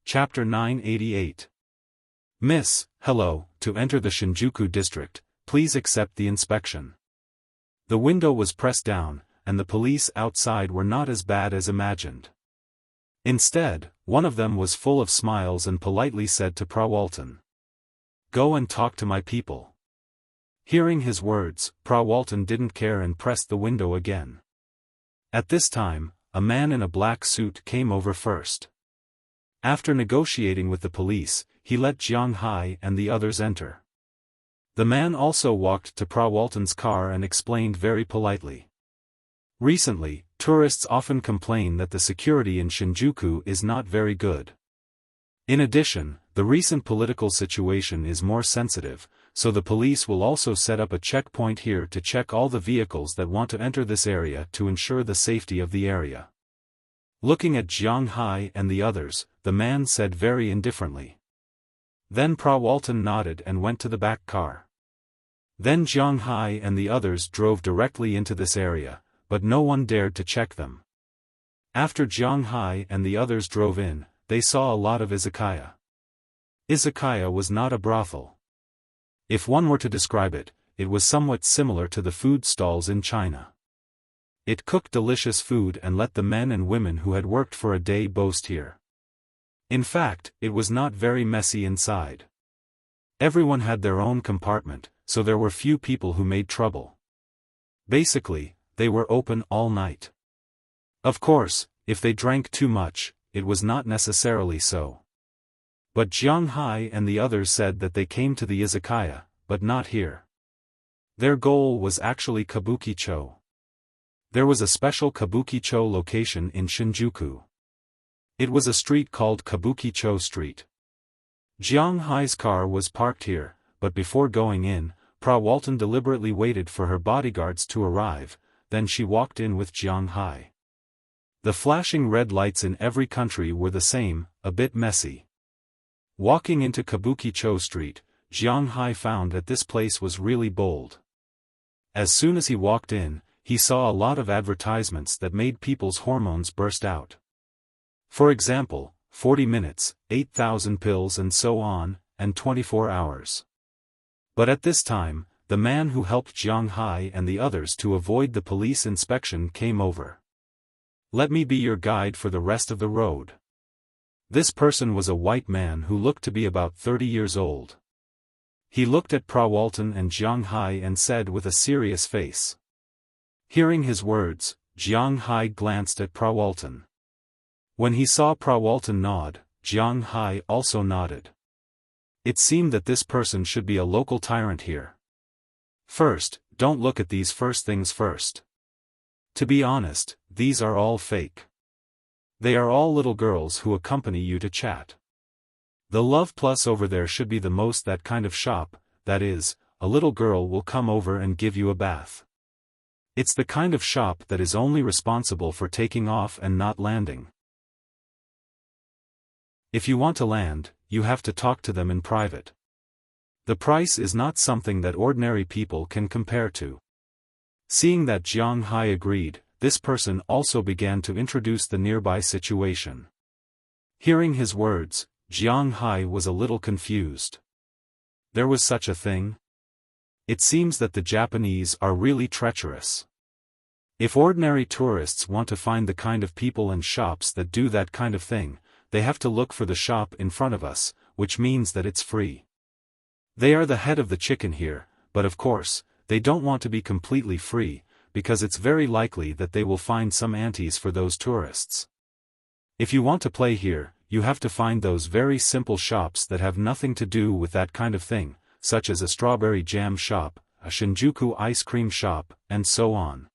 Chapter 988. Miss, hello, to enter the Shinjuku district, please accept the inspection. The window was pressed down, and the police outside were not as bad as imagined. Instead, one of them was full of smiles and politely said to Pra Walton, "Go and talk to my people." Hearing his words, Pra Walton didn't care and pressed the window again. At this time, a man in a black suit came over first. After negotiating with the police, he let Jiang Hai and the others enter. The man also walked to Pra Walton's car and explained very politely. Recently, tourists often complain that the security in Shinjuku is not very good. In addition, the recent political situation is more sensitive, so the police will also set up a checkpoint here to check all the vehicles that want to enter this area to ensure the safety of the area. Looking at Jiang Hai and the others, the man said very indifferently. Then Walton nodded and went to the back car. Then Jiang Hai and the others drove directly into this area, but no one dared to check them. After Jiang Hai and the others drove in, they saw a lot of izakaya. Izakaya was not a brothel. If one were to describe it, it was somewhat similar to the food stalls in China. It cooked delicious food and let the men and women who had worked for a day boast here. In fact, it was not very messy inside. Everyone had their own compartment, so there were few people who made trouble. Basically, they were open all night. Of course, if they drank too much, it was not necessarily so. But Jiang Hai and the others said that they came to the izakaya, but not here. Their goal was actually Kabuki-cho. There was a special Kabuki-cho location in Shinjuku. It was a street called Kabuki-cho Street. Jiang Hai's car was parked here, but before going in, Walton deliberately waited for her bodyguards to arrive, then she walked in with Jiang Hai. The flashing red lights in every country were the same, a bit messy. Walking into Kabuki-cho Street, Jiang Hai found that this place was really bold. As soon as he walked in, he saw a lot of advertisements that made people's hormones burst out. For example, 40 minutes, 8,000 pills and so on, and 24 hours. But at this time, the man who helped Jiang Hai and the others to avoid the police inspection came over. Let me be your guide for the rest of the road. This person was a white man who looked to be about 30 years old. He looked at Walton and Jiang Hai and said with a serious face. Hearing his words, Jiang Hai glanced at Walton. When he saw Walton nod, Jiang Hai also nodded. It seemed that this person should be a local tyrant here. First, don't look at these first things first. To be honest, these are all fake. They are all little girls who accompany you to chat. The Love Plus over there should be the most that kind of shop, that is, a little girl will come over and give you a bath. It's the kind of shop that is only responsible for taking off and not landing. If you want to land, you have to talk to them in private. The price is not something that ordinary people can compare to. Seeing that Jiang Hai agreed, this person also began to introduce the nearby situation. Hearing his words, Jiang Hai was a little confused. There was such a thing? It seems that the Japanese are really treacherous. If ordinary tourists want to find the kind of people and shops that do that kind of thing, they have to look for the shop in front of us, which means that it's free. They are the head of the chicken here, but of course, they don't want to be completely free, because it's very likely that they will find some antes for those tourists. If you want to play here, you have to find those very simple shops that have nothing to do with that kind of thing, such as a strawberry jam shop, a Shinjuku ice cream shop, and so on.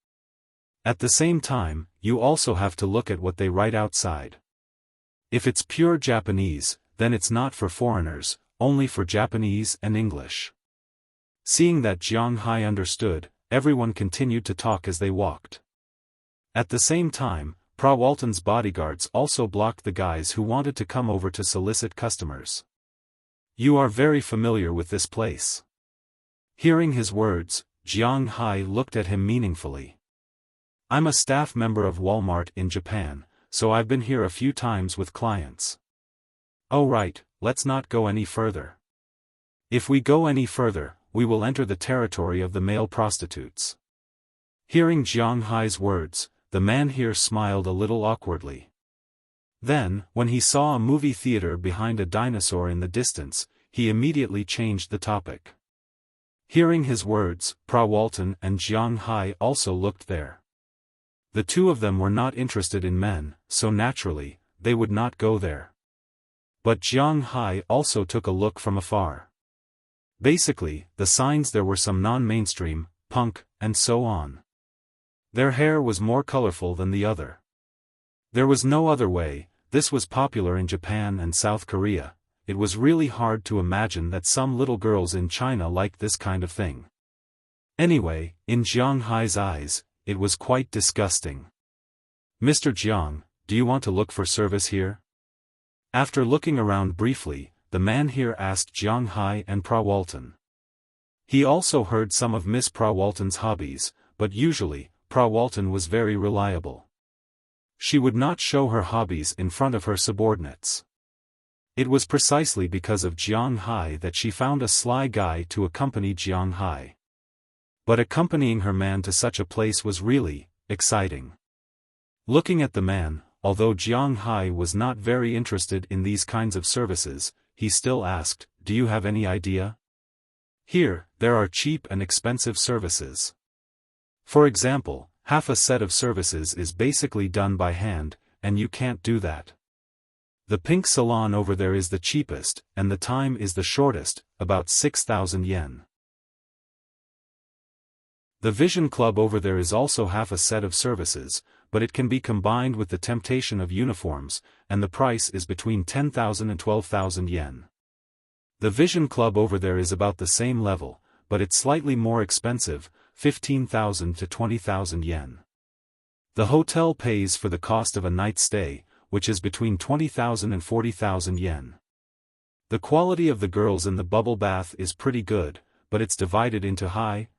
At the same time, you also have to look at what they write outside. If it's pure Japanese, then it's not for foreigners, only for Japanese and English. Seeing that Jiang Hai understood, everyone continued to talk as they walked. At the same time, Walton's bodyguards also blocked the guys who wanted to come over to solicit customers. You are very familiar with this place. Hearing his words, Jiang Hai looked at him meaningfully. I'm a staff member of Walmart in Japan, so I've been here a few times with clients. Oh right, let's not go any further. If we go any further, we will enter the territory of the male prostitutes. Hearing Jiang Hai's words, the man here smiled a little awkwardly. Then, when he saw a movie theater behind a dinosaur in the distance, he immediately changed the topic. Hearing his words, Walton and Jiang Hai also looked there. The two of them were not interested in men, so naturally, they would not go there. But Jiang Hai also took a look from afar. Basically, the signs there were some non-mainstream, punk, and so on. Their hair was more colorful than the other. There was no other way. This was popular in Japan and South Korea. It was really hard to imagine that some little girls in China liked this kind of thing. Anyway, in Jiang Hai's eyes, it was quite disgusting. "Mr. Jiang, do you want to look for service here?" After looking around briefly, the man here asked Jiang Hai and Prawalton. He also heard some of Miss Prawalton's hobbies, but usually, Prawalton was very reliable. She would not show her hobbies in front of her subordinates. It was precisely because of Jiang Hai that she found a sly guy to accompany Jiang Hai. But accompanying her man to such a place was really exciting. Looking at the man, although Jiang Hai was not very interested in these kinds of services, he still asked, "Do you have any idea? Here, there are cheap and expensive services. For example, half a set of services is basically done by hand, and you can't do that. The pink salon over there is the cheapest, and the time is the shortest, about 6,000 yen. The Vision Club over there is also half a set of services, but it can be combined with the temptation of uniforms, and the price is between 10,000 and 12,000 yen. The Vision Club over there is about the same level, but it's slightly more expensive, 15,000 to 20,000 yen. The hotel pays for the cost of a night's stay, which is between 20,000 and 40,000 yen. The quality of the girls in the bubble bath is pretty good, but it's divided into high,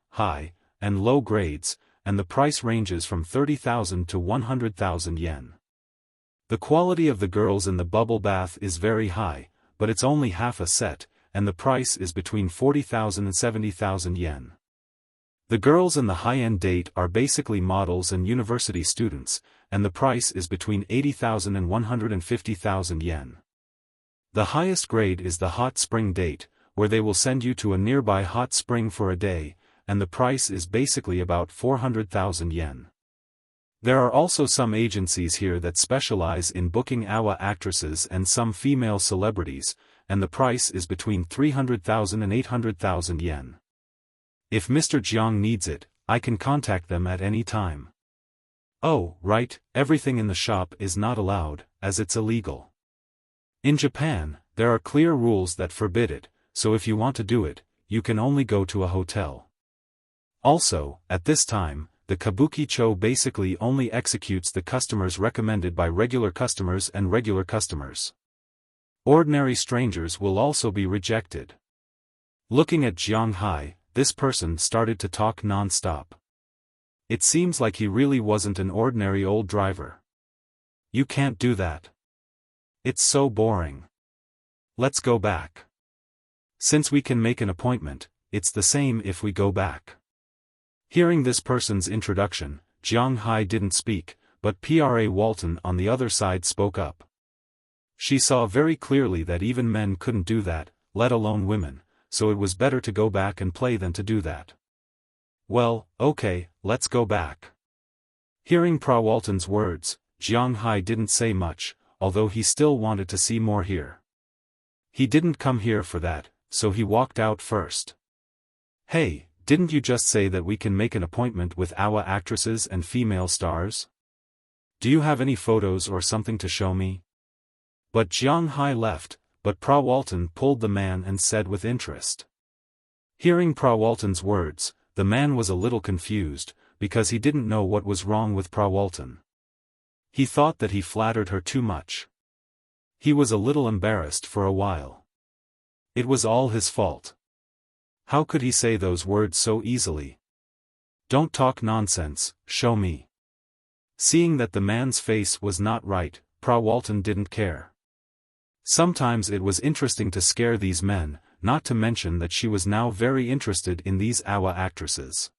and low grades, and the price ranges from 30,000 to 100,000 yen. The quality of the girls in the bubble bath is very high, but it's only half a set, and the price is between 40,000 and 70,000 yen. The girls in the high-end date are basically models and university students, and the price is between 80,000 and 150,000 yen. The highest grade is the hot spring date, where they will send you to a nearby hot spring for a day, and the price is basically about 400,000 yen. There are also some agencies here that specialize in booking AWA actresses and some female celebrities, and the price is between 300,000 and 800,000 yen. If Mr. Jiang needs it, I can contact them at any time. Oh, right, everything in the shop is not allowed, as it's illegal. In Japan, there are clear rules that forbid it, so if you want to do it, you can only go to a hotel. Also, at this time, the Kabuki-cho basically only executes the customers recommended by regular customers and regular customers. Ordinary strangers will also be rejected. Looking at Jiang Hai, this person started to talk non-stop. It seems like he really wasn't an ordinary old driver. You can't do that. It's so boring. Let's go back. Since we can make an appointment, it's the same if we go back. Hearing this person's introduction, Jiang Hai didn't speak, but Pra Walton on the other side spoke up. She saw very clearly that even men couldn't do that, let alone women, so it was better to go back and play than to do that. Well, okay, let's go back. Hearing Prawalton's words, Jiang Hai didn't say much, although he still wanted to see more here. He didn't come here for that, so he walked out first. Hey, didn't you just say that we can make an appointment with AWA actresses and female stars? Do you have any photos or something to show me? But Jiang Hai left, but Prawalton pulled the man and said with interest. Hearing Prawalton's words, the man was a little confused, because he didn't know what was wrong with Prawalton. He thought that he flattered her too much. He was a little embarrassed for a while. It was all his fault. How could he say those words so easily? Don't talk nonsense, show me. Seeing that the man's face was not right, Prawalton didn't care. Sometimes it was interesting to scare these men, not to mention that she was now very interested in these AWA actresses.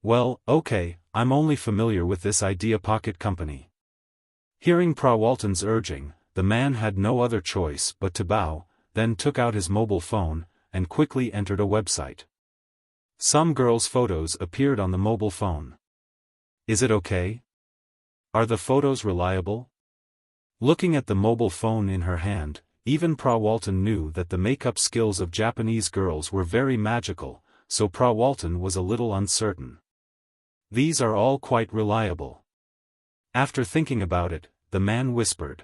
Well, okay, I'm only familiar with this Idea Pocket Company. Hearing Prawalton's urging, the man had no other choice but to bow, then took out his mobile phone, and quickly entered a website. Some girls' photos appeared on the mobile phone. Is it okay? Are the photos reliable? Looking at the mobile phone in her hand, even Prawalton knew that the makeup skills of Japanese girls were very magical, so Pra Walton was a little uncertain. These are all quite reliable. After thinking about it, the man whispered.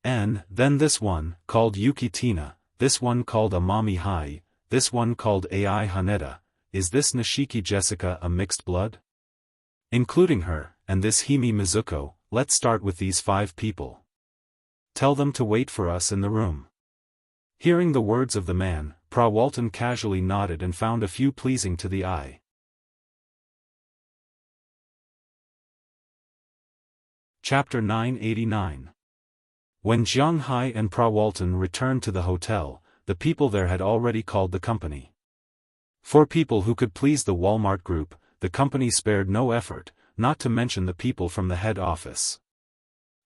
And then this one, called Yuki Tina, this one called Amami Hai, this one called Ai Haneda, is this Nishiki Jessica a mixed blood? Including her, and this Hime Mizuko, let's start with these 5 people. Tell them to wait for us in the room. Hearing the words of the man, Pra Walton casually nodded and found a few pleasing to the eye. Chapter 989. When Jiang Hai and Pra Walton returned to the hotel, the people there had already called the company. For people who could please the Walmart group, the company spared no effort, not to mention the people from the head office.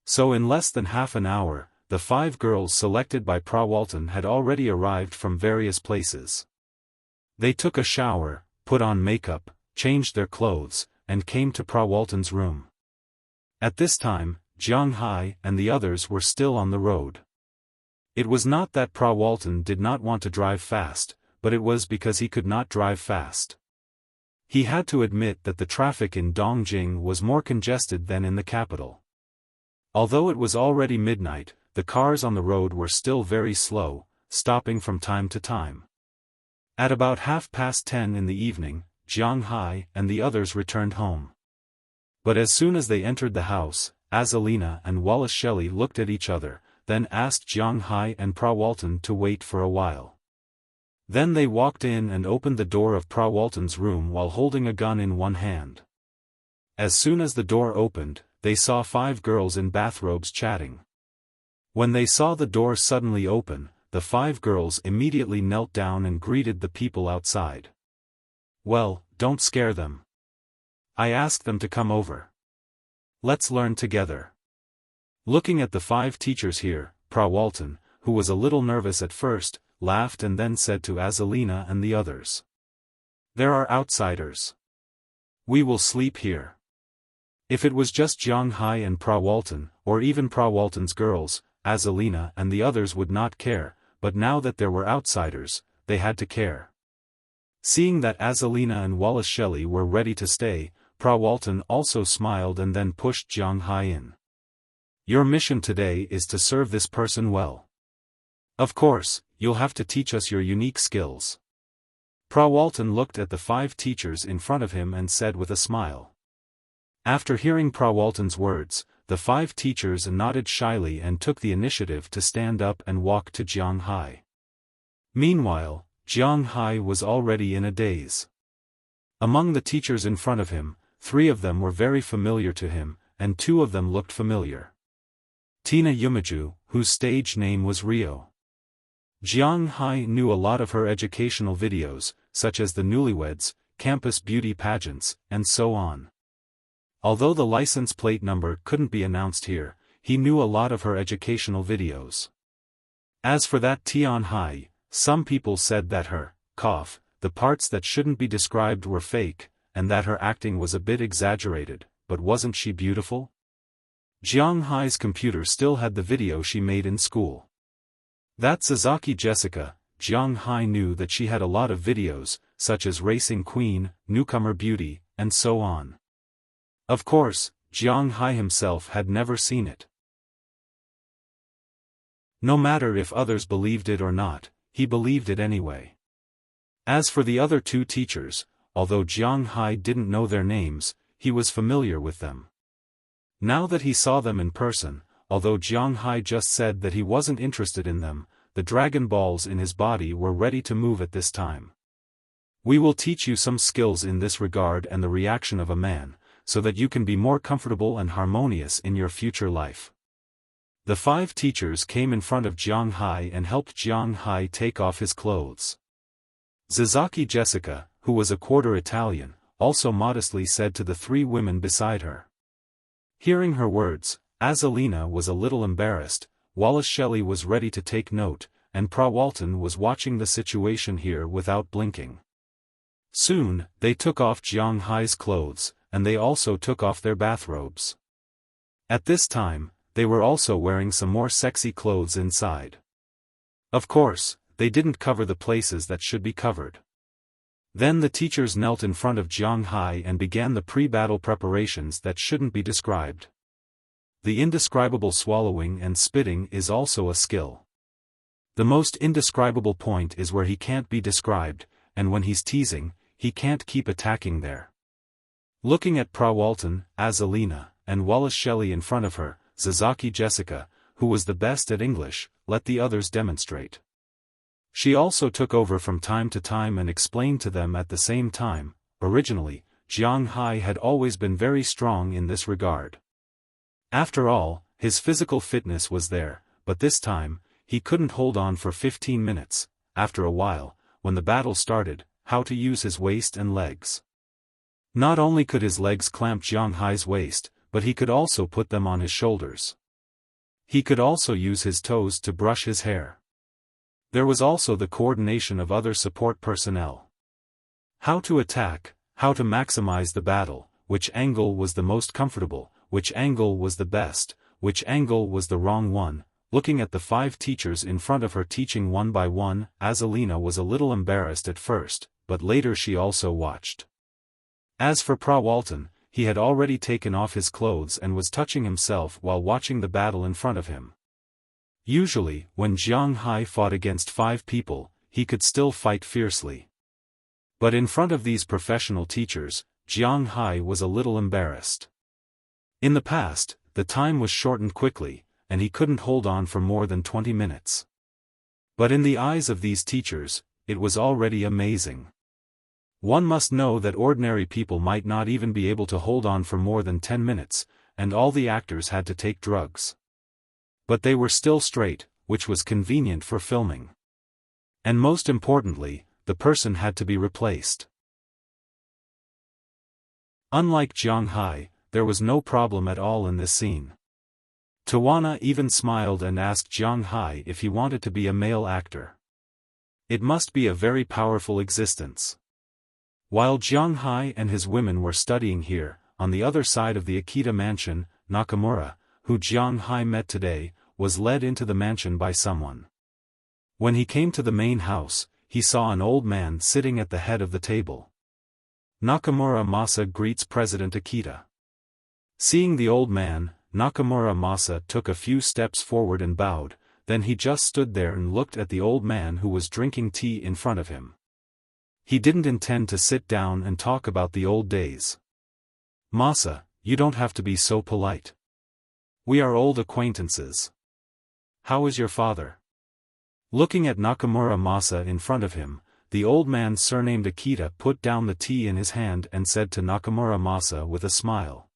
So in less than half an hour, the 5 girls selected by Pra Walton had already arrived from various places. They took a shower, put on makeup, changed their clothes, and came to Pra Walton's room. At this time, Jiang Hai and the others were still on the road. It was not that Pra Walton did not want to drive fast, but it was because he could not drive fast. He had to admit that the traffic in Dongjing was more congested than in the capital. Although it was already midnight, the cars on the road were still very slow, stopping from time to time. At about 10:30 in the evening, Jiang Hai and the others returned home. But as soon as they entered the house, Azalina and Wallace Shelley looked at each other, then asked Jiang Hai and Pra Walton to wait for a while. Then they walked in and opened the door of Pra Walton's room while holding a gun in one hand. As soon as the door opened, they saw 5 girls in bathrobes chatting. When they saw the door suddenly open, the 5 girls immediately knelt down and greeted the people outside. Well, don't scare them. I asked them to come over. Let's learn together. Looking at the 5 teachers here, Pra Walton, who was a little nervous at first, laughed and then said to Azalina and the others. There are outsiders. We will sleep here. If it was just Jiang Hai and Pra Walton, or even Pra Walton's girls, Azalina and the others would not care, but now that there were outsiders, they had to care. Seeing that Azalina and Wallace Shelley were ready to stay, Pra Walton also smiled and then pushed Jiang Hai in. Your mission today is to serve this person well. Of course, you'll have to teach us your unique skills. Pra Walton looked at the 5 teachers in front of him and said with a smile. After hearing Pra Walton's words, the 5 teachers nodded shyly and took the initiative to stand up and walk to Jiang Hai. Meanwhile, Jiang Hai was already in a daze. Among the teachers in front of him, 3 of them were very familiar to him, and 2 of them looked familiar. Tina Yumaju, whose stage name was Rio. Jiang Hai knew a lot of her educational videos, such as the Newlyweds, Campus Beauty Pageants, and so on. Although the license plate number couldn't be announced here, he knew a lot of her educational videos. As for that Tian Hai, some people said that her cough, the parts that shouldn't be described were fake, and that her acting was a bit exaggerated, but wasn't she beautiful? Jiang Hai's computer still had the video she made in school. That Sasaki Jessica, Jiang Hai knew that she had a lot of videos, such as Racing Queen, Newcomer Beauty, and so on. Of course, Jiang Hai himself had never seen it. No matter if others believed it or not, he believed it anyway. As for the other 2 teachers, although Jiang Hai didn't know their names, he was familiar with them. Now that he saw them in person, although Jiang Hai just said that he wasn't interested in them, the Dragon Balls in his body were ready to move at this time. We will teach you some skills in this regard and the reaction of a man, so that you can be more comfortable and harmonious in your future life. The 5 teachers came in front of Jiang Hai and helped Jiang Hai take off his clothes. Sasaki Jessica, who was a quarter Italian, also modestly said to the 3 women beside her. Hearing her words, Azalina was a little embarrassed, Wallace Shelley was ready to take note, and Pra Walton was watching the situation here without blinking. Soon, they took off Jiang Hai's clothes, and they also took off their bathrobes. At this time, they were also wearing some more sexy clothes inside. Of course, they didn't cover the places that should be covered. Then the teachers knelt in front of Jiang Hai and began the pre-battle preparations that shouldn't be described. The indescribable swallowing and spitting is also a skill. The most indescribable point is where he can't be described, and when he's teasing, he can't keep attacking there. Looking at Prawalton, Azalina, and Wallace Shelley in front of her, Zazaki Jessica, who was the best at English, let the others demonstrate. She also took over from time to time and explained to them at the same time. Originally, Jiang Hai had always been very strong in this regard. After all, his physical fitness was there, but this time, he couldn't hold on for 15 minutes, after a while, when the battle started, how to use his waist and legs. Not only could his legs clamp Jiang Hai's waist, but he could also put them on his shoulders. He could also use his toes to brush his hair. There was also the coordination of other support personnel. How to attack, how to maximize the battle, which angle was the most comfortable, which angle was the best, which angle was the wrong one. Looking at the 5 teachers in front of her teaching one by one, Azalina was a little embarrassed at first, but later she also watched. As for Prawalton, he had already taken off his clothes and was touching himself while watching the battle in front of him. Usually, when Jiang Hai fought against 5 people, he could still fight fiercely. But in front of these professional teachers, Jiang Hai was a little embarrassed. In the past, the time was shortened quickly, and he couldn't hold on for more than 20 minutes. But in the eyes of these teachers, it was already amazing. One must know that ordinary people might not even be able to hold on for more than 10 minutes, and all the actors had to take drugs. But they were still straight, which was convenient for filming. And most importantly, the person had to be replaced. Unlike Jiang Hai, there was no problem at all in this scene. Tawana even smiled and asked Jiang Hai if he wanted to be a male actor. It must be a very powerful existence. While Jiang Hai and his women were studying here, on the other side of the Akita mansion, Nakamura, who Jiang Hai met today, was led into the mansion by someone. When he came to the main house, he saw an old man sitting at the head of the table. Nakamura Masa greets President Akita. Seeing the old man, Nakamura Masa took a few steps forward and bowed, then he just stood there and looked at the old man who was drinking tea in front of him. He didn't intend to sit down and talk about the old days. Masa, you don't have to be so polite. We are old acquaintances. How is your father? Looking at Nakamura Masa in front of him, the old man surnamed Akita put down the tea in his hand and said to Nakamura Masa with a smile.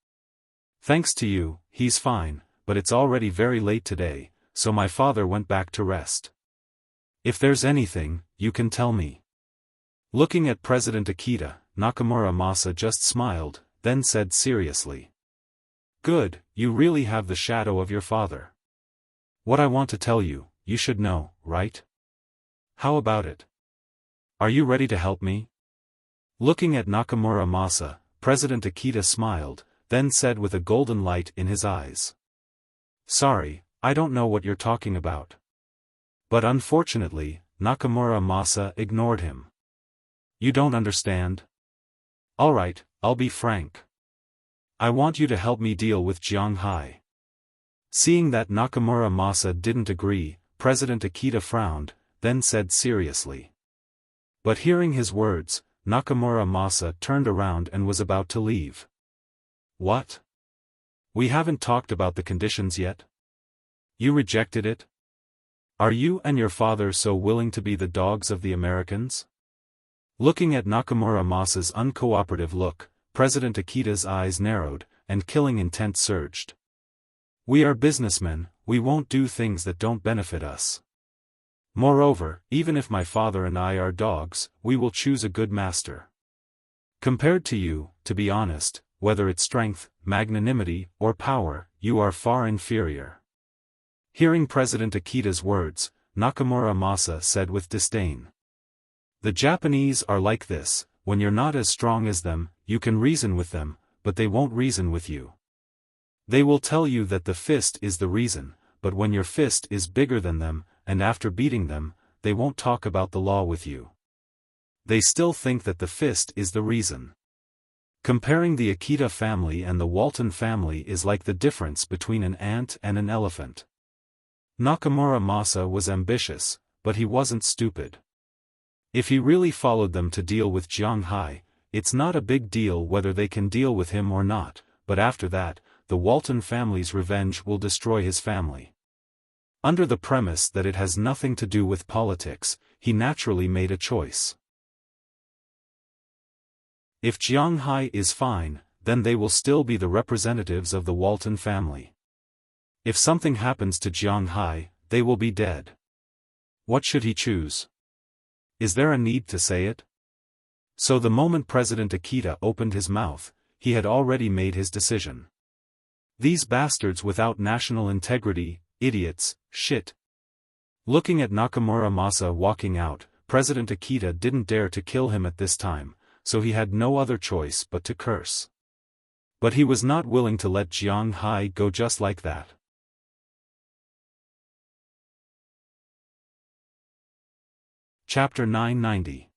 Thanks to you, he's fine, but it's already very late today, so my father went back to rest. If there's anything, you can tell me. Looking at President Akita, Nakamura Masa just smiled, then said seriously. Good, you really have the shadow of your father. What I want to tell you, you should know, right? How about it? Are you ready to help me? Looking at Nakamura Masa, President Akita smiled, then said with a golden light in his eyes. Sorry, I don't know what you're talking about. But unfortunately, Nakamura Masa ignored him. You don't understand? Alright, I'll be frank. I want you to help me deal with Jiang Hai. Seeing that Nakamura Masa didn't agree, President Akita frowned, then said seriously. But hearing his words, Nakamura Masa turned around and was about to leave. What? We haven't talked about the conditions yet? You rejected it? Are you and your father so willing to be the dogs of the Americans? Looking at Nakamura Masa's uncooperative look, President Akita's eyes narrowed, and killing intent surged. We are businessmen, we won't do things that don't benefit us. Moreover, even if my father and I are dogs, we will choose a good master. Compared to you, to be honest, whether it's strength, magnanimity, or power, you are far inferior. Hearing President Akita's words, Nakamura Masa said with disdain. The Japanese are like this, when you're not as strong as them, you can reason with them, but they won't reason with you. They will tell you that the fist is the reason, but when your fist is bigger than them, and after beating them, they won't talk about the law with you. They still think that the fist is the reason. Comparing the Akita family and the Walton family is like the difference between an ant and an elephant. Nakamura Masa was ambitious, but he wasn't stupid. If he really followed them to deal with Jiang Hai, it's not a big deal whether they can deal with him or not, but after that, the Walton family's revenge will destroy his family. Under the premise that it has nothing to do with politics, he naturally made a choice. If Jiang Hai is fine, then they will still be the representatives of the Walton family. If something happens to Jiang Hai, they will be dead. What should he choose? Is there a need to say it? So the moment President Akita opened his mouth, he had already made his decision. These bastards without national integrity, idiots, shit. Looking at Nakamura Masa walking out, President Akita didn't dare to kill him at this time, so he had no other choice but to curse. But he was not willing to let Jiang Hai go just like that. Chapter 990.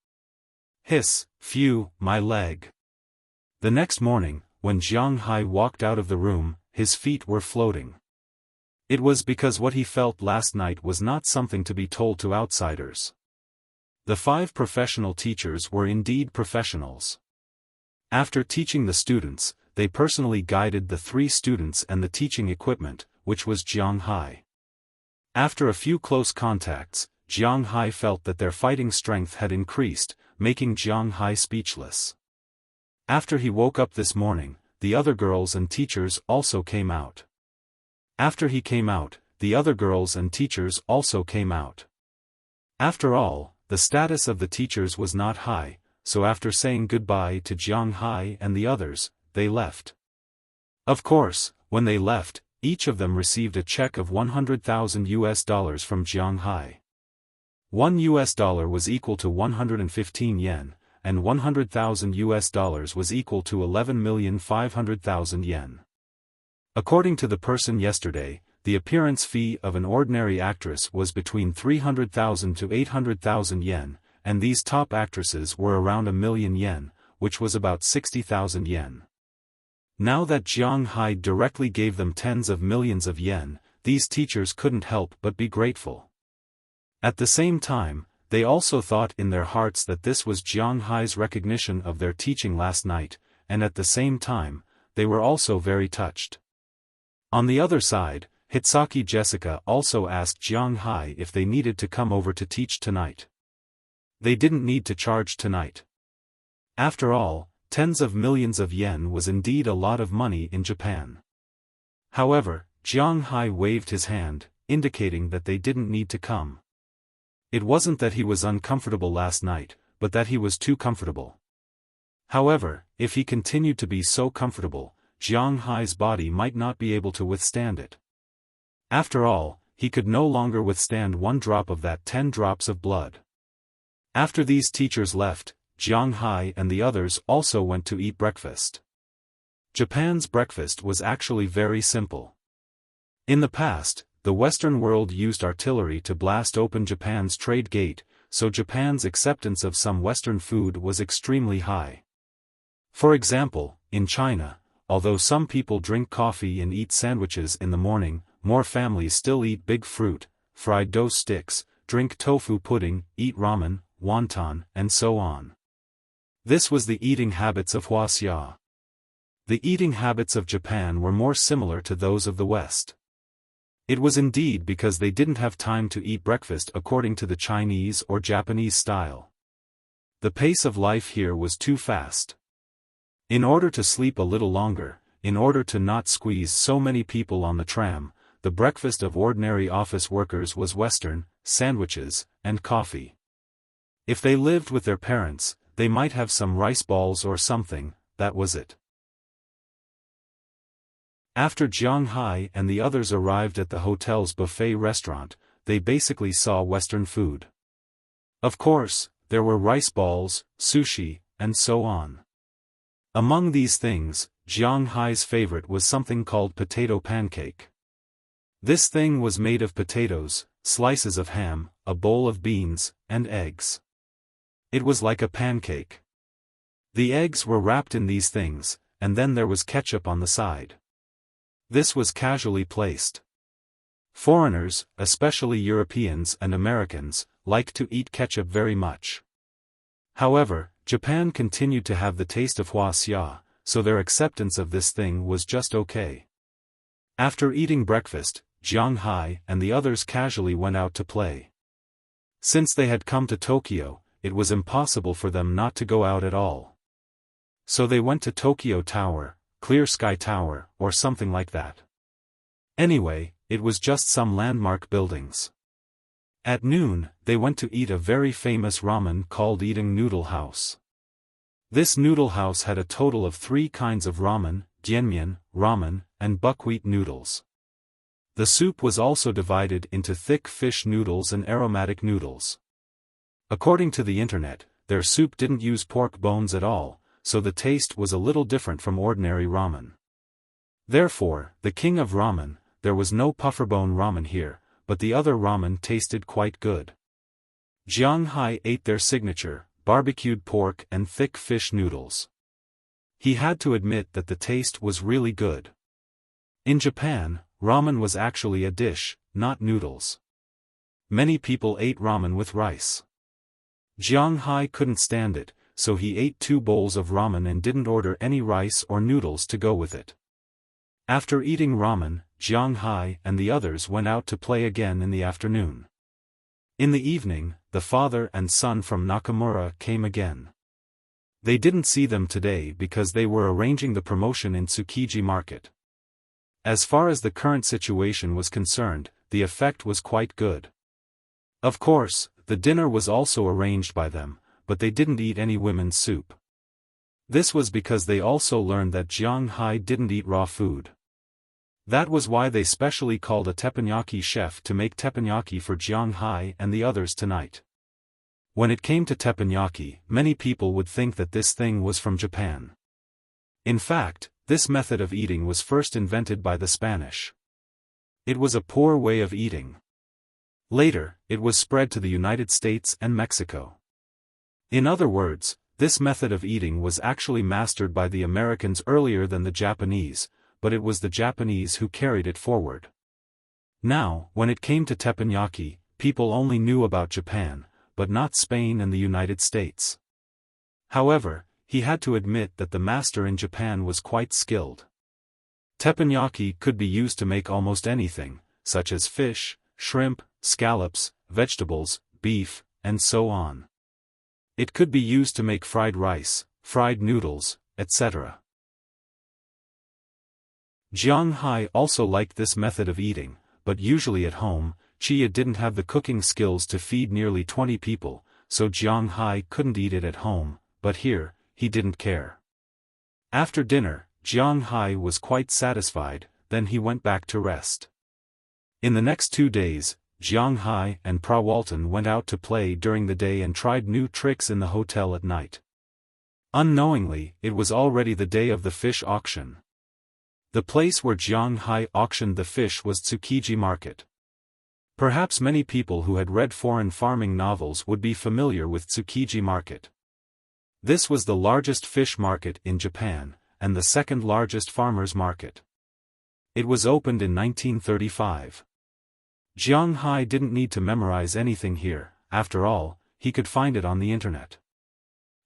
Hiss, phew, my leg. The next morning, when Jiang Hai walked out of the room, his feet were floating. It was because what he felt last night was not something to be told to outsiders. The 5 professional teachers were indeed professionals. After teaching the students, they personally guided the 3 students and the teaching equipment, which was Jiang Hai. After a few close contacts, Jiang Hai felt that their fighting strength had increased, making Jiang Hai speechless. After he woke up this morning, the other girls and teachers also came out. After he came out, the other girls and teachers also came out. After all, the status of the teachers was not high, so after saying goodbye to Jiang Hai and the others, they left. Of course, when they left, each of them received a check of $100,000 from Jiang Hai. $1 was equal to 115 yen, and $100,000 was equal to 11,500,000 yen. According to the person yesterday, the appearance fee of an ordinary actress was between 300,000 to 800,000 yen, and these top actresses were around 1,000,000 yen, which was about 60,000 yen. Now that Jiang Hai directly gave them tens of millions of yen, these teachers couldn't help but be grateful. At the same time, they also thought in their hearts that this was Jiang Hai's recognition of their teaching last night, and at the same time, they were also very touched. On the other side, Hitsaki Jessica also asked Jiang Hai if they needed to come over to teach tonight. They didn't need to charge tonight. After all, tens of millions of yen was indeed a lot of money in Japan. However, Jiang Hai waved his hand, indicating that they didn't need to come. It wasn't that he was uncomfortable last night, but that he was too comfortable. However, if he continued to be so comfortable, Jiang Hai's body might not be able to withstand it. After all, he could no longer withstand 1 drop of that 10 drops of blood. After these teachers left, Jiang Hai and the others also went to eat breakfast. Japan's breakfast was actually very simple. In the past, the Western world used artillery to blast open Japan's trade gate, so Japan's acceptance of some Western food was extremely high. For example, in China, although some people drink coffee and eat sandwiches in the morning, more families still eat big fruit, fried dough sticks, drink tofu pudding, eat ramen, wonton, and so on. This was the eating habits of Wuxia. The eating habits of Japan were more similar to those of the West. It was indeed because they didn't have time to eat breakfast according to the Chinese or Japanese style. The pace of life here was too fast. In order to sleep a little longer, in order to not squeeze so many people on the tram, the breakfast of ordinary office workers was Western, sandwiches, and coffee. If they lived with their parents, they might have some rice balls or something, that was it. After Jiang Hai and the others arrived at the hotel's buffet restaurant, they basically saw Western food. Of course, there were rice balls, sushi, and so on. Among these things, Jiang Hai's favorite was something called potato pancake. This thing was made of potatoes, slices of ham, a bowl of beans, and eggs. It was like a pancake. The eggs were wrapped in these things, and then there was ketchup on the side. This was casually placed. Foreigners, especially Europeans and Americans, like to eat ketchup very much. However, Japan continued to have the taste of Wuxia, so their acceptance of this thing was just okay. After eating breakfast, Jiang Hai and the others casually went out to play. Since they had come to Tokyo, it was impossible for them not to go out at all. So they went to Tokyo Tower, Clear Sky Tower, or something like that. Anyway, it was just some landmark buildings. At noon, they went to eat a very famous ramen called Eating Noodle House. This noodle house had a total of 3 kinds of ramen, jianmian, ramen, and buckwheat noodles. The soup was also divided into thick fish noodles and aromatic noodles. According to the internet, their soup didn't use pork bones at all, so the taste was a little different from ordinary ramen. Therefore, the king of ramen, there was no pufferbone ramen here, but the other ramen tasted quite good. Jiang Hai ate their signature, barbecued pork and thick fish noodles. He had to admit that the taste was really good. In Japan, ramen was actually a dish, not noodles. Many people ate ramen with rice. Jiang Hai couldn't stand it, so he ate 2 bowls of ramen and didn't order any rice or noodles to go with it. After eating ramen, Jiang Hai and the others went out to play again in the afternoon. In the evening, the father and son from Nakamura came again. They didn't see them today because they were arranging the promotion in Tsukiji Market. As far as the current situation was concerned, the effect was quite good. Of course, the dinner was also arranged by them, but they didn't eat any women's soup. This was because they also learned that Jiang Hai didn't eat raw food. That was why they specially called a teppanyaki chef to make teppanyaki for Jiang Hai and the others tonight. When it came to teppanyaki, many people would think that this thing was from Japan. In fact, this method of eating was first invented by the Spanish. It was a poor way of eating. Later, it was spread to the United States and Mexico. In other words, this method of eating was actually mastered by the Americans earlier than the Japanese, but it was the Japanese who carried it forward. Now, when it came to teppanyaki, people only knew about Japan, but not Spain and the United States. However, he had to admit that the master in Japan was quite skilled. Teppanyaki could be used to make almost anything, such as fish, shrimp, scallops, vegetables, beef, and so on. It could be used to make fried rice, fried noodles, etc. Jiang Hai also liked this method of eating, but usually at home, Chia didn't have the cooking skills to feed nearly 20 people, so Jiang Hai couldn't eat it at home, but here, he didn't care. After dinner, Jiang Hai was quite satisfied, then he went back to rest. In the next 2 days, Jiang Hai and Pra Walton went out to play during the day and tried new tricks in the hotel at night. Unknowingly, it was already the day of the fish auction. The place where Jiang Hai auctioned the fish was Tsukiji Market. Perhaps many people who had read foreign farming novels would be familiar with Tsukiji Market. This was the largest fish market in Japan, and the second largest farmers' market. It was opened in 1935. Jiang Hai didn't need to memorize anything here, after all, he could find it on the internet.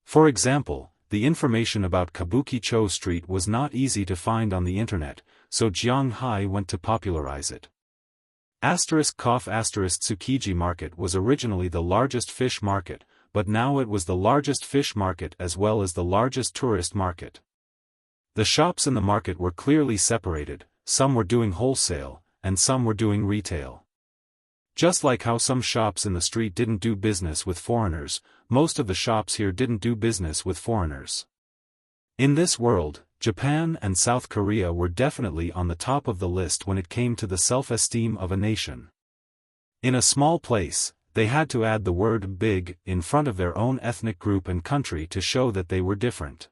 For example, the information about Kabukicho Street was not easy to find on the internet, so Jiang Hai went to popularize it. Tsukiji Market was originally the largest fish market, but now it was the largest fish market as well as the largest tourist market. The shops in the market were clearly separated, some were doing wholesale, and some were doing retail. Just like how some shops in the street didn't do business with foreigners, most of the shops here didn't do business with foreigners. In this world, Japan and South Korea were definitely on the top of the list when it came to the self-esteem of a nation. In a small place, they had to add the word big in front of their own ethnic group and country to show that they were different.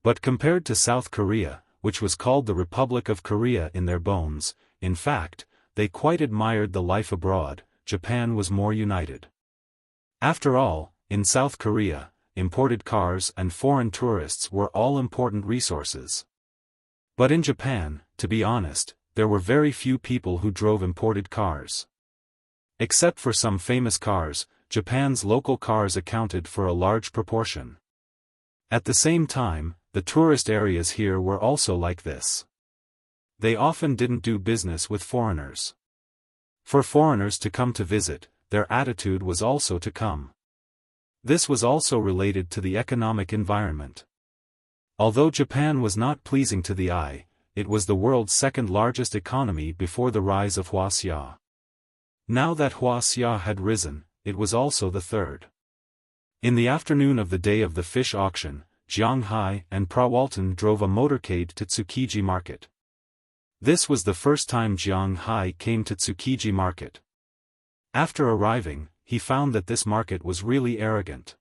But compared to South Korea, which was called the Republic of Korea in their bones, in fact, they quite admired the life abroad. Japan was more united. After all, in South Korea, imported cars and foreign tourists were all important resources. But in Japan, to be honest, there were very few people who drove imported cars. Except for some famous cars, Japan's local cars accounted for a large proportion. At the same time, the tourist areas here were also like this. They often didn't do business with foreigners. For foreigners to come to visit, their attitude was also to come. This was also related to the economic environment. Although Japan was not pleasing to the eye, it was the world's second largest economy before the rise of Wuxia. Now that Wuxia had risen, it was also the third. In the afternoon of the day of the fish auction, Jiang Hai and Prawalton drove a motorcade to Tsukiji Market. This was the first time Jiang Hai came to Tsukiji Market. After arriving, he found that this market was really arrogant.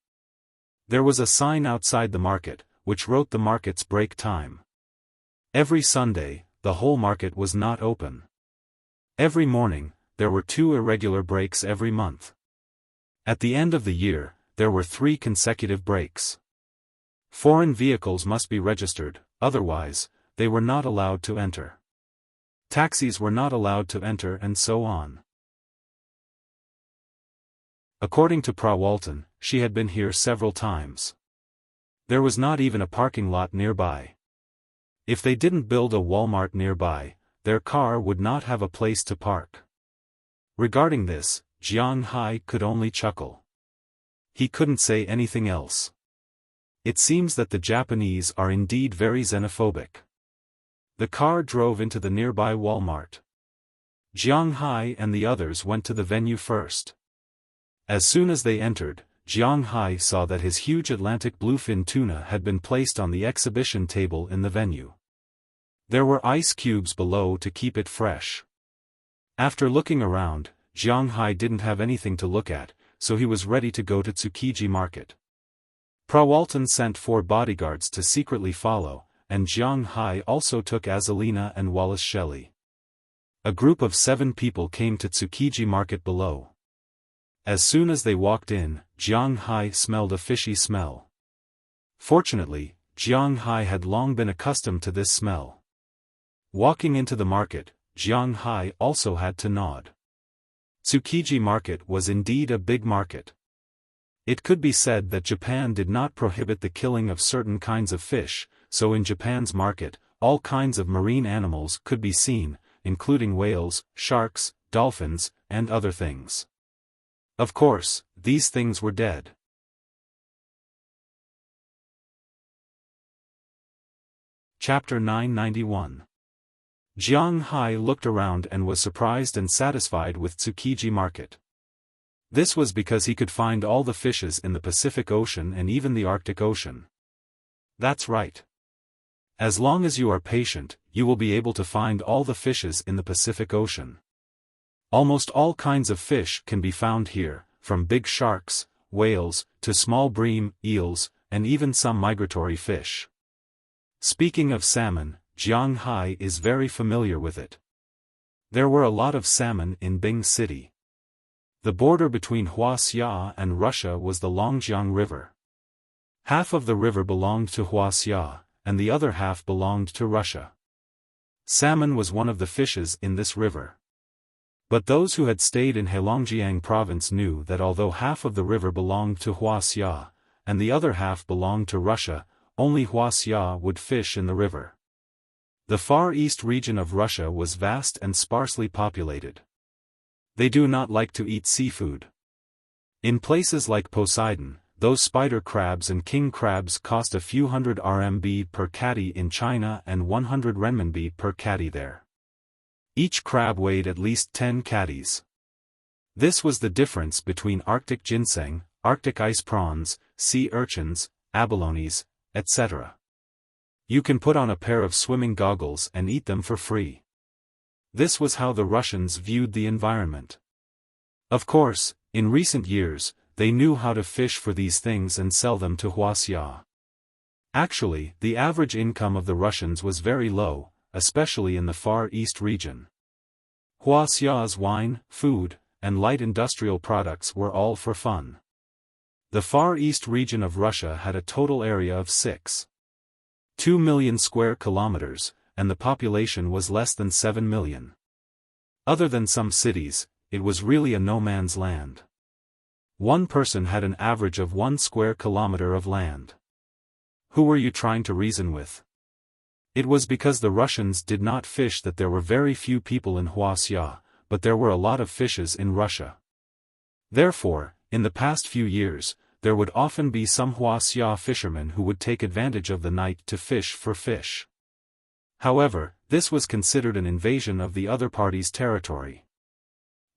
There was a sign outside the market, which wrote the market's break time. Every Sunday, the whole market was not open. Every morning, there were 2 irregular breaks every month. At the end of the year, there were 3 consecutive breaks. Foreign vehicles must be registered, otherwise, they were not allowed to enter. Taxis were not allowed to enter and so on. According to Prawalton, she had been here several times. There was not even a parking lot nearby. If they didn't build a Walmart nearby, their car would not have a place to park. Regarding this, Jiang Hai could only chuckle. He couldn't say anything else. It seems that the Japanese are indeed very xenophobic. The car drove into the nearby Walmart. Jiang Hai and the others went to the venue first. As soon as they entered, Jiang Hai saw that his huge Atlantic bluefin tuna had been placed on the exhibition table in the venue. There were ice cubes below to keep it fresh. After looking around, Jiang Hai didn't have anything to look at, so he was ready to go to Tsukiji Market. Prawalton sent 4 bodyguards to secretly follow, and Jiang Hai also took Azalina and Wallace Shelley. A group of 7 people came to Tsukiji Market below. As soon as they walked in, Jiang Hai smelled a fishy smell. Fortunately, Jiang Hai had long been accustomed to this smell. Walking into the market, Jiang Hai also had to nod. Tsukiji Market was indeed a big market. It could be said that Japan did not prohibit the killing of certain kinds of fish, so in Japan's market, all kinds of marine animals could be seen, including whales, sharks, dolphins, and other things. Of course, these things were dead. Chapter 991. Jiang Hai looked around and was surprised and satisfied with Tsukiji Market. This was because he could find all the fishes in the Pacific Ocean and even the Arctic Ocean. That's right. As long as you are patient, you will be able to find all the fishes in the Pacific Ocean. Almost all kinds of fish can be found here, from big sharks, whales, to small bream, eels, and even some migratory fish. Speaking of salmon, Jiang Hai is very familiar with it. There were a lot of salmon in Bing City. The border between Wuxia and Russia was the Longjiang River. Half of the river belonged to Wuxia, and the other half belonged to Russia. Salmon was one of the fishes in this river. But those who had stayed in Heilongjiang province knew that although half of the river belonged to Wuxia, and the other half belonged to Russia, only Wuxia would fish in the river. The Far East region of Russia was vast and sparsely populated. They do not like to eat seafood. In places like Poseidon, those spider crabs and king crabs cost a few hundred RMB per catty in China and 100 renminbi per catty there. Each crab weighed at least 10 catties. This was the difference between Arctic ginseng, Arctic ice prawns, sea urchins, abalones, etc. You can put on a pair of swimming goggles and eat them for free. This was how the Russians viewed the environment. Of course, in recent years, they knew how to fish for these things and sell them to Wuxia. Actually, the average income of the Russians was very low, especially in the Far East region. Wuxia's wine, food, and light industrial products were all for fun. The Far East region of Russia had a total area of 6.2 million square kilometers, and the population was less than 7 million. Other than some cities, it was really a no-man's land. One person had an average of 1 square kilometer of land. Who were you trying to reason with? It was because the Russians did not fish that there were very few people in Wuxia, but there were a lot of fishes in Russia. Therefore, in the past few years, there would often be some Wuxia fishermen who would take advantage of the night to fish for fish. However, this was considered an invasion of the other party's territory.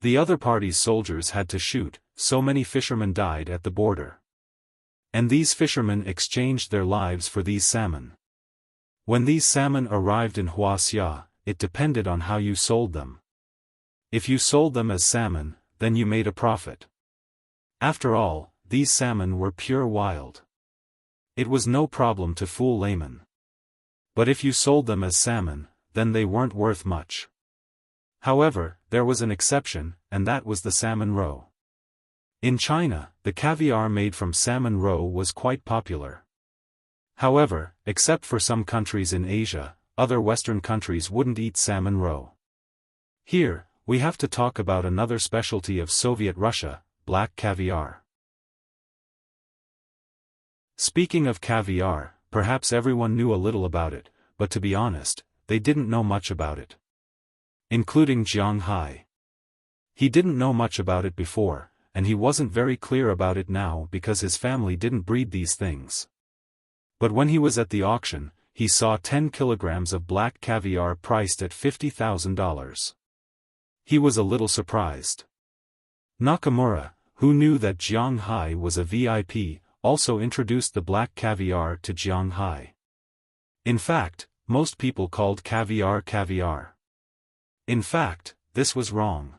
The other party's soldiers had to shoot, so many fishermen died at the border. And these fishermen exchanged their lives for these salmon. When these salmon arrived in Wuxia, it depended on how you sold them. If you sold them as salmon, then you made a profit. After all, these salmon were pure wild. It was no problem to fool laymen. But if you sold them as salmon, then they weren't worth much. However, there was an exception, and that was the salmon roe. In China, the caviar made from salmon roe was quite popular. However, except for some countries in Asia, other Western countries wouldn't eat salmon roe. Here, we have to talk about another specialty of Soviet Russia, black caviar. Speaking of caviar, perhaps everyone knew a little about it, but to be honest, they didn't know much about it. Including Jiang Hai. He didn't know much about it before, and he wasn't very clear about it now because his family didn't breed these things. But when he was at the auction, he saw 10 kilograms of black caviar priced at $50,000. He was a little surprised. Nakamura, who knew that Jiang Hai was a VIP, also introduced the black caviar to Jiang Hai. In fact, most people called caviar caviar. In fact, this was wrong.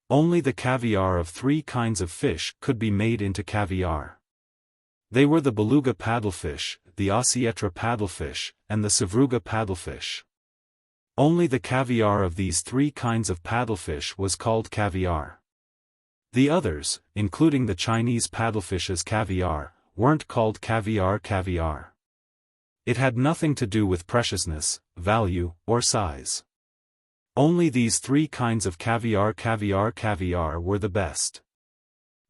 Only the caviar of 3 kinds of fish could be made into caviar. They were the beluga paddlefish, the osietra paddlefish, and the sevruga paddlefish. Only the caviar of these 3 kinds of paddlefish was called caviar. The others, including the Chinese paddlefish's caviar, weren't called caviar caviar. It had nothing to do with preciousness, value, or size. Only these 3 kinds of caviar caviar caviar were the best.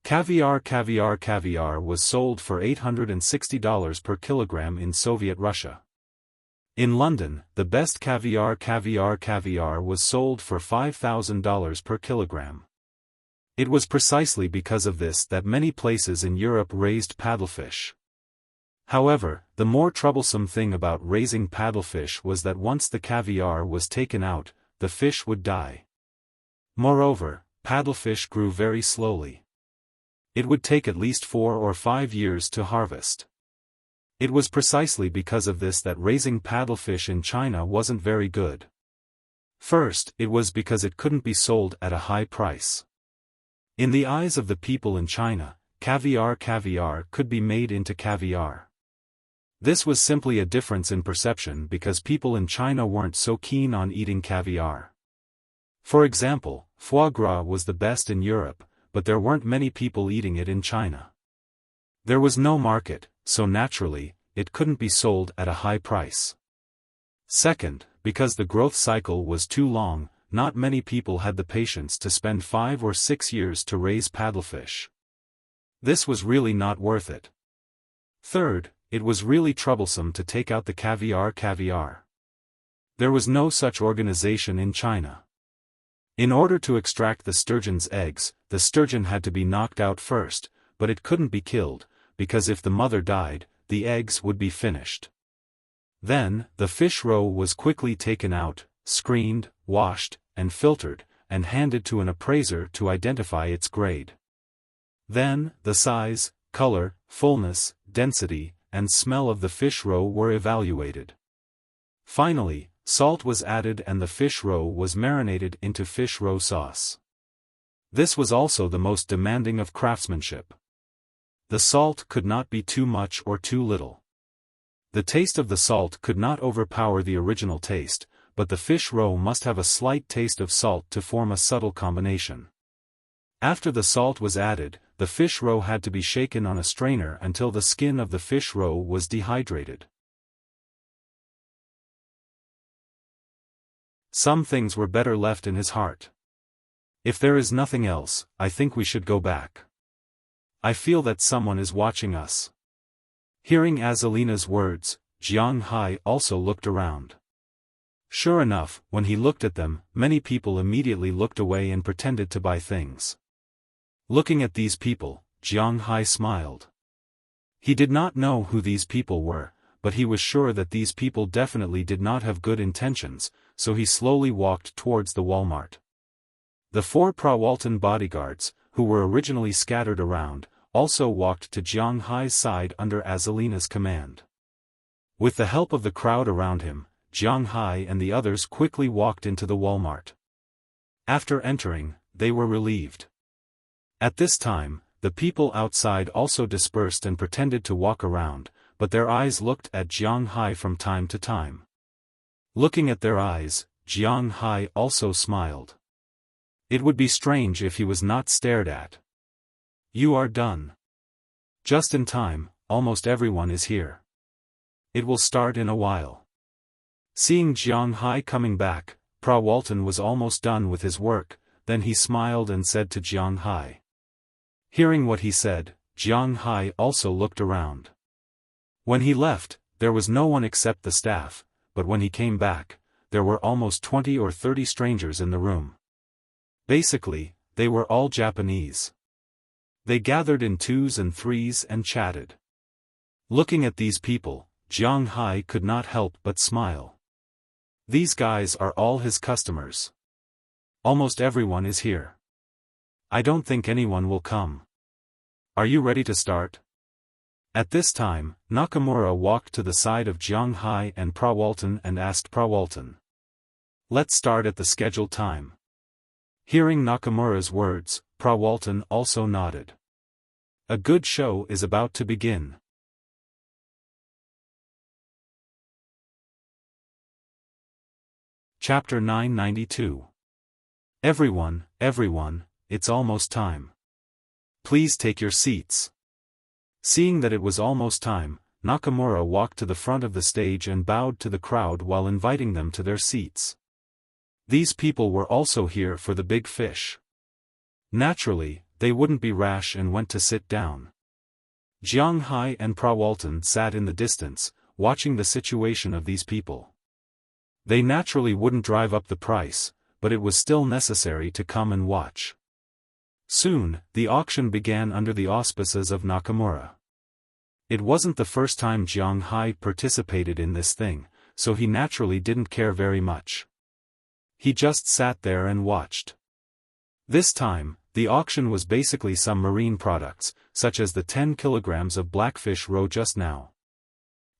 Caviar caviar caviar was sold for $860 per kilogram in Soviet Russia. In London, the best caviar caviar caviar was sold for $5,000 per kilogram. It was precisely because of this that many places in Europe raised paddlefish. However, the more troublesome thing about raising paddlefish was that once the caviar was taken out, the fish would die. Moreover, paddlefish grew very slowly. It would take at least 4 or 5 years to harvest. It was precisely because of this that raising paddlefish in China wasn't very good. First, it was because it couldn't be sold at a high price. In the eyes of the people in China, caviar caviar could be made into caviar. This was simply a difference in perception because people in China weren't so keen on eating caviar. For example, foie gras was the best in Europe, but there weren't many people eating it in China. There was no market, so naturally, it couldn't be sold at a high price. Second, because the growth cycle was too long, not many people had the patience to spend 5 or 6 years to raise paddlefish. This was really not worth it. Third, it was really troublesome to take out the caviar caviar. There was no such organization in China. In order to extract the sturgeon's eggs, the sturgeon had to be knocked out first, but it couldn't be killed, because if the mother died, the eggs would be finished. Then, the fish roe was quickly taken out, screened, washed, and filtered, and handed to an appraiser to identify its grade. Then, the size, color, fullness, density, and smell of the fish roe were evaluated. Finally, salt was added and the fish roe was marinated into fish roe sauce. This was also the most demanding of craftsmanship. The salt could not be too much or too little. The taste of the salt could not overpower the original taste, but the fish roe must have a slight taste of salt to form a subtle combination. After the salt was added, the fish roe had to be shaken on a strainer until the skin of the fish roe was dehydrated. Some things were better left in his heart. If there is nothing else, I think we should go back. I feel that someone is watching us. Hearing Azalina's words, Jiang Hai also looked around. Sure enough, when he looked at them, many people immediately looked away and pretended to buy things. Looking at these people, Jiang Hai smiled. He did not know who these people were, but he was sure that these people definitely did not have good intentions, so he slowly walked towards the Walmart. The 4 Prawalton bodyguards, who were originally scattered around, also walked to Jiang Hai's side under Azalina's command. With the help of the crowd around him, Jiang Hai and the others quickly walked into the Walmart. After entering, they were relieved. At this time, the people outside also dispersed and pretended to walk around, but their eyes looked at Jiang Hai from time to time. Looking at their eyes, Jiang Hai also smiled. It would be strange if he was not stared at. You are done. Just in time, almost everyone is here. It will start in a while. Seeing Jiang Hai coming back, Prawalton was almost done with his work, then he smiled and said to Jiang Hai. Hearing what he said, Jiang Hai also looked around. When he left, there was no one except the staff, but when he came back, there were almost 20 or 30 strangers in the room. Basically, they were all Japanese. They gathered in 2s and 3s and chatted. Looking at these people, Jiang Hai could not help but smile. These guys are all his customers. Almost everyone is here. I don't think anyone will come. Are you ready to start? At this time, Nakamura walked to the side of Jiang Hai and Prawalton and asked Prawalton. Let's start at the scheduled time. Hearing Nakamura's words, Prawalton also nodded. A good show is about to begin. Chapter 992. Everyone, it's almost time. Please take your seats. Seeing that it was almost time, Nakamura walked to the front of the stage and bowed to the crowd while inviting them to their seats. These people were also here for the big fish. Naturally, they wouldn't be rash and went to sit down. Jiang Hai and Prawalton sat in the distance, watching the situation of these people. They naturally wouldn't drive up the price, but it was still necessary to come and watch. Soon, the auction began under the auspices of Nakamura. It wasn't the first time Jiang Hai participated in this thing, so he naturally didn't care very much. He just sat there and watched. This time, the auction was basically some marine products, such as the 10 kilograms of blackfish roe just now.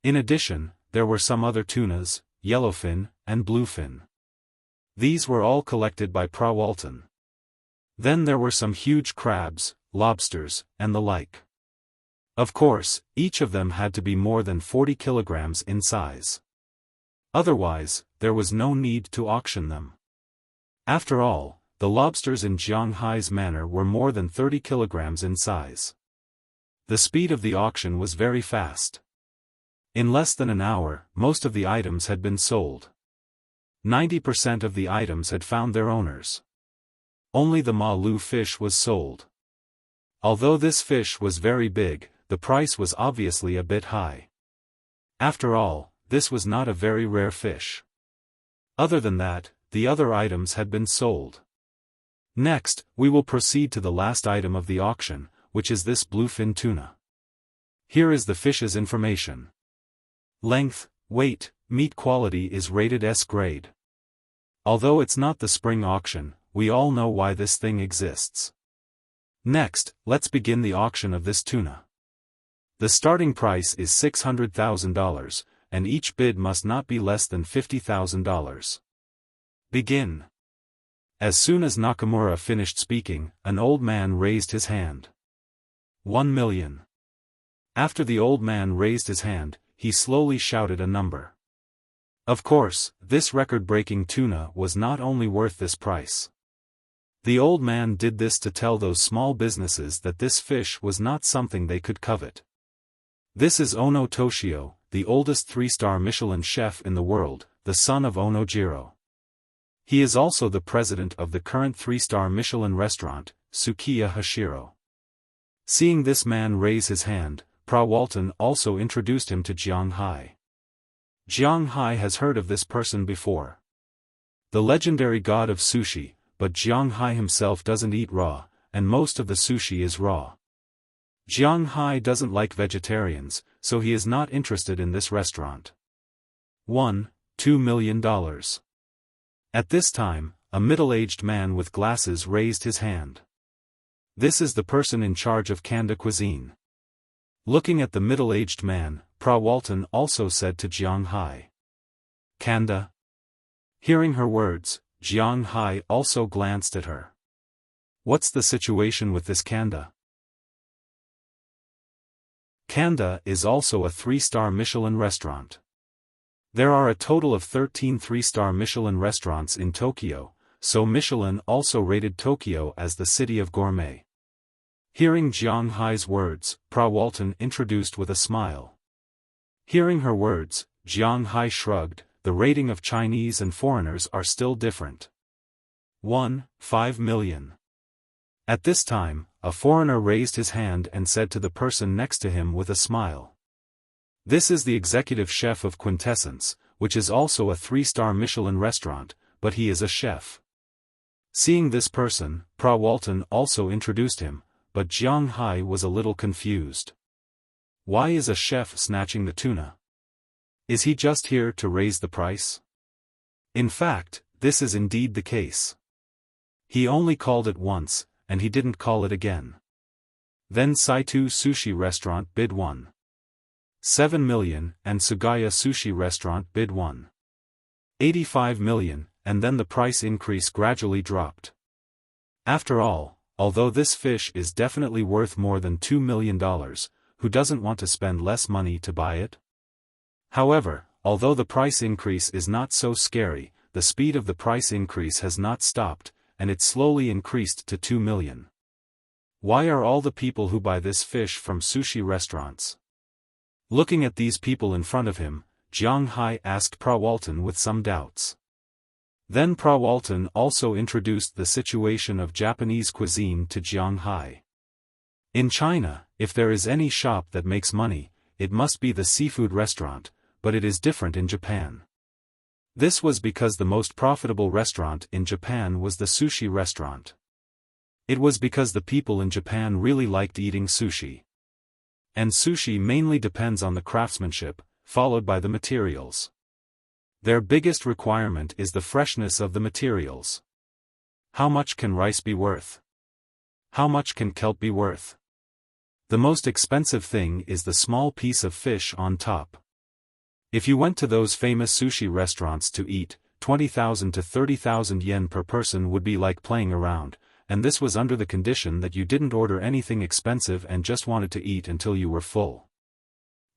In addition, there were some other tunas, yellowfin, and bluefin. These were all collected by Prawalton. Then there were some huge crabs, lobsters, and the like. Of course, each of them had to be more than 40 kilograms in size. Otherwise, there was no need to auction them. After all, the lobsters in Jiang Hai's manor were more than 30 kilograms in size. The speed of the auction was very fast. In less than an hour, most of the items had been sold. 90% of the items had found their owners. Only the malu fish was sold. Although this fish was very big, the price was obviously a bit high. After all, this was not a very rare fish. Other than that, the other items had been sold. Next, we will proceed to the last item of the auction, which is this bluefin tuna. Here is the fish's information. Length, weight, meat quality is rated S grade. Although it's not the spring auction, we all know why this thing exists. Next, let's begin the auction of this tuna. The starting price is $600,000, and each bid must not be less than $50,000. Begin. As soon as Nakamura finished speaking, an old man raised his hand. 1 million. After the old man raised his hand, he slowly shouted a number. Of course, this record-breaking tuna was not only worth this price. The old man did this to tell those small businesses that this fish was not something they could covet. This is Ono Toshio, the oldest 3-star Michelin chef in the world, the son of Ono Jiro. He is also the president of the current 3-star Michelin restaurant, Sukiya Hashiro. Seeing this man raise his hand, Pra Walton also introduced him to Jiang Hai. Jiang Hai has heard of this person before. The legendary god of sushi, but Jiang Hai himself doesn't eat raw, and most of the sushi is raw. Jiang Hai doesn't like vegetarians, so he is not interested in this restaurant. $1-2 million. At this time, a middle-aged man with glasses raised his hand. This is the person in charge of Kanda cuisine. Looking at the middle-aged man, Pra Walton also said to Jiang Hai. Kanda? Hearing her words, Jiang Hai also glanced at her. What's the situation with this Kanda? Kanda is also a 3-star Michelin restaurant. There are a total of 13 3-star Michelin restaurants in Tokyo, so Michelin also rated Tokyo as the city of gourmet. Hearing Jiang Hai's words, Pra Walton introduced with a smile. Hearing her words, Jiang Hai shrugged. The rating of Chinese and foreigners are still different. 1-5 million. At this time, a foreigner raised his hand and said to the person next to him with a smile. This is the executive chef of Quintessence, which is also a 3-star Michelin restaurant, but he is a chef. Seeing this person, Pra Walton also introduced him, but Jiang Hai was a little confused. Why is a chef snatching the tuna? Is he just here to raise the price? In fact, this is indeed the case. He only called it once, and he didn't call it again. Then Saito Sushi Restaurant bid $1.7 million, and Sugaya Sushi Restaurant bid $1.85 million, and then the price increase gradually dropped. After all, although this fish is definitely worth more than $2 million, who doesn't want to spend less money to buy it? However, although the price increase is not so scary, the speed of the price increase has not stopped, and it slowly increased to 2 million. Why are all the people who buy this fish from sushi restaurants? Looking at these people in front of him, Jiang Hai asked Pra Walton with some doubts. Then Pra Walton also introduced the situation of Japanese cuisine to Jiang Hai. In China, if there is any shop that makes money, it must be the seafood restaurant, but it is different in Japan. This was because the most profitable restaurant in Japan was the sushi restaurant. It was because the people in Japan really liked eating sushi. And sushi mainly depends on the craftsmanship, followed by the materials. Their biggest requirement is the freshness of the materials. How much can rice be worth? How much can kelp be worth? The most expensive thing is the small piece of fish on top. If you went to those famous sushi restaurants to eat, 20,000 to 30,000 yen per person would be like playing around, and this was under the condition that you didn't order anything expensive and just wanted to eat until you were full.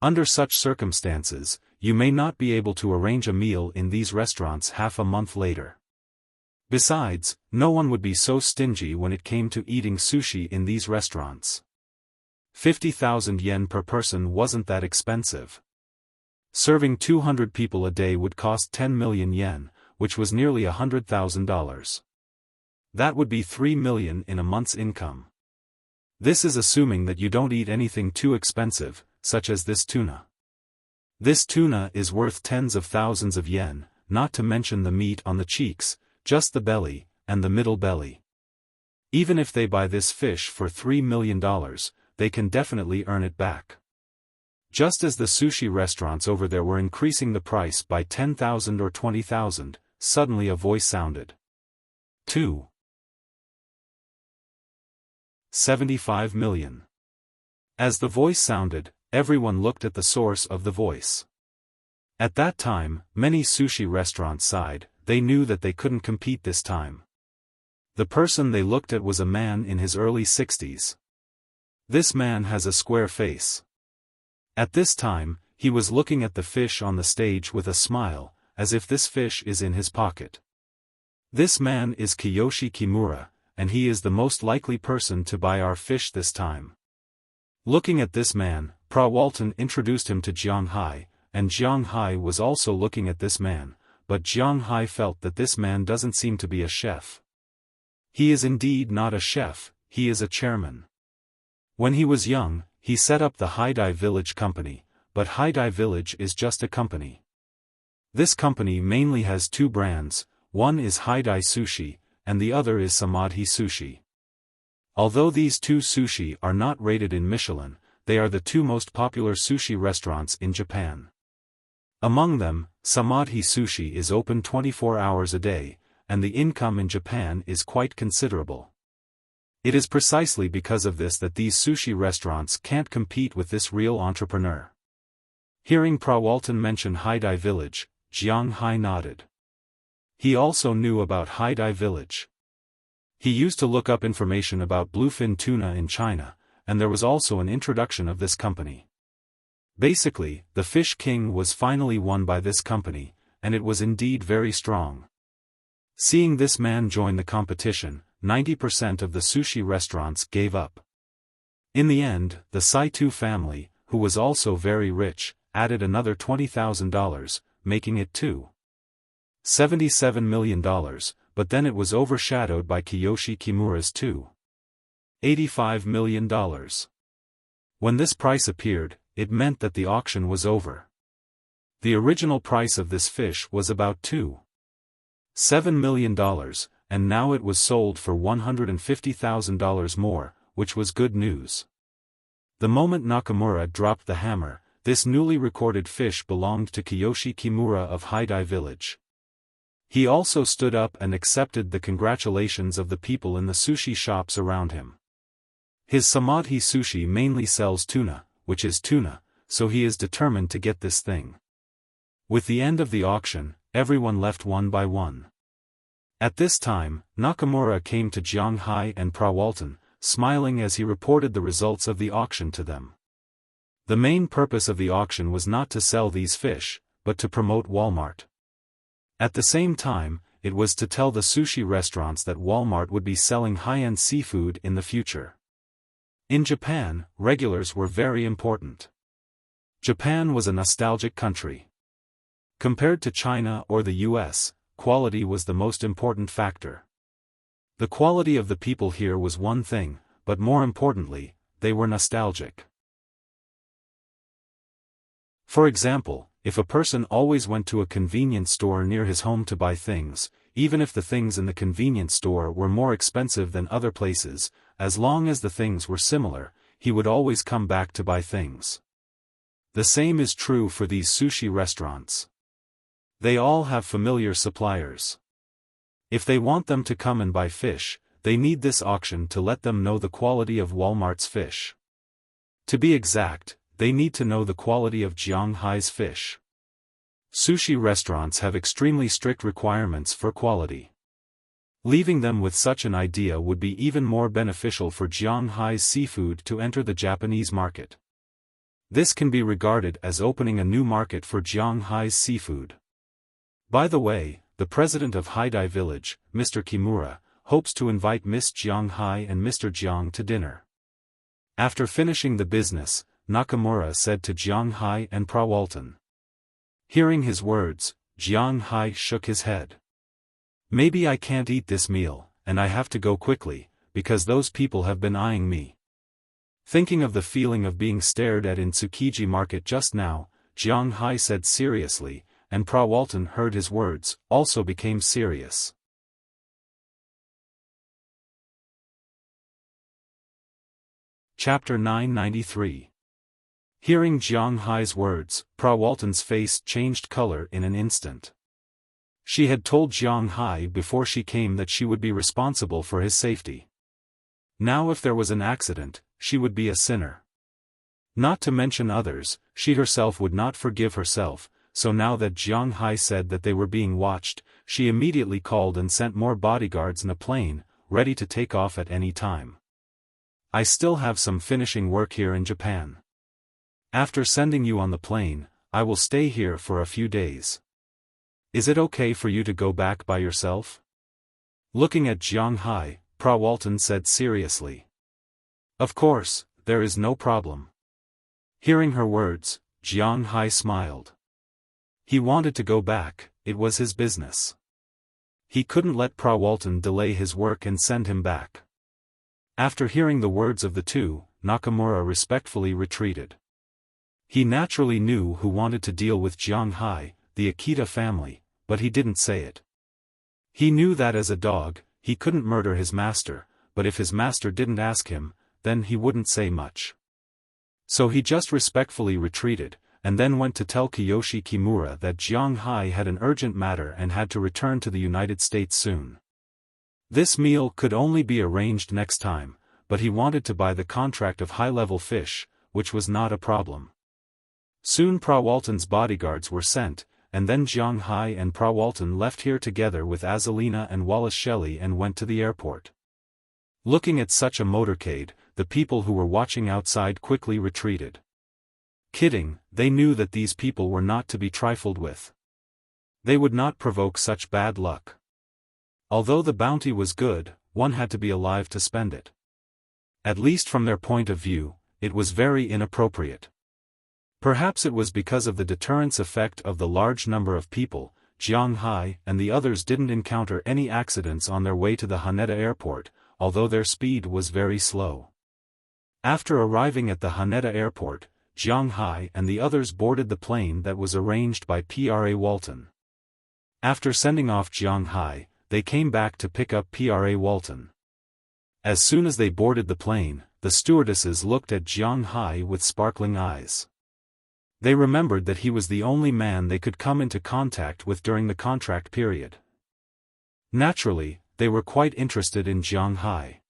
Under such circumstances, you may not be able to arrange a meal in these restaurants half a month later. Besides, no one would be so stingy when it came to eating sushi in these restaurants. 50,000 yen per person wasn't that expensive. Serving 200 people a day would cost 10 million yen, which was nearly $100,000. That would be 3 million in a month's income. This is assuming that you don't eat anything too expensive, such as this tuna. This tuna is worth tens of thousands of yen, not to mention the meat on the cheeks, just the belly, and the middle belly. Even if they buy this fish for $3 million, they can definitely earn it back. Just as the sushi restaurants over there were increasing the price by 10,000 or 20,000, suddenly a voice sounded. 2.75 million. As the voice sounded, everyone looked at the source of the voice. At that time, many sushi restaurants sighed, they knew that they couldn't compete this time. The person they looked at was a man in his early 60s. This man has a square face. At this time, he was looking at the fish on the stage with a smile, as if this fish is in his pocket. This man is Kiyoshi Kimura, and he is the most likely person to buy our fish this time. Looking at this man, Walton introduced him to Jiang Hai, and Jiang Hai was also looking at this man, but Jiang Hai felt that this man doesn't seem to be a chef. He is indeed not a chef, he is a chairman. When he was young, he set up the Haidai Village Company, but Haidai Village is just a company. This company mainly has two brands, one is Haidai Sushi, and the other is Samadhi Sushi. Although these two sushi are not rated in Michelin, they are the two most popular sushi restaurants in Japan. Among them, Samadhi Sushi is open 24 hours a day, and the income in Japan is quite considerable. It is precisely because of this that these sushi restaurants can't compete with this real entrepreneur. Hearing Walton mention Haidai Village, Jiang Hai nodded. He also knew about Haidai Village. He used to look up information about bluefin tuna in China, and there was also an introduction of this company. Basically, the Fish King was finally won by this company, and it was indeed very strong. Seeing this man join the competition, 90% of the sushi restaurants gave up. In the end, the Saito family, who was also very rich, added another $20,000, making it $77 million, but then it was overshadowed by Kiyoshi Kimura's $85 million. When this price appeared, it meant that the auction was over. The original price of this fish was about $7 million, and now it was sold for $150,000 more, which was good news. The moment Nakamura dropped the hammer, this newly recorded fish belonged to Kiyoshi Kimura of Haidai Village. He also stood up and accepted the congratulations of the people in the sushi shops around him. His Samadhi Sushi mainly sells tuna, which is tuna, so he is determined to get this thing. With the end of the auction, everyone left one by one. At this time, Nakamura came to Jiang Hai and Walton, smiling as he reported the results of the auction to them. The main purpose of the auction was not to sell these fish, but to promote Walmart. At the same time, it was to tell the sushi restaurants that Walmart would be selling high-end seafood in the future. In Japan, regulars were very important. Japan was a nostalgic country. Compared to China or the US, quality was the most important factor. The quality of the people here was one thing, but more importantly, they were nostalgic. For example, if a person always went to a convenience store near his home to buy things, even if the things in the convenience store were more expensive than other places, as long as the things were similar, he would always come back to buy things. The same is true for these sushi restaurants. They all have familiar suppliers. If they want them to come and buy fish, they need this auction to let them know the quality of Walmart's fish. To be exact, they need to know the quality of Jiang Hai's fish. Sushi restaurants have extremely strict requirements for quality. Leaving them with such an idea would be even more beneficial for Jiang Hai's seafood to enter the Japanese market. This can be regarded as opening a new market for Jiang Hai's seafood. By the way, the president of Haidai Village, Mr. Kimura, hopes to invite Miss Jiang Hai and Mr. Jiang to dinner. After finishing the business, Nakamura said to Jiang Hai and Walton. Hearing his words, Jiang Hai shook his head. Maybe I can't eat this meal, and I have to go quickly, because those people have been eyeing me. Thinking of the feeling of being stared at in Tsukiji Market just now, Jiang Hai said seriously, and Walton heard his words, also became serious. Chapter 993. Hearing Jiang Hai's words, Walton's face changed color in an instant. She had told Jiang Hai before she came that she would be responsible for his safety. Now if there was an accident, she would be a sinner. Not to mention others, she herself would not forgive herself, so now that Jiang Hai said that they were being watched, she immediately called and sent more bodyguards in a plane, ready to take off at any time. I still have some finishing work here in Japan. After sending you on the plane, I will stay here for a few days. Is it okay for you to go back by yourself? Looking at Jiang Hai, Walton said seriously. Of course, there is no problem. Hearing her words, Jiang Hai smiled. He wanted to go back, it was his business. He couldn't let Walton delay his work and send him back. After hearing the words of the two, Nakamura respectfully retreated. He naturally knew who wanted to deal with Jiang Hai, the Akita family, but he didn't say it. He knew that as a dog, he couldn't murder his master, but if his master didn't ask him, then he wouldn't say much. So he just respectfully retreated, and then went to tell Kiyoshi Kimura that Jiang Hai had an urgent matter and had to return to the United States soon. This meal could only be arranged next time, but he wanted to buy the contract of high-level fish, which was not a problem. Soon Walton's bodyguards were sent, and then Jiang Hai and Walton left here together with Azalina and Wallace Shelley and went to the airport. Looking at such a motorcade, the people who were watching outside quickly retreated. Kidding, they knew that these people were not to be trifled with. They would not provoke such bad luck. Although the bounty was good, one had to be alive to spend it. At least from their point of view, it was very inappropriate. Perhaps it was because of the deterrence effect of the large number of people. Jiang Hai and the others didn't encounter any accidents on their way to the Haneda airport, although their speed was very slow. After arriving at the Haneda airport, Jiang Hai and the others boarded the plane that was arranged by Walton. After sending off Jiang Hai, they came back to pick up Walton. As soon as they boarded the plane, the stewardesses looked at Jiang Hai with sparkling eyes. They remembered that he was the only man they could come into contact with during the contract period. Naturally, they were quite interested in Jiang Hai.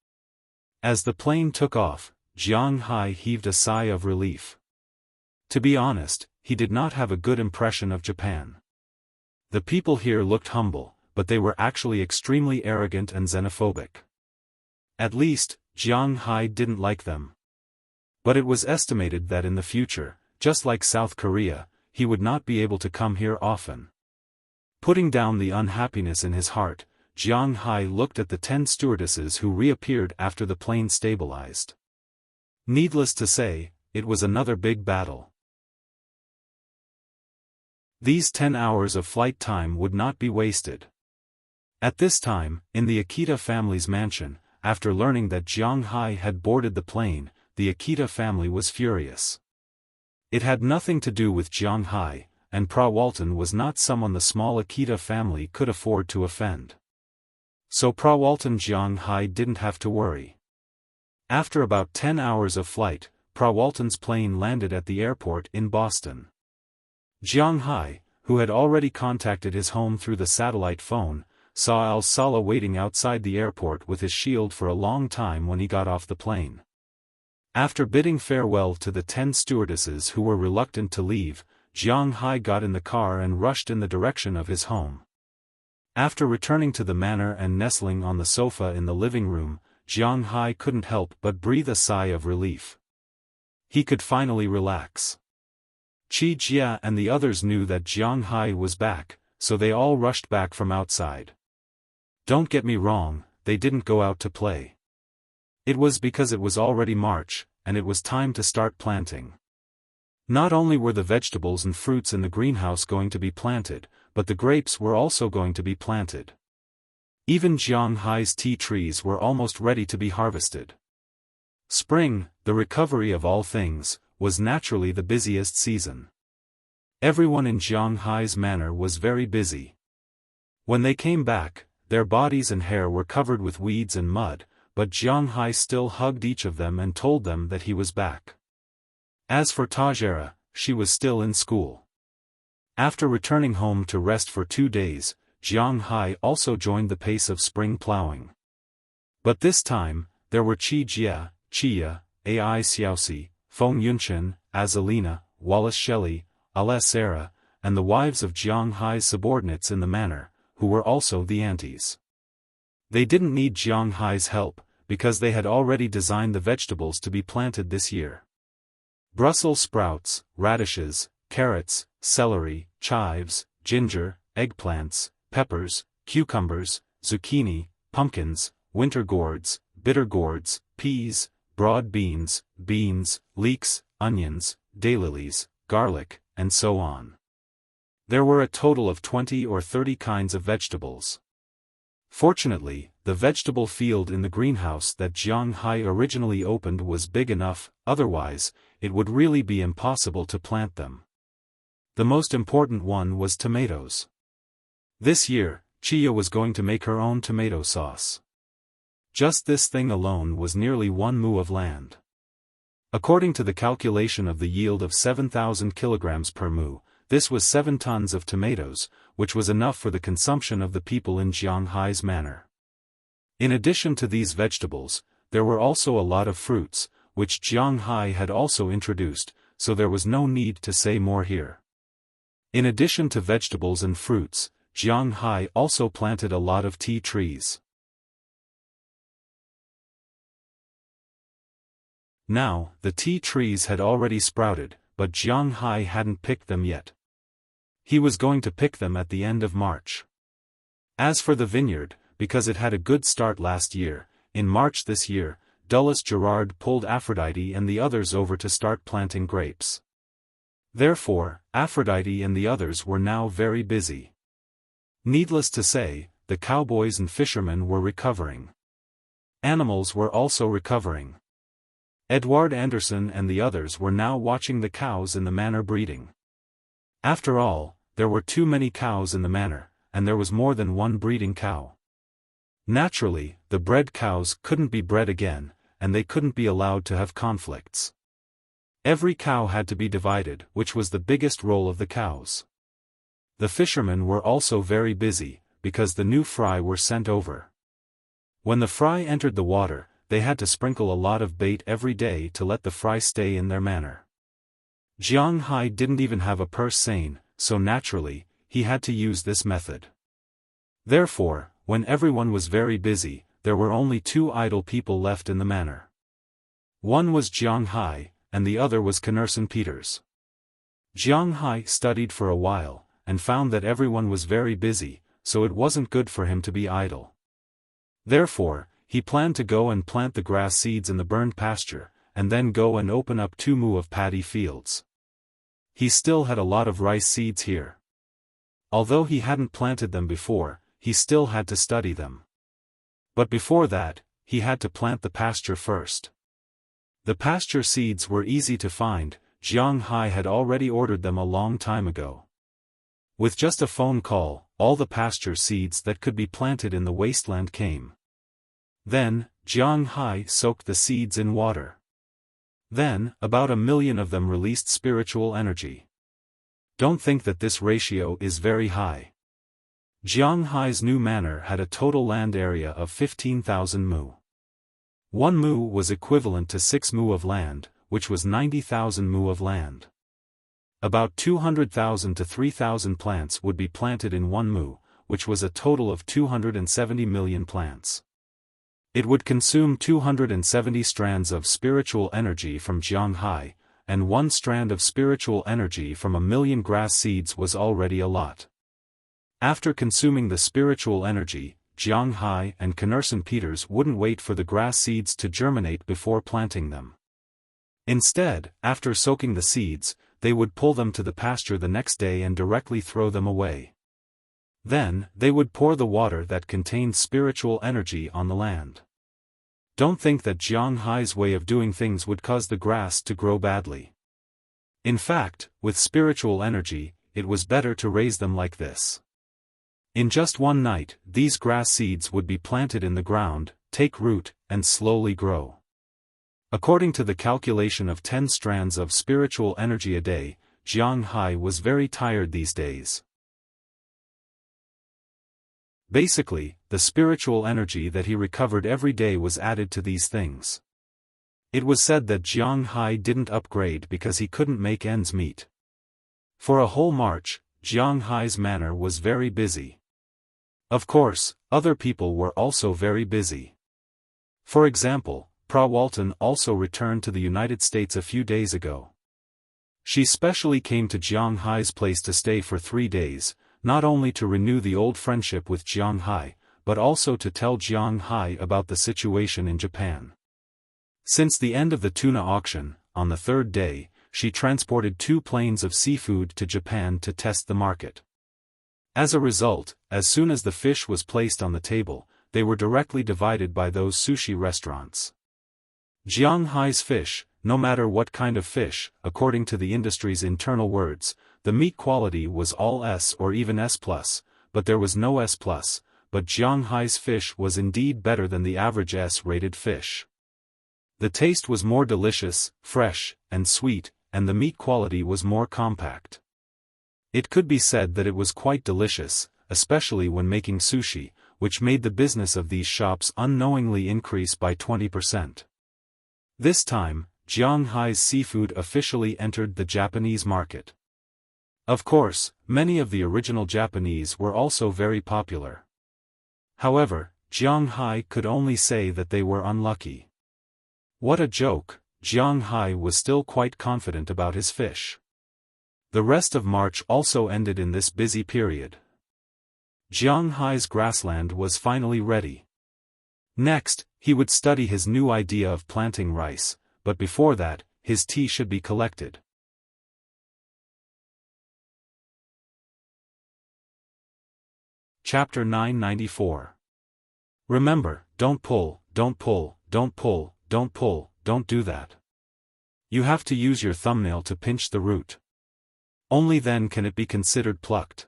As the plane took off, Jiang Hai heaved a sigh of relief. To be honest, he did not have a good impression of Japan. The people here looked humble, but they were actually extremely arrogant and xenophobic. At least, Jiang Hai didn't like them. But it was estimated that in the future, just like South Korea, he would not be able to come here often. Putting down the unhappiness in his heart, Jiang Hai looked at the 10 stewardesses who reappeared after the plane stabilized. Needless to say, it was another big battle. These 10 hours of flight time would not be wasted. At this time, in the Akita family's mansion, after learning that Jiang Hai had boarded the plane, the Akita family was furious. It had nothing to do with Jiang Hai, and Walton was not someone the small Akita family could afford to offend. So Walton Jiang Hai didn't have to worry. After about 10 hours of flight, Walton's plane landed at the airport in Boston. Jiang Hai, who had already contacted his home through the satellite phone, saw Al-Sala waiting outside the airport with his shield for a long time when he got off the plane. After bidding farewell to the 10 stewardesses who were reluctant to leave, Jiang Hai got in the car and rushed in the direction of his home. After returning to the manor and nestling on the sofa in the living room, Jiang Hai couldn't help but breathe a sigh of relief. He could finally relax. Qi Jia and the others knew that Jiang Hai was back, so they all rushed back from outside. Don't get me wrong, they didn't go out to play. It was because it was already March, and it was time to start planting. Not only were the vegetables and fruits in the greenhouse going to be planted, but the grapes were also going to be planted. Even Jiang Hai's tea trees were almost ready to be harvested. Spring, the recovery of all things, was naturally the busiest season. Everyone in Jiang Hai's manor was very busy. When they came back, their bodies and hair were covered with weeds and mud, but Jiang Hai still hugged each of them and told them that he was back. As for Tajera, she was still in school. After returning home to rest for 2 days, Jiang Hai also joined the pace of spring plowing. But this time, there were Qi Jia, Qia, Ai Xiaosi, Feng Yunchen, Azalina, Wallace Shelley, Ala Sarah, and the wives of Jiang Hai's subordinates in the manor, who were also the aunties. They didn't need Jiang Hai's help, because they had already designed the vegetables to be planted this year. Brussels sprouts, radishes, carrots, celery, chives, ginger, eggplants, peppers, cucumbers, zucchini, pumpkins, winter gourds, bitter gourds, peas, broad beans, leeks, onions, daylilies, garlic, and so on. There were a total of 20 or 30 kinds of vegetables. Fortunately, the vegetable field in the greenhouse that Jiang Hai originally opened was big enough, otherwise, it would really be impossible to plant them. The most important one was tomatoes. This year, Chia was going to make her own tomato sauce. Just this thing alone was nearly 1 mu of land. According to the calculation of the yield of 7,000 kilograms per mu, this was 7 tons of tomatoes, which was enough for the consumption of the people in Jiang Hai's manor. In addition to these vegetables, there were also a lot of fruits, which Jiang Hai had also introduced, so there was no need to say more here. In addition to vegetables and fruits, Jiang Hai also planted a lot of tea trees. Now, the tea trees had already sprouted, but Jiang Hai hadn't picked them yet. He was going to pick them at the end of March. As for the vineyard, because it had a good start last year, in March this year, Dulles Gerard pulled Aphrodite and the others over to start planting grapes. Therefore, Aphrodite and the others were now very busy. Needless to say, the cowboys and fishermen were recovering. Animals were also recovering. Edward Anderson and the others were now watching the cows in the manor breeding. After all, there were too many cows in the manor, and there was more than one breeding cow. Naturally, the bred cows couldn't be bred again, and they couldn't be allowed to have conflicts. Every cow had to be divided, which was the biggest role of the cows. The fishermen were also very busy, because the new fry were sent over. When the fry entered the water, they had to sprinkle a lot of bait every day to let the fry stay in their manor. Jiang Hai didn't even have a purse seine, so naturally, he had to use this method. Therefore, when everyone was very busy, there were only 2 idle people left in the manor. One was Jiang Hai, and the other was Knerson Peters. Jiang Hai studied for a while, and found that everyone was very busy, so it wasn't good for him to be idle. Therefore, he planned to go and plant the grass seeds in the burned pasture, and then go and open up 2 mu of paddy fields. He still had a lot of rice seeds here. Although he hadn't planted them before, he still had to study them. But before that, he had to plant the pasture first. The pasture seeds were easy to find, Jiang Hai had already ordered them a long time ago. With just a phone call, all the pasture seeds that could be planted in the wasteland came. Then, Jiang Hai soaked the seeds in water. Then, about 1 million of them released spiritual energy. Don't think that this ratio is very high. Jiang Hai's new manor had a total land area of 15,000 mu. 1 mu was equivalent to 6 mu of land, which was 90,000 mu of land. About 200,000 to 3,000 plants would be planted in 1 mu, which was a total of 270 million plants. It would consume 270 strands of spiritual energy from Jiang Hai, and 1 strand of spiritual energy from 1 million grass seeds was already a lot. After consuming the spiritual energy, Jiang Hai and Knerson Peters wouldn't wait for the grass seeds to germinate before planting them. Instead, after soaking the seeds, they would pull them to the pasture the next day and directly throw them away. Then, they would pour the water that contained spiritual energy on the land. Don't think that Jiang Hai's way of doing things would cause the grass to grow badly. In fact, with spiritual energy, it was better to raise them like this. In just one night, these grass seeds would be planted in the ground, take root, and slowly grow. According to the calculation of 10 strands of spiritual energy a day, Jiang Hai was very tired these days. Basically, the spiritual energy that he recovered every day was added to these things. It was said that Jiang Hai didn't upgrade because he couldn't make ends meet. For a whole March, Jiang Hai's manor was very busy. Of course, other people were also very busy. For example, Pra Walton also returned to the United States a few days ago. She specially came to Jiang Hai's place to stay for 3 days, not only to renew the old friendship with Jiang Hai, but also to tell Jiang Hai about the situation in Japan. Since the end of the tuna auction, on the third day, she transported 2 planes of seafood to Japan to test the market. As a result, as soon as the fish was placed on the table, they were directly divided by those sushi restaurants. Jiang Hai's fish, no matter what kind of fish, according to the industry's internal words, the meat quality was all S or even S+, but there was no S+, but Jiang Hai's fish was indeed better than the average S-rated fish. The taste was more delicious, fresh, and sweet, and the meat quality was more compact. It could be said that it was quite delicious, especially when making sushi, which made the business of these shops unknowingly increase by 20%. This time, Jiang Hai's seafood officially entered the Japanese market. Of course, many of the original Japanese were also very popular. However, Jiang Hai could only say that they were unlucky. What a joke, Jiang Hai was still quite confident about his fish. The rest of March also ended in this busy period. Jiang Hai's grassland was finally ready. Next, he would study his new idea of planting rice, but before that, his tea should be collected. Chapter 994. Remember, don't pull, don't pull, don't pull, don't pull, don't do that. You have to use your thumbnail to pinch the root. Only then can it be considered plucked.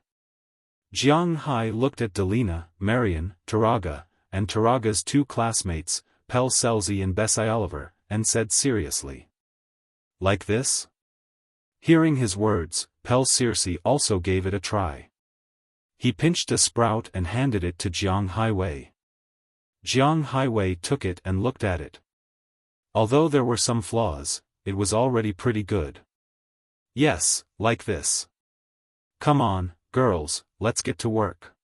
Jiang Hai looked at Delina, Marian, Taraga, and Taraga's 2 classmates, Pel Selzy and Bessie Oliver, and said seriously. Like this? Hearing his words, Pel Circe also gave it a try. He pinched a sprout and handed it to Jiang Haiwei. Jiang Haiwei took it and looked at it. Although there were some flaws, it was already pretty good. Yes, like this. Come on, girls, let's get to work.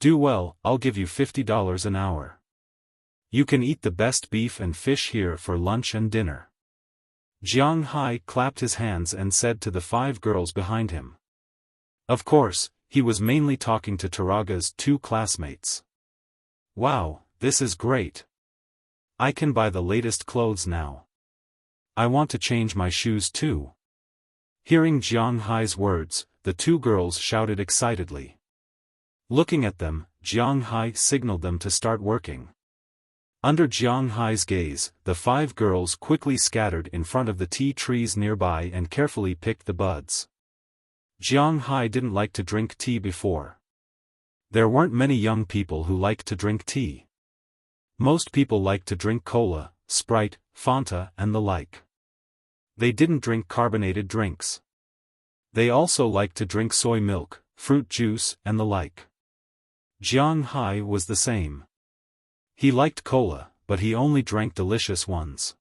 Do well, I'll give you $50 an hour. You can eat the best beef and fish here for lunch and dinner. Jiang Hai clapped his hands and said to the 5 girls behind him. Of course, he was mainly talking to Taraga's 2 classmates. Wow, this is great. I can buy the latest clothes now. I want to change my shoes too. Hearing Jiang Hai's words, the 2 girls shouted excitedly. Looking at them, Jiang Hai signaled them to start working. Under Jiang Hai's gaze, the 5 girls quickly scattered in front of the tea trees nearby and carefully picked the buds. Jiang Hai didn't like to drink tea before. There weren't many young people who liked to drink tea. Most people liked to drink cola, Sprite, Fanta and the like. They didn't drink carbonated drinks. They also liked to drink soy milk, fruit juice and the like. Jiang Hai was the same. He liked cola, but he only drank delicious ones.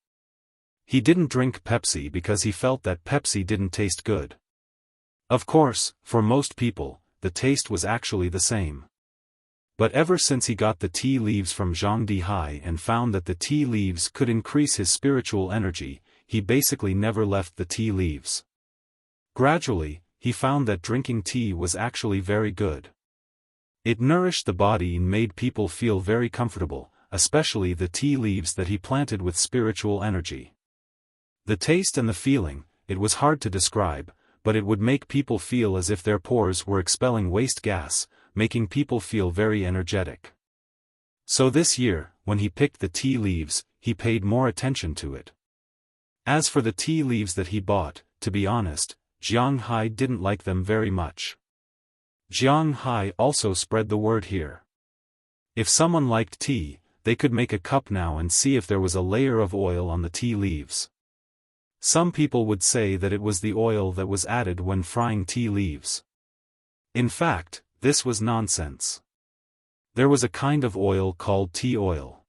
He didn't drink Pepsi because he felt that Pepsi didn't taste good. Of course, for most people, the taste was actually the same. But ever since he got the tea leaves from Zhang Dihai and found that the tea leaves could increase his spiritual energy, he basically never left the tea leaves. Gradually, he found that drinking tea was actually very good. It nourished the body and made people feel very comfortable, especially the tea leaves that he planted with spiritual energy. The taste and the feeling, it was hard to describe, but it would make people feel as if their pores were expelling waste gas, making people feel very energetic. So this year, when he picked the tea leaves, he paid more attention to it. As for the tea leaves that he bought, to be honest, Jiang Hai didn't like them very much. Jiang Hai also spread the word here. If someone liked tea, they could make a cup now and see if there was a layer of oil on the tea leaves. Some people would say that it was the oil that was added when frying tea leaves. In fact, this was nonsense. There was a kind of oil called tea oil.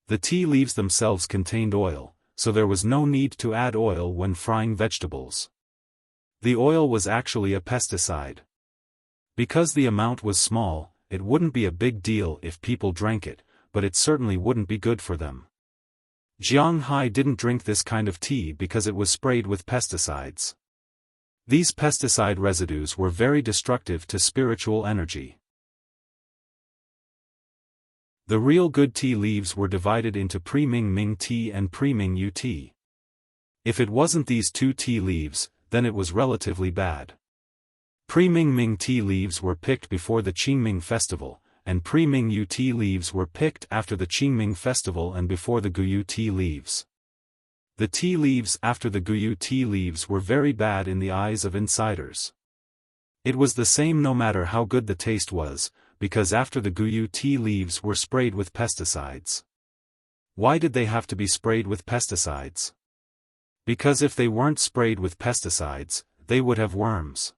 The tea leaves themselves contained oil, so there was no need to add oil when frying vegetables. The oil was actually a pesticide. Because the amount was small, it wouldn't be a big deal if people drank it, but it certainly wouldn't be good for them. Jiang Hai didn't drink this kind of tea because it was sprayed with pesticides. These pesticide residues were very destructive to spiritual energy. The real good tea leaves were divided into pre-Ming Ming tea and pre-Ming Yu tea. If it wasn't these two tea leaves, then it was relatively bad. Pre-Ming Ming tea leaves were picked before the Qingming festival, and pre-Ming Yu tea leaves were picked after the Qingming festival and before the Guyu tea leaves. The tea leaves after the Guyu tea leaves were very bad in the eyes of insiders. It was the same no matter how good the taste was, because after the Guyu tea leaves were sprayed with pesticides. Why did they have to be sprayed with pesticides? Because if they weren't sprayed with pesticides, they would have worms.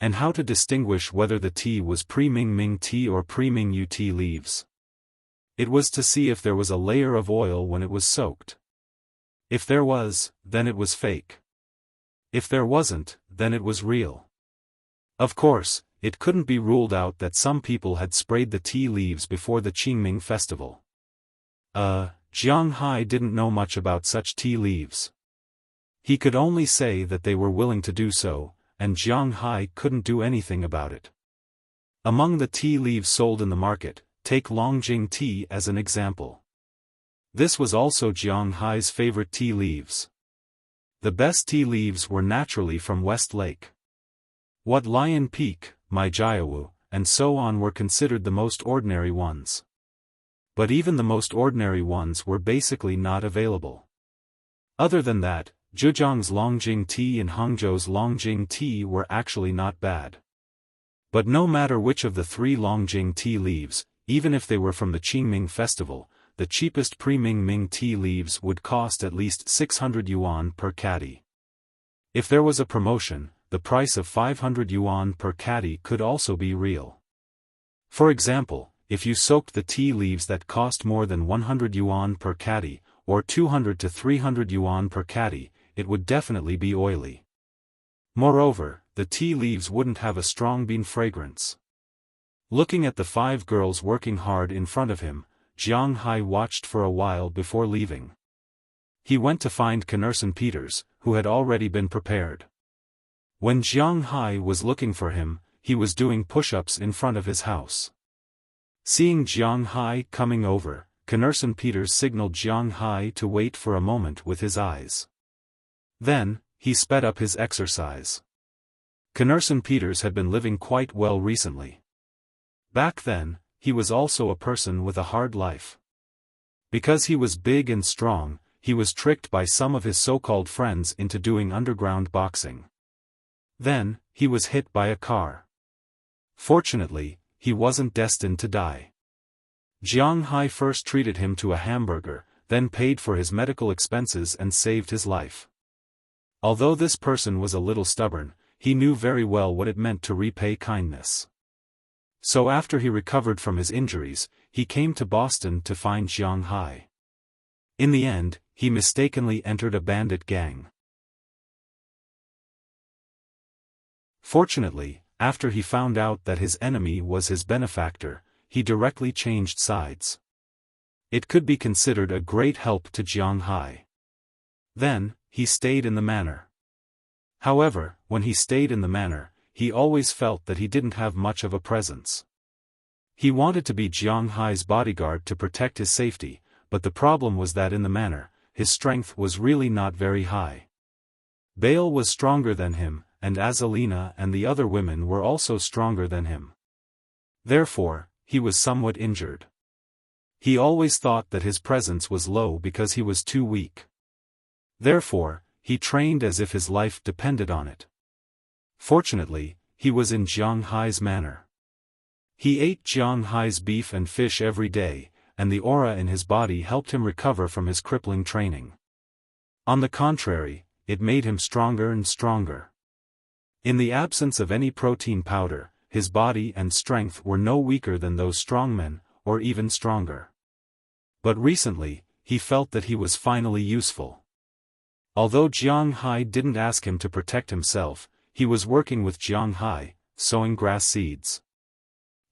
And how to distinguish whether the tea was pre-Ming Ming tea or pre-Ming Yu tea leaves? It was to see if there was a layer of oil when it was soaked. If there was, then it was fake. If there wasn't, then it was real. Of course, it couldn't be ruled out that some people had sprayed the tea leaves before the Qingming festival. Jiang Hai didn't know much about such tea leaves. He could only say that they were willing to do so, and Jiang Hai couldn't do anything about it. Among the tea leaves sold in the market, take Longjing tea as an example. This was also Jiang Hai's favorite tea leaves. The best tea leaves were naturally from West Lake. What Lion Peak, Mai Jiawu, and so on were considered the most ordinary ones. But even the most ordinary ones were basically not available. Other than that, Zhejiang's Longjing tea and Hangzhou's Longjing tea were actually not bad. But no matter which of the three Longjing tea leaves, even if they were from the Qingming festival, the cheapest pre-Ming Ming tea leaves would cost at least 600 yuan per caddy. If there was a promotion, the price of 500 yuan per caddy could also be real. For example, if you soaked the tea leaves that cost more than 100 yuan per caddy, or 200 to 300 yuan per caddy, it would definitely be oily. Moreover, the tea leaves wouldn't have a strong bean fragrance. Looking at the 5 girls working hard in front of him, Jiang Hai watched for a while before leaving. He went to find Knerson Peters, who had already been prepared. When Jiang Hai was looking for him, he was doing push-ups in front of his house. Seeing Jiang Hai coming over, Knerson Peters signaled Jiang Hai to wait for a moment with his eyes. Then, he sped up his exercise. Knerson Peters had been living quite well recently. Back then, he was also a person with a hard life. Because he was big and strong, he was tricked by some of his so-called friends into doing underground boxing. Then, he was hit by a car. Fortunately, he wasn't destined to die. Jiang Hai first treated him to a hamburger, then paid for his medical expenses and saved his life. Although this person was a little stubborn, he knew very well what it meant to repay kindness. So after he recovered from his injuries, he came to Boston to find Jiang Hai. In the end, he mistakenly entered a bandit gang. Fortunately, after he found out that his enemy was his benefactor, he directly changed sides. It could be considered a great help to Jiang Hai. Then, he stayed in the manor. However, when he stayed in the manor, he always felt that he didn't have much of a presence. He wanted to be Jiang Hai's bodyguard to protect his safety, but the problem was that in the manor, his strength was really not very high. Bale was stronger than him, and Azalina and the other women were also stronger than him. Therefore, he was somewhat injured. He always thought that his presence was low because he was too weak. Therefore, he trained as if his life depended on it. Fortunately, he was in Jiang Hai's manor. He ate Jiang Hai's beef and fish every day, and the aura in his body helped him recover from his crippling training. On the contrary, it made him stronger and stronger. In the absence of any protein powder, his body and strength were no weaker than those strongmen, or even stronger. But recently, he felt that he was finally useful. Although Jiang Hai didn't ask him to protect himself, he was working with Jiang Hai, sowing grass seeds.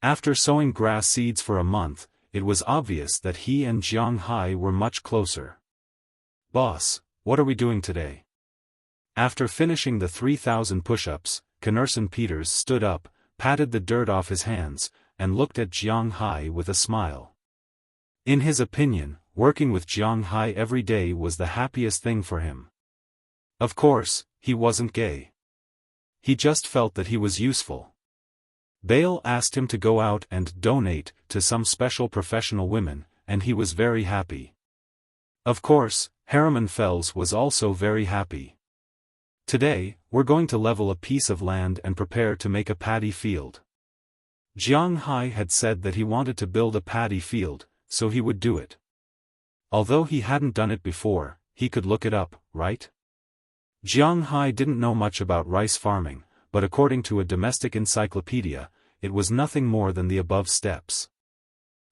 After sowing grass seeds for a month, it was obvious that he and Jiang Hai were much closer. "Boss, what are we doing today?" After finishing the 3,000 push-ups, Knerson Peters stood up, patted the dirt off his hands, and looked at Jiang Hai with a smile. In his opinion, working with Jiang Hai every day was the happiest thing for him. Of course, he wasn't gay. He just felt that he was useful. Bale asked him to go out and donate to some special professional women, and he was very happy. Of course, Harriman Fells was also very happy. Today, we're going to level a piece of land and prepare to make a paddy field. Jiang Hai had said that he wanted to build a paddy field, so he would do it. Although he hadn't done it before, he could look it up, right? Jiang Hai didn't know much about rice farming, but according to a domestic encyclopedia, it was nothing more than the above steps.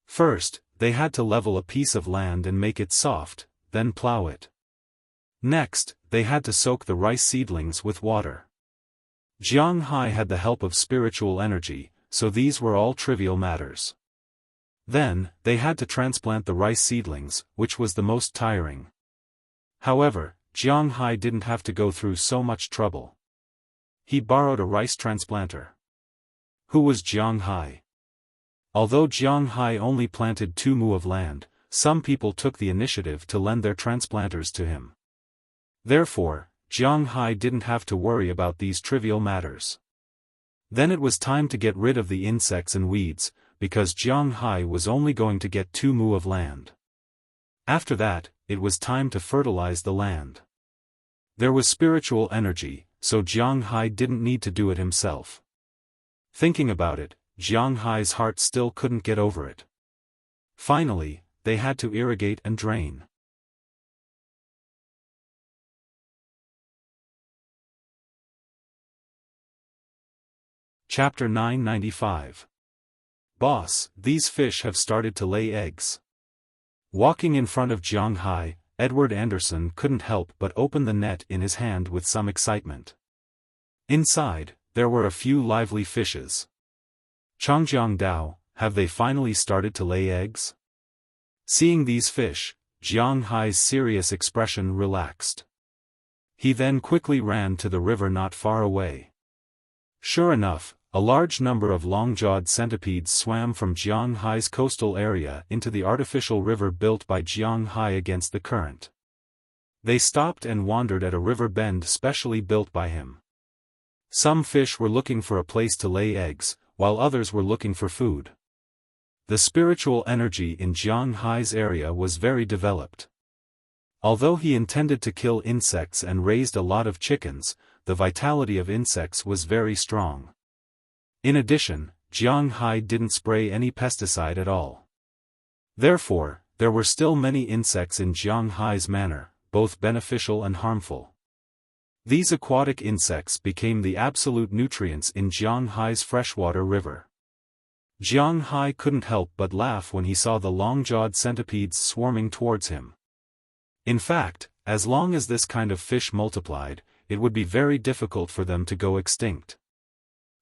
First, they had to level a piece of land and make it soft, then plow it. Next, they had to soak the rice seedlings with water. Jiang Hai had the help of spiritual energy, so these were all trivial matters. Then, they had to transplant the rice seedlings, which was the most tiring. However, Jiang Hai didn't have to go through so much trouble. He borrowed a rice transplanter. Who was Jiang Hai? Although Jiang Hai only planted 2 mu of land, some people took the initiative to lend their transplanters to him. Therefore, Jiang Hai didn't have to worry about these trivial matters. Then it was time to get rid of the insects and weeds, because Jiang Hai was only going to get 2 mu of land. After that, it was time to fertilize the land. There was spiritual energy, so Jiang Hai didn't need to do it himself. Thinking about it, Jiang Hai's heart still couldn't get over it. Finally, they had to irrigate and drain. Chapter 995. Boss, these fish have started to lay eggs. Walking in front of Jiang Hai, Edward Anderson couldn't help but open the net in his hand with some excitement. Inside, there were a few lively fishes. Changjiang Dao, have they finally started to lay eggs? Seeing these fish, Jiang Hai's serious expression relaxed. He then quickly ran to the river not far away. Sure enough, a large number of long-jawed centipedes swam from Jiang Hai's coastal area into the artificial river built by Jiang Hai against the current. They stopped and wandered at a river bend specially built by him. Some fish were looking for a place to lay eggs, while others were looking for food. The spiritual energy in Jiang Hai's area was very developed. Although he intended to kill insects and raised a lot of chickens, the vitality of insects was very strong. In addition, Jiang Hai didn't spray any pesticide at all. Therefore, there were still many insects in Jiang Hai's manor, both beneficial and harmful. These aquatic insects became the absolute nutrients in Jiang Hai's freshwater river. Jiang Hai couldn't help but laugh when he saw the long-jawed centipedes swarming towards him. In fact, as long as this kind of fish multiplied, it would be very difficult for them to go extinct.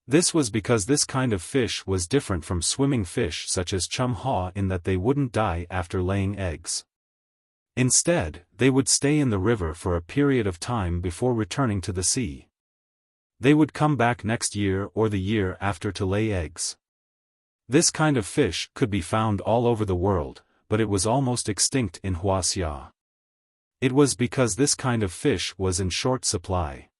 This was because this kind of fish was different from swimming fish such as chum ha in that they wouldn't die after laying eggs. Instead, they would stay in the river for a period of time before returning to the sea. They would come back next year or the year after to lay eggs. This kind of fish could be found all over the world, but it was almost extinct in Wuxia. It was because this kind of fish was in short supply.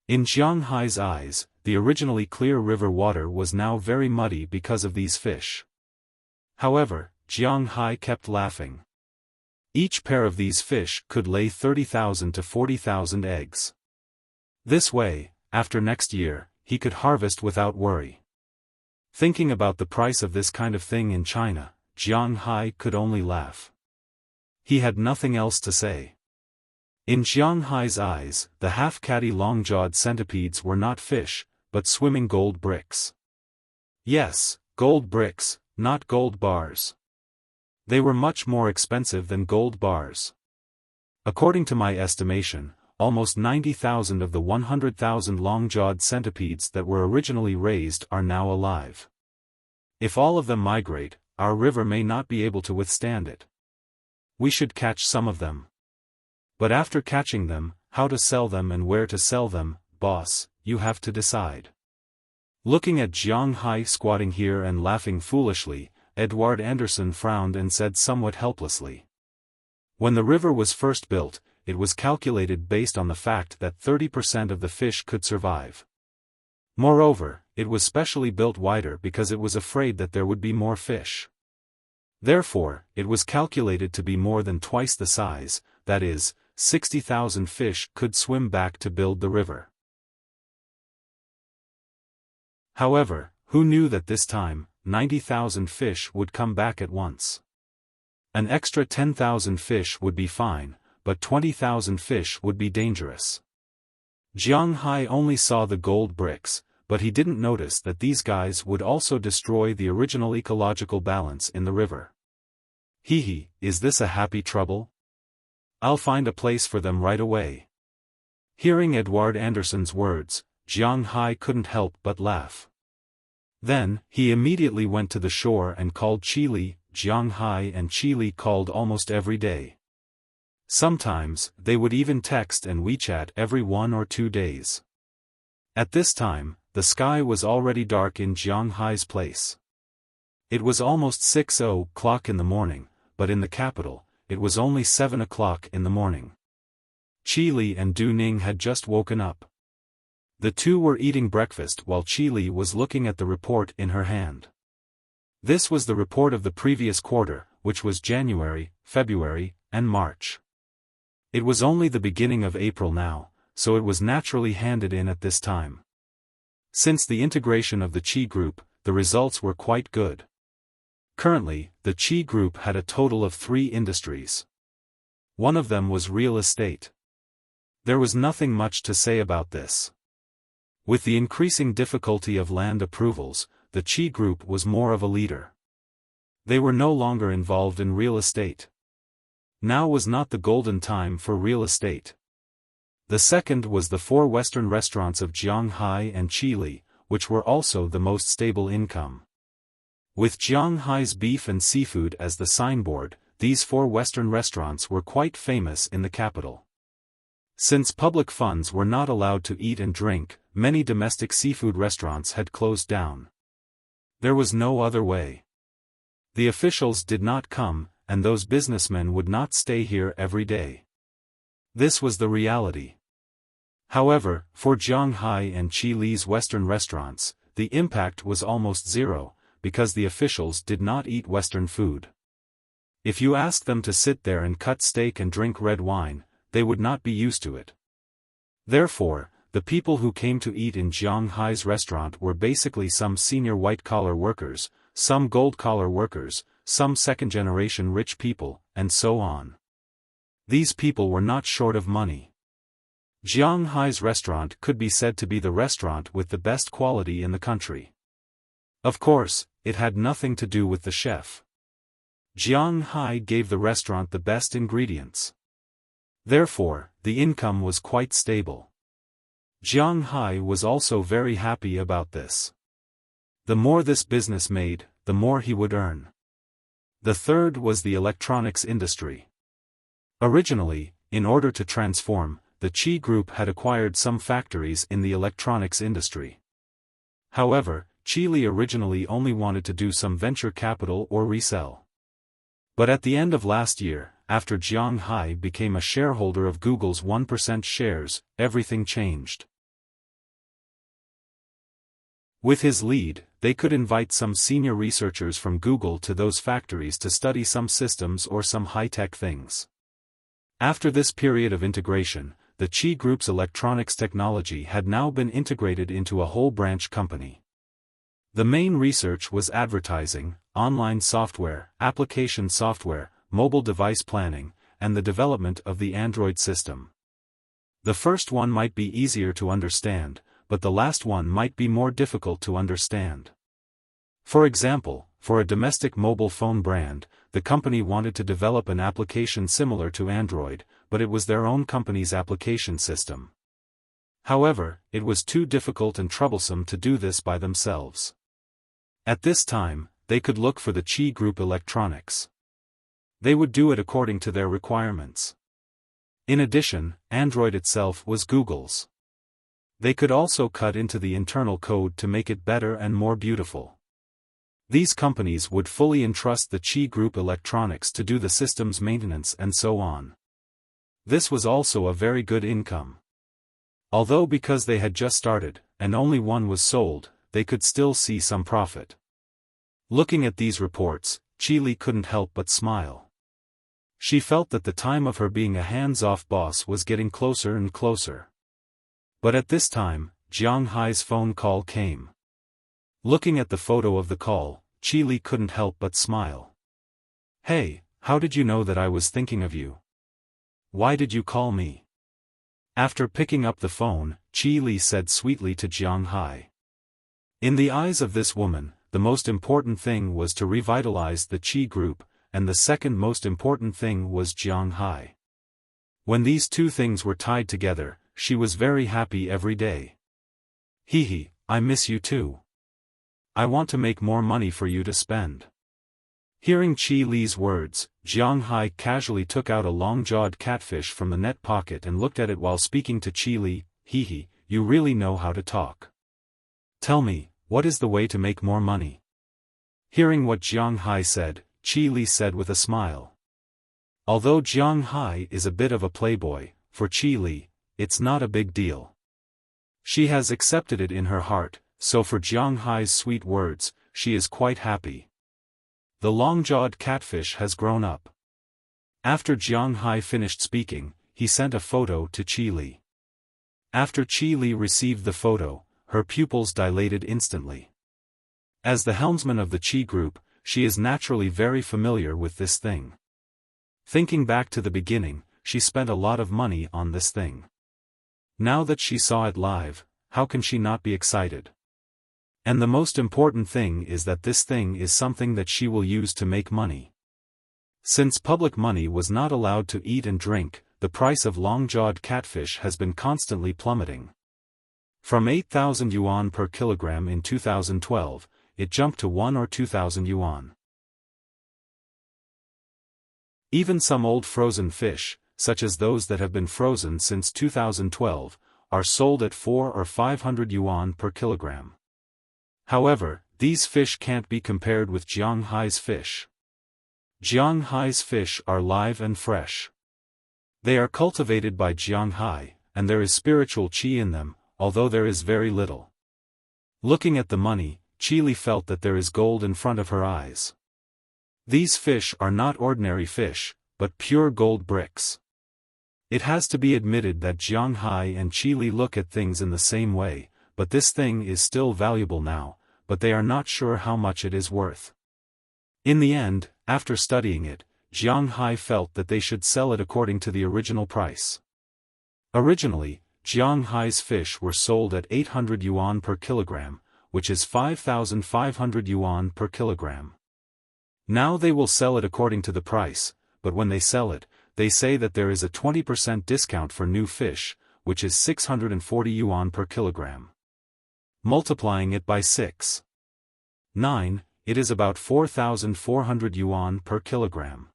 In Jiang Hai's eyes, the originally clear river water was now very muddy because of these fish. However, Jiang Hai kept laughing. Each pair of these fish could lay 30,000 to 40,000 eggs. This way, after next year, he could harvest without worry. Thinking about the price of this kind of thing in China, Jiang Hai could only laugh. He had nothing else to say. In Jiang Hai's eyes, the half-catty long-jawed centipedes were not fish, but swimming gold bricks. Yes, gold bricks, not gold bars. They were much more expensive than gold bars. According to my estimation, almost 90,000 of the 100,000 long-jawed centipedes that were originally raised are now alive. If all of them migrate, our river may not be able to withstand it. We should catch some of them. But after catching them, how to sell them and where to sell them, boss, you have to decide. Looking at Jiang Hai squatting here and laughing foolishly, Edward Anderson frowned and said somewhat helplessly. When the river was first built, it was calculated based on the fact that 30% of the fish could survive. Moreover, it was specially built wider because it was afraid that there would be more fish. Therefore, it was calculated to be more than twice the size, that is, 60,000 fish could swim back to build the river. However, who knew that this time, 90,000 fish would come back at once? An extra 10,000 fish would be fine, but 20,000 fish would be dangerous. Jiang Hai only saw the gold bricks, but he didn't notice that these guys would also destroy the original ecological balance in the river. Hee, is this a happy trouble? I'll find a place for them right away. Hearing Edward Anderson's words, Jiang Hai couldn't help but laugh. Then, he immediately went to the shore and called Chili. Jiang Hai and Chili called almost every day. Sometimes, they would even text and WeChat every 1 or 2 days. At this time, the sky was already dark in Jiang Hai's place. It was almost 6 o'clock in the morning, but in the capital, it was only 7 o'clock in the morning. Chili and Du Ning had just woken up. The two were eating breakfast while Chili was looking at the report in her hand. This was the report of the previous quarter, which was January, February, and March. It was only the beginning of April now, so it was naturally handed in at this time. Since the integration of the Qi group, the results were quite good. Currently, the Qi group had a total of 3 industries. One of them was real estate. There was nothing much to say about this. With the increasing difficulty of land approvals, the Qi group was more of a leader. They were no longer involved in real estate. Now was not the golden time for real estate. The second was the 4 Western restaurants of Jiang Hai and Chili, which were also the most stable income. With Jiang Hai's beef and seafood as the signboard, these 4 Western restaurants were quite famous in the capital. Since public funds were not allowed to eat and drink, many domestic seafood restaurants had closed down. There was no other way. The officials did not come, and those businessmen would not stay here every day. This was the reality. However, for Jiang Hai and Qi Li's Western restaurants, the impact was almost zero, because the officials did not eat Western food. If you asked them to sit there and cut steak and drink red wine, they would not be used to it. Therefore, the people who came to eat in Jiang Hai's restaurant were basically some senior white-collar workers, some gold-collar workers, some second-generation rich people, and so on. These people were not short of money. Jiang Hai's restaurant could be said to be the restaurant with the best quality in the country. Of course, it had nothing to do with the chef. Jiang Hai gave the restaurant the best ingredients. Therefore, the income was quite stable. Jiang Hai was also very happy about this. The more this business made, the more he would earn. The third was the electronics industry. Originally, in order to transform, the Qi group had acquired some factories in the electronics industry. However, Chile originally only wanted to do some venture capital or resell. But at the end of last year, after Jiang Hai became a shareholder of Google's 1% shares, everything changed. With his lead, they could invite some senior researchers from Google to those factories to study some systems or some high-tech things. After this period of integration, the Qi Group's electronics technology had now been integrated into a whole branch company. The main research was advertising, online software, application software, mobile device planning, and the development of the Android system. The first one might be easier to understand, but the last one might be more difficult to understand. For example, for a domestic mobile phone brand, the company wanted to develop an application similar to Android, but it was their own company's application system. However, it was too difficult and troublesome to do this by themselves. At this time, they could look for the Qi Group Electronics. They would do it according to their requirements. In addition, Android itself was Google's. They could also cut into the internal code to make it better and more beautiful. These companies would fully entrust the Qi Group electronics to do the system's maintenance and so on. This was also a very good income. Although because they had just started, and only one was sold, they could still see some profit. Looking at these reports, Qi couldn't help but smile. She felt that the time of her being a hands-off boss was getting closer and closer. But at this time, Jiang Hai's phone call came. Looking at the photo of the call, Qi couldn't help but smile. "Hey, how did you know that I was thinking of you? Why did you call me?" After picking up the phone, Qi said sweetly to Jiang Hai. In the eyes of this woman, the most important thing was to revitalize the Qi Group, and the second most important thing was Jiang Hai. When these two things were tied together, she was very happy every day. "Hee, I miss you too. I want to make more money for you to spend." Hearing Qi words, Jiang Hai casually took out a long-jawed catfish from the net pocket and looked at it while speaking to Qi. "Hee, you really know how to talk. Tell me, what is the way to make more money?" Hearing what Jiang Hai said, Qi said with a smile. Although Jiang Hai is a bit of a playboy, for Qi, it's not a big deal. She has accepted it in her heart, so for Jiang Hai's sweet words, she is quite happy. The long-jawed catfish has grown up. After Jiang Hai finished speaking, he sent a photo to Qi. After Qi received the photo, her pupils dilated instantly. As the helmsman of the Qi Group, she is naturally very familiar with this thing. Thinking back to the beginning, she spent a lot of money on this thing. Now that she saw it live, how can she not be excited? And the most important thing is that this thing is something that she will use to make money. Since public money was not allowed to eat and drink, the price of long-jawed catfish has been constantly plummeting. From 8,000 yuan per kilogram in 2012, it jumped to 1 or 2,000 yuan. Even some old frozen fish, such as those that have been frozen since 2012, are sold at 4 or 500 yuan per kilogram. However, these fish can't be compared with Jiang Hai's fish. Jiang Hai's fish are live and fresh. They are cultivated by Jiang Hai, and there is spiritual qi in them, although there is very little. Looking at the money, Qi felt that there is gold in front of her eyes. These fish are not ordinary fish, but pure gold bricks. It has to be admitted that Jiang Hai and Qi look at things in the same way, but this thing is still valuable now, but they are not sure how much it is worth. In the end, after studying it, Jiang Hai felt that they should sell it according to the original price. Originally, Jiang Hai's fish were sold at 800 yuan per kilogram, which is 5,500 yuan per kilogram. Now they will sell it according to the price, but when they sell it, they say that there is a 20% discount for new fish, which is 640 yuan per kilogram. Multiplying it by 6.9, it is about 4,400 yuan per kilogram.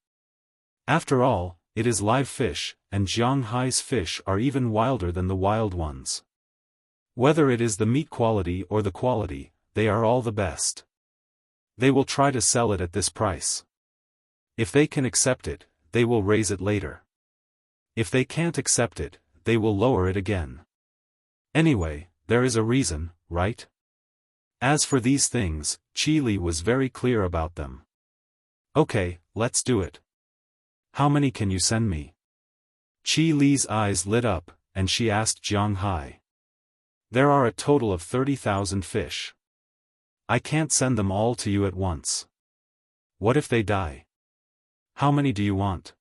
After all, it is live fish, and Jiang Hai's fish are even wilder than the wild ones. Whether it is the meat quality or the quality, they are all the best. They will try to sell it at this price. If they can accept it, they will raise it later. If they can't accept it, they will lower it again. Anyway, there is a reason, right? As for these things, Qi was very clear about them. Okay, let's do it. How many can you send me? Qi eyes lit up, and she asked Jiang Hai. There are a total of 30,000 fish. I can't send them all to you at once. What if they die? How many do you want?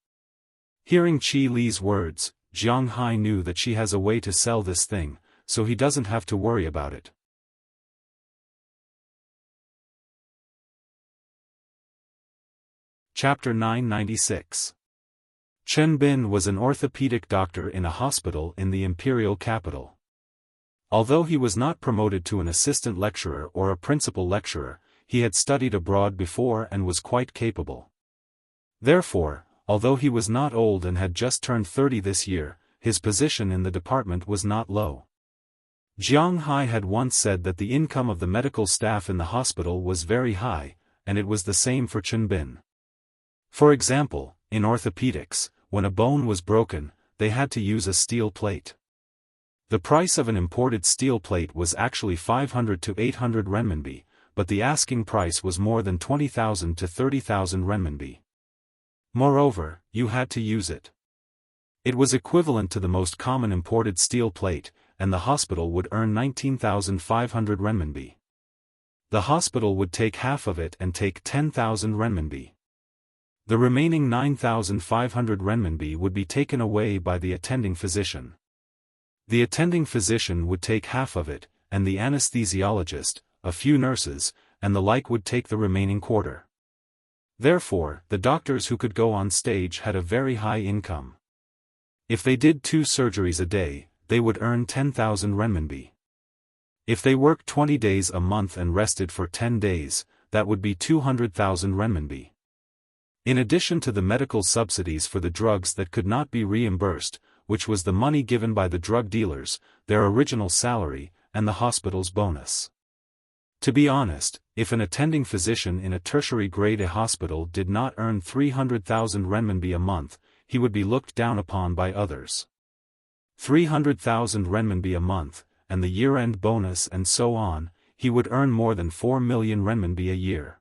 Hearing Qi words, Jiang Hai knew that she has a way to sell this thing, so he doesn't have to worry about it. Chapter 996. Chen Bin was an orthopedic doctor in a hospital in the imperial capital. Although he was not promoted to an assistant lecturer or a principal lecturer, he had studied abroad before and was quite capable. Therefore, although he was not old and had just turned 30 this year, his position in the department was not low. Jiang Hai had once said that the income of the medical staff in the hospital was very high, and it was the same for Chen Bin. For example, in orthopedics, when a bone was broken, they had to use a steel plate. The price of an imported steel plate was actually 500 to 800 renminbi, but the asking price was more than 20,000 to 30,000 renminbi. Moreover, you had to use it. It was equivalent to the most common imported steel plate, and the hospital would earn 19,500 renminbi. The hospital would take half of it and take 10,000 renminbi. The remaining 9,500 renminbi would be taken away by the attending physician. The attending physician would take half of it, and the anesthesiologist, a few nurses, and the like would take the remaining quarter. Therefore, the doctors who could go on stage had a very high income. If they did 2 surgeries a day, they would earn 10,000 renminbi. If they worked 20 days a month and rested for 10 days, that would be 200,000 renminbi. In addition to the medical subsidies for the drugs that could not be reimbursed, which was the money given by the drug dealers, their original salary, and the hospital's bonus. To be honest, if an attending physician in a tertiary grade A hospital did not earn 300,000 renminbi a month, he would be looked down upon by others. 300,000 renminbi a month, and the year-end bonus and so on, he would earn more than 4 million renminbi a year.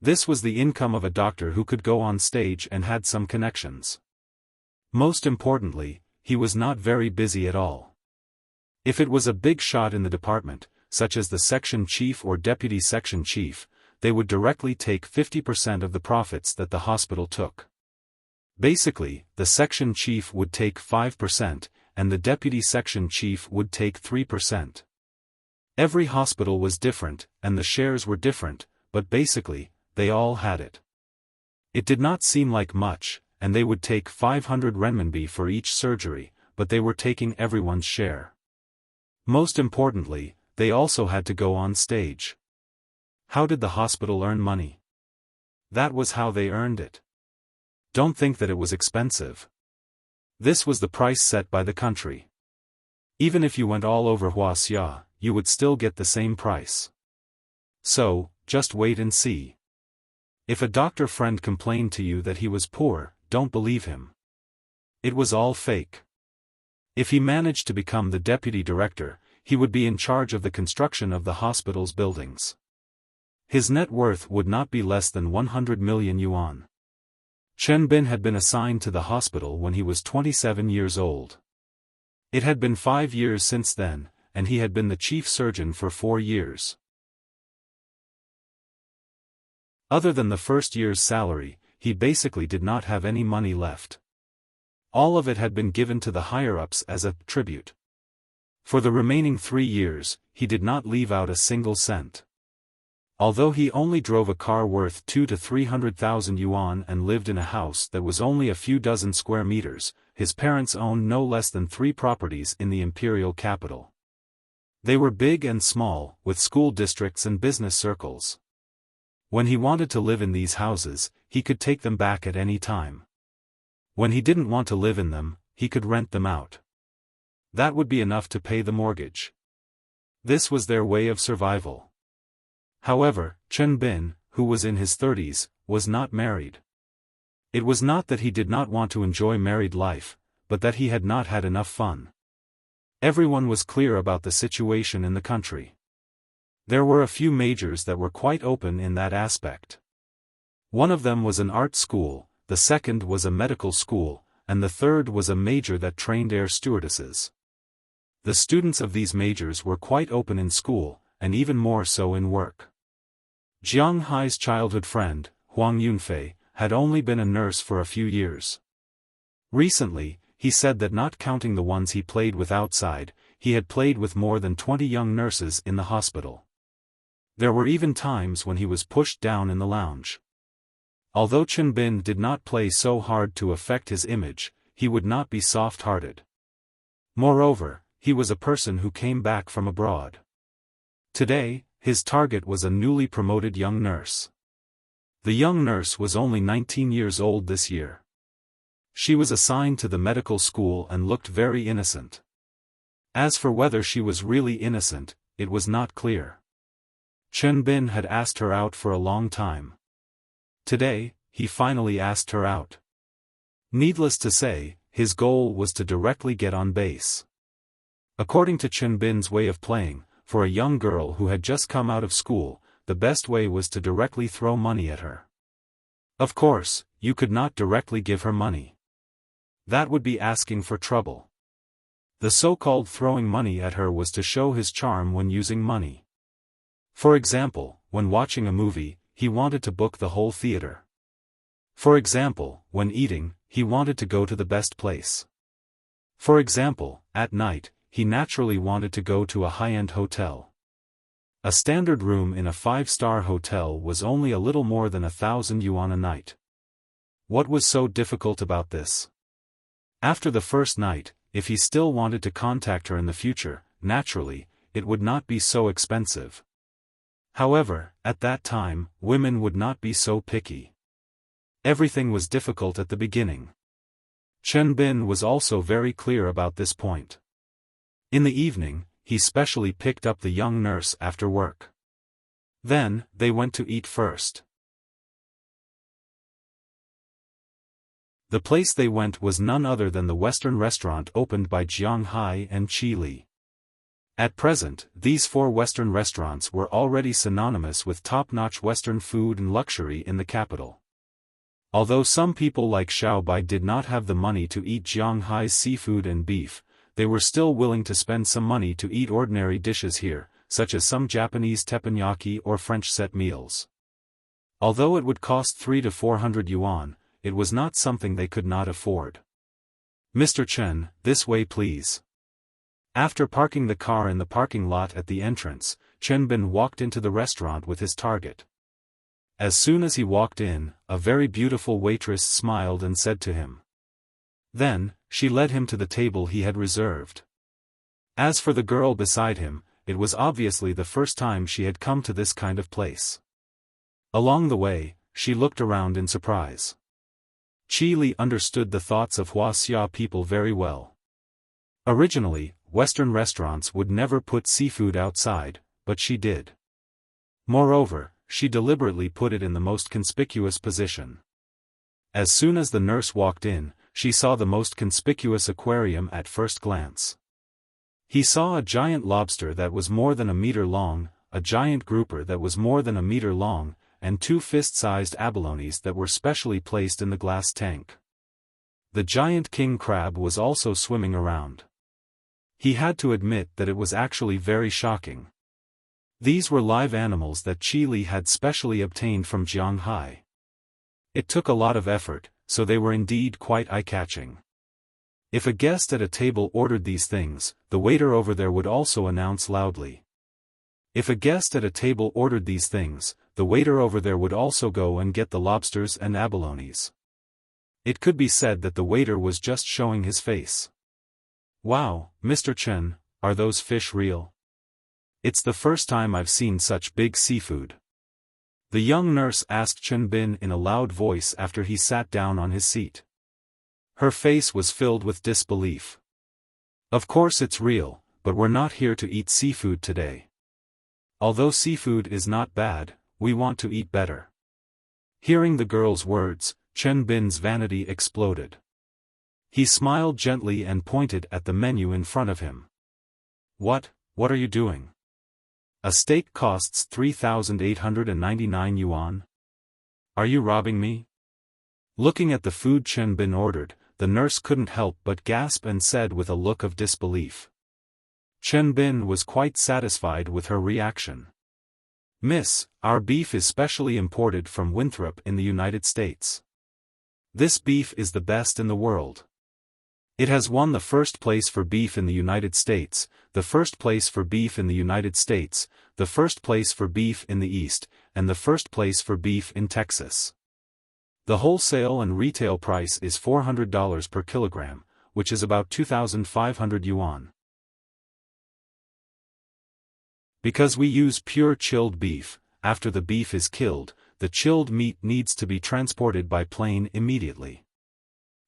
This was the income of a doctor who could go on stage and had some connections. Most importantly, he was not very busy at all. If it was a big shot in the department, such as the section chief or deputy section chief, they would directly take 50% of the profits that the hospital took. Basically, the section chief would take 5%, and the deputy section chief would take 3%. Every hospital was different, and the shares were different, but basically, they all had it. It did not seem like much, and they would take 500 renminbi for each surgery, but they were taking everyone's share. Most importantly, they also had to go on stage. How did the hospital earn money? That was how they earned it. Don't think that it was expensive. This was the price set by the country. Even if you went all over Wuxia, you would still get the same price. So, just wait and see. If a doctor friend complained to you that he was poor, don't believe him. It was all fake. If he managed to become the deputy director, he would be in charge of the construction of the hospital's buildings. His net worth would not be less than 100 million yuan. Chen Bin had been assigned to the hospital when he was 27 years old. It had been 5 years since then, and he had been the chief surgeon for 4 years. Other than the first year's salary, he basically did not have any money left. All of it had been given to the higher-ups as a tribute. For the remaining 3 years, he did not leave out a single cent. Although he only drove a car worth 200,000 to 300,000 yuan and lived in a house that was only a few dozen square meters, his parents owned no less than 3 properties in the imperial capital. They were big and small, with school districts and business circles. When he wanted to live in these houses, he could take them back at any time. When he didn't want to live in them, he could rent them out. That would be enough to pay the mortgage. This was their way of survival. However, Chen Bin, who was in his 30s, was not married. It was not that he did not want to enjoy married life, but that he had not had enough fun. Everyone was clear about the situation in the country. There were a few majors that were quite open in that aspect. One of them was an art school, the second was a medical school, and the third was a major that trained air stewardesses. The students of these majors were quite open in school, and even more so in work. Jiang Hai's childhood friend, Huang Yunfei, had only been a nurse for a few years. Recently, he said that not counting the ones he played with outside, he had played with more than 20 young nurses in the hospital. There were even times when he was pushed down in the lounge. Although Chen Bin did not play so hard to affect his image, he would not be soft-hearted. Moreover, he was a person who came back from abroad. Today, his target was a newly promoted young nurse. The young nurse was only 19 years old this year. She was assigned to the medical school and looked very innocent. As for whether she was really innocent, it was not clear. Chen Bin had asked her out for a long time. Today, he finally asked her out. Needless to say, his goal was to directly get on base. According to Chen Bin's way of playing, for a young girl who had just come out of school, the best way was to directly throw money at her. Of course, you could not directly give her money. That would be asking for trouble. The so-called throwing money at her was to show his charm when using money. For example, when watching a movie, he wanted to book the whole theater. For example, when eating, he wanted to go to the best place. For example, at night, he naturally wanted to go to a high-end hotel. A standard room in a 5-star hotel was only a little more than 1,000 yuan a night. What was so difficult about this? After the first night, if he still wanted to contact her in the future, naturally, it would not be so expensive. However, at that time, women would not be so picky. Everything was difficult at the beginning. Chen Bin was also very clear about this point. In the evening, he specially picked up the young nurse after work. Then, they went to eat first. The place they went was none other than the Western restaurant opened by Jiang Hai and Qi Li. At present, these 4 Western restaurants were already synonymous with top-notch Western food and luxury in the capital. Although some people like Xiaobai did not have the money to eat Jiang Hai's seafood and beef, they were still willing to spend some money to eat ordinary dishes here, such as some Japanese teppanyaki or French set meals. Although it would cost 300 to 400 yuan, it was not something they could not afford. "Mr. Chen, this way please." After parking the car in the parking lot at the entrance, Chen Bin walked into the restaurant with his target. As soon as he walked in, a very beautiful waitress smiled and said to him. Then, she led him to the table he had reserved. As for the girl beside him, it was obviously the first time she had come to this kind of place. Along the way, she looked around in surprise. Qi Li understood the thoughts of Wuxia people very well. Originally, Western restaurants would never put seafood outside, but she did. Moreover, she deliberately put it in the most conspicuous position. As soon as the nurse walked in, she saw the most conspicuous aquarium at first glance. He saw a giant lobster that was more than a meter long, a giant grouper that was more than a meter long, and 2 fist-sized abalones that were specially placed in the glass tank. The giant king crab was also swimming around. He had to admit that it was actually very shocking. These were live animals that Qi Li had specially obtained from Jiang Hai. It took a lot of effort, so they were indeed quite eye-catching. If a guest at a table ordered these things, the waiter over there would also announce loudly. If a guest at a table ordered these things, the waiter over there would also go and get the lobsters and abalones. It could be said that the waiter was just showing his face. "Wow, Mr. Chen, are those fish real? It's the first time I've seen such big seafood." The young nurse asked Chen Bin in a loud voice after he sat down on his seat. Her face was filled with disbelief. "Of course it's real, but we're not here to eat seafood today. Although seafood is not bad, we want to eat better." Hearing the girl's words, Chen Bin's vanity exploded. He smiled gently and pointed at the menu in front of him. What are you doing? A steak costs 3,899 yuan. Are you robbing me?" Looking at the food Chen Bin ordered, the nurse couldn't help but gasp and said with a look of disbelief. Chen Bin was quite satisfied with her reaction. "Miss, our beef is specially imported from Winthrop in the United States. This beef is the best in the world. It has won the first place for beef in the United States, the first place for beef in the United States, the first place for beef in the East, and the first place for beef in Texas. The wholesale and retail price is $400 per kilogram, which is about 2,500 yuan. Because we use pure chilled beef, after the beef is killed, the chilled meat needs to be transported by plane immediately.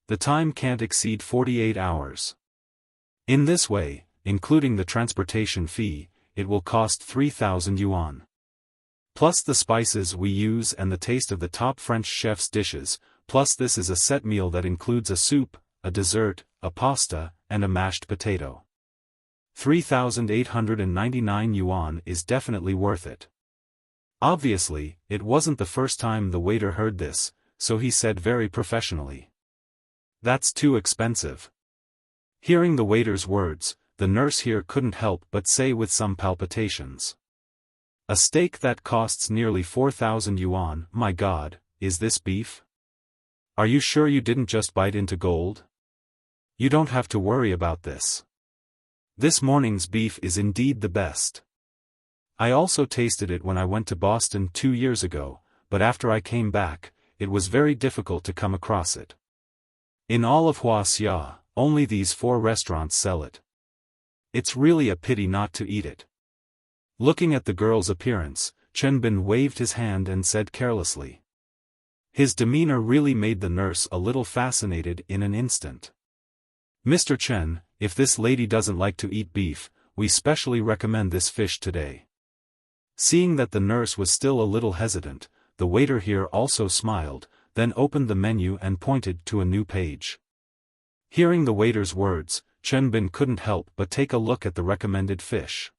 The time can't exceed 48 hours. In this way, including the transportation fee, it will cost 3,000 yuan. Plus the spices we use and the taste of the top French chef's dishes, plus this is a set meal that includes a soup, a dessert, a pasta, and a mashed potato. 3,899 yuan is definitely worth it. Obviously, it wasn't the first time the waiter heard this, so he said very professionally, "That's too expensive." Hearing the waiter's words, the nurse here couldn't help but say with some palpitations, "A steak that costs nearly 4,000 yuan, my God, is this beef? Are you sure you didn't just bite into gold? You don't have to worry about this. This morning's beef is indeed the best. I also tasted it when I went to Boston 2 years ago, but after I came back, it was very difficult to come across it. In all of Wuxia, only these 4 restaurants sell it. It's really a pity not to eat it." Looking at the girl's appearance, Chen Bin waved his hand and said carelessly. His demeanor really made the nurse a little fascinated in an instant. "Mr. Chen, if this lady doesn't like to eat beef, we specially recommend this fish today." Seeing that the nurse was still a little hesitant, the waiter here also smiled, then opened the menu and pointed to a new page. Hearing the waiter's words, Chen Bin couldn't help but take a look at the recommended fish.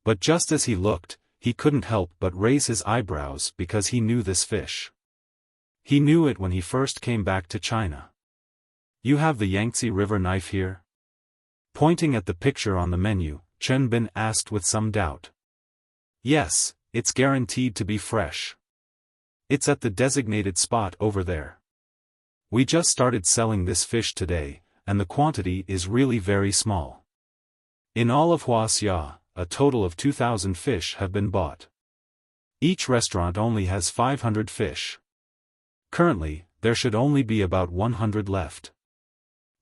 But just as he looked, he couldn't help but raise his eyebrows because he knew this fish. He knew it when he first came back to China. "You have the Yangtze River knife here?" Pointing at the picture on the menu, Chen Bin asked with some doubt. "Yes, it's guaranteed to be fresh. It's at the designated spot over there. We just started selling this fish today, and the quantity is really very small. In all of Wuxia, a total of 2,000 fish have been bought. Each restaurant only has 500 fish. Currently, there should only be about 100 left."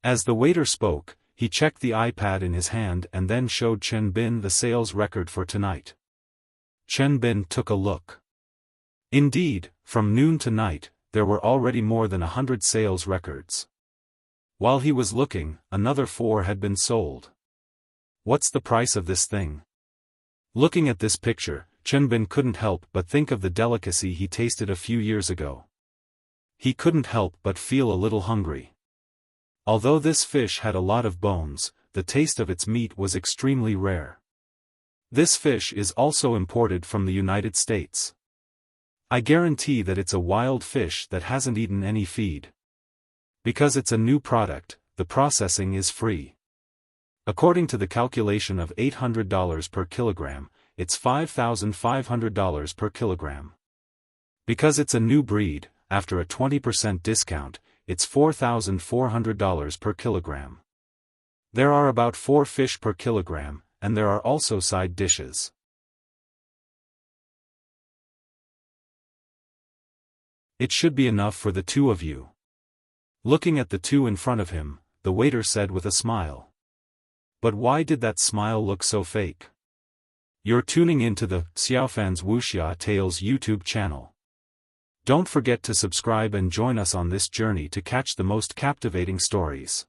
As the waiter spoke, he checked the iPad in his hand and then showed Chen Bin the sales record for tonight. Chen Bin took a look. Indeed, from noon to night, there were already more than 100 sales records. While he was looking, another 4 had been sold. What's the price of this thing? Looking at this picture, Chen Bin couldn't help but think of the delicacy he tasted a few years ago. He couldn't help but feel a little hungry. Although this fish had a lot of bones, the taste of its meat was extremely rare. This fish is also imported from the United States. I guarantee that it's a wild fish that hasn't eaten any feed. Because it's a new product, the processing is free. According to the calculation of $800 per kilogram, it's $5,500 per kilogram. Because it's a new breed, after a 20% discount, it's $4,400 per kilogram. There are about 4 fish per kilogram, and there are also side dishes. It should be enough for the 2 of you. Looking at the 2 in front of him, the waiter said with a smile. But why did that smile look so fake? You're tuning into the Xiaofan's Wuxia Tales YouTube channel. Don't forget to subscribe and join us on this journey to catch the most captivating stories.